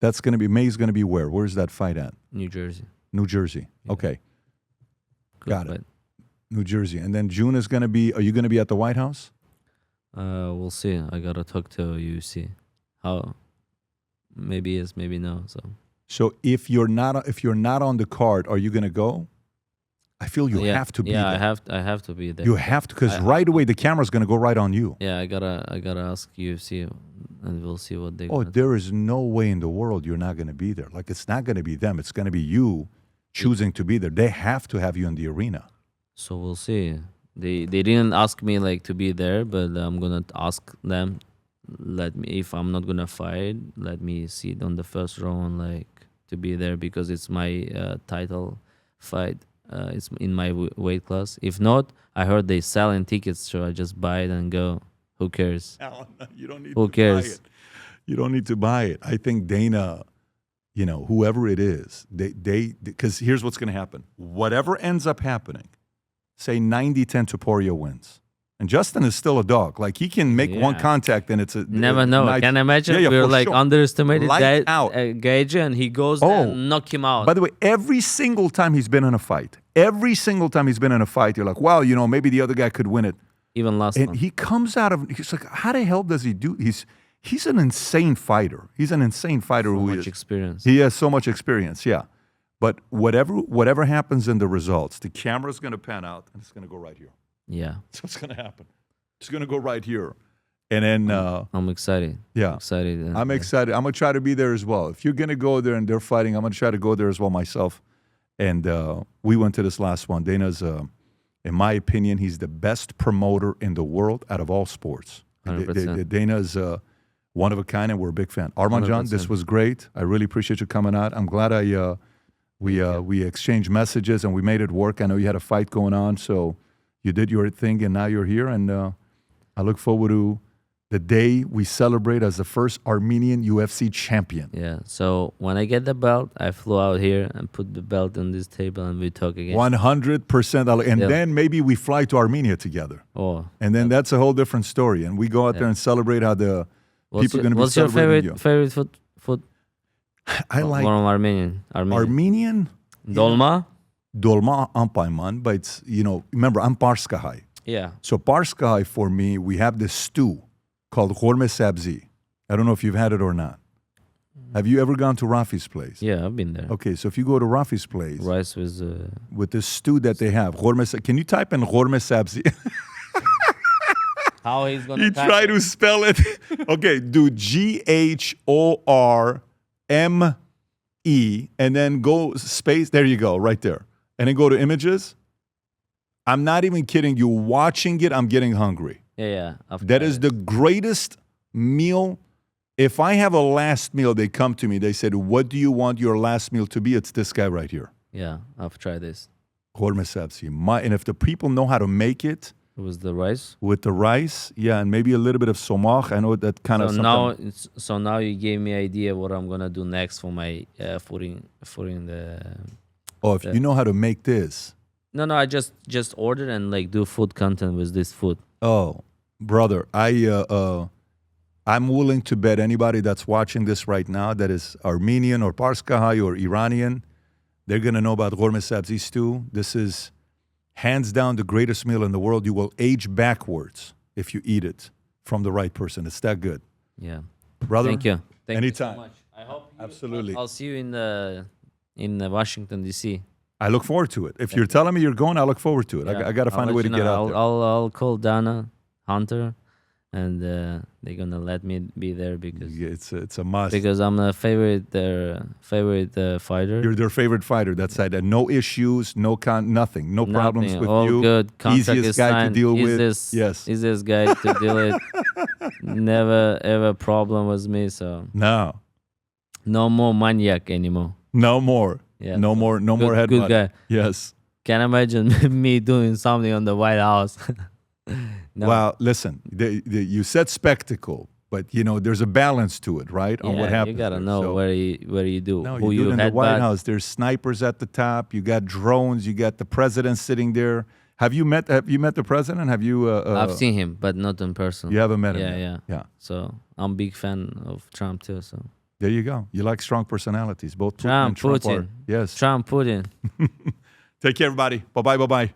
That's gonna be May's gonna be where? Where's that fight at? New Jersey. New Jersey. Yeah. Okay, Good Got it. fight. New Jersey. And then June is gonna be. Are you gonna be at the White House? We'll see. I gotta talk to UFC. How? Maybe yes, maybe no. So if you're not on the card, are you gonna go? I feel you have to be there. I have to be there. You have to, because right away the camera's gonna go right on you. Yeah, I gotta ask UFC, and we'll see what they. Oh, there is no way in the world you're not gonna be there. Like, it's not gonna be them. It's gonna be you choosing to be there. They have to have you in the arena. So we'll see. They didn't ask me like to be there, but I'm gonna ask them. If I'm not gonna fight, let me sit on the first row and like to be there because it's my title fight. It's in my weight class. If not, I heard they selling tickets, so I just buy it and go. Who cares? Alan, you don't need Who to cares? buy it. You don't need to buy it. I think Dana, whoever it is, because here's what's going to happen. Whatever ends up happening, say 90-10 Topuria wins. And Justin is still a dog. Like, he can make one Yeah. contact and it's a Never know. nice- Can imagine Yeah, yeah, we're for like sure. underestimated Lights out. Gage, and he goes Oh. and knock him out. By the way, every single time he's been in a fight, you're like, wow, maybe the other guy could win it. Even last And one. he comes he's like, how the hell does he do? He's an insane fighter. He's an insane fighter So who much is. experience. He has so much experience, yeah. But whatever happens in the results, the camera's going to pan out and it's going to go right here. Yeah, That's what's going to happen. It's going to go right here. And then, I'm excited. yeah. Excited. and, I'm excited. I'm going to try to be there as well. If you're going to go there and they're fighting, I'm going to try to go there as well myself. And we went to this last one. Dana's, in my opinion, he's the best promoter in the world out of all sports. 100%. Dana's one of a kind, and we're a big fan. Arman John, this 100%. was great. I really appreciate you coming out. I'm glad we exchanged messages and we made it work. I know you had a fight going on, so you did your thing, and now you're here. And I look forward to the day we celebrate as the first Armenian UFC champion. Yeah. So when I get the belt, I flew out here and put the belt on this table and we talk again. 100%. And Yeah. then maybe we fly to Armenia together. Oh. And then that's a whole different story. And we go out there and celebrate how the people are going to be What's your celebrating favorite food I like from Armenian? Armenian. Dolma? Dolma ampayman, but it's, remember, I'm Parskahai. Yeah. So Parskahai, for me, we have this stew called ghorme sabzi. I don't know if you've had it or not. Have you ever gone to Rafi's place? Yeah, I've been there. Okay, so if you go to Rafi's place, Rice with with this stew that they have, can you type in ghorme sabzi? how he's gonna You type try it. to spell it. Okay, do GHORME and then go space. There you go, right there. And then go to images. I'm not even kidding you. Watching it, I'm getting hungry. Yeah. I've That tried is it. the greatest meal. If I have a last meal, they come to me. They said, "What do you want your last meal to be?" It's this guy right here. Yeah, I've tried this. Ghorme sabzi. And if the people know how to make it It was the rice. with the rice, yeah, and maybe a little bit of somach. I know that kind of So something. now you gave me idea what I'm gonna do next for my food in the. Oh, if you know how to make this. No, I just order and like do food content with this food. Oh, brother, I'm willing to bet anybody that's watching this right now that is Armenian or Parskahai or Iranian, they're going to know about ghorme sabzi stew. This is hands down the greatest meal in the world. You will age backwards if you eat it from the right person. It's that good. Yeah. Brother, Thank you. Thank anytime. you so much. I hope Absolutely. I'll see you in Washington D.C. I look forward to it. If you're telling me you're going, I look forward to it. Yeah. I got to find a I'll way let to you get know. out there. I'll call Dana Hunter, and they're gonna let me be there because Yeah, it's a must. I'm their favorite fighter. You're their favorite fighter. That's that. No issues, nothing, no problems Nothing, with all you. good. Contract Easiest is guy signed. to deal with. Easiest, easiest guy to deal with. Never ever problem with me. So No more maniac anymore. more. Yeah, No so more headbutt. Good guy. Yes. Can imagine me doing something on the White House. No. Well, listen, you said spectacle, but there's a balance to it, right? On what happens. You gotta there. know So, where you do. no, who you do it in the headbutt. White House. There's snipers at the top. You got drones. You got the president sitting there. Have you met the president? Have you? I've seen him, but not in person. You haven't met him. Yeah, yet. yeah. So I'm a big fan of Trump too. So There you go. You like strong personalities. Both Putin Trump, and Trump Putin. are. Yes. Trump, Putin. Take care, everybody. Bye-bye.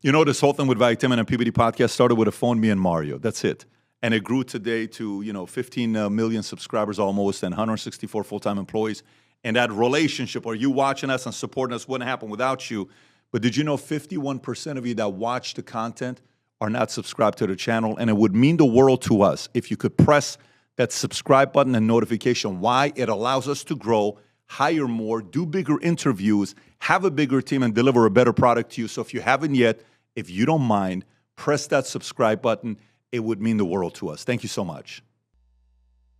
This whole thing with Valuetainment and PBD podcast started with a phone, me and Mario. That's it. And it grew today to, 15 million subscribers almost and 164 full-time employees. And that relationship, or you watching us and supporting us, wouldn't happen without you. But did you know 51% of you that watch the content are not subscribed to the channel? And it would mean the world to us if you could press that subscribe button and notification. Why? It allows us to grow, hire more, do bigger interviews, have a bigger team, and deliver a better product to you. So if you haven't yet, if you don't mind, press that subscribe button. It would mean the world to us. Thank you so much.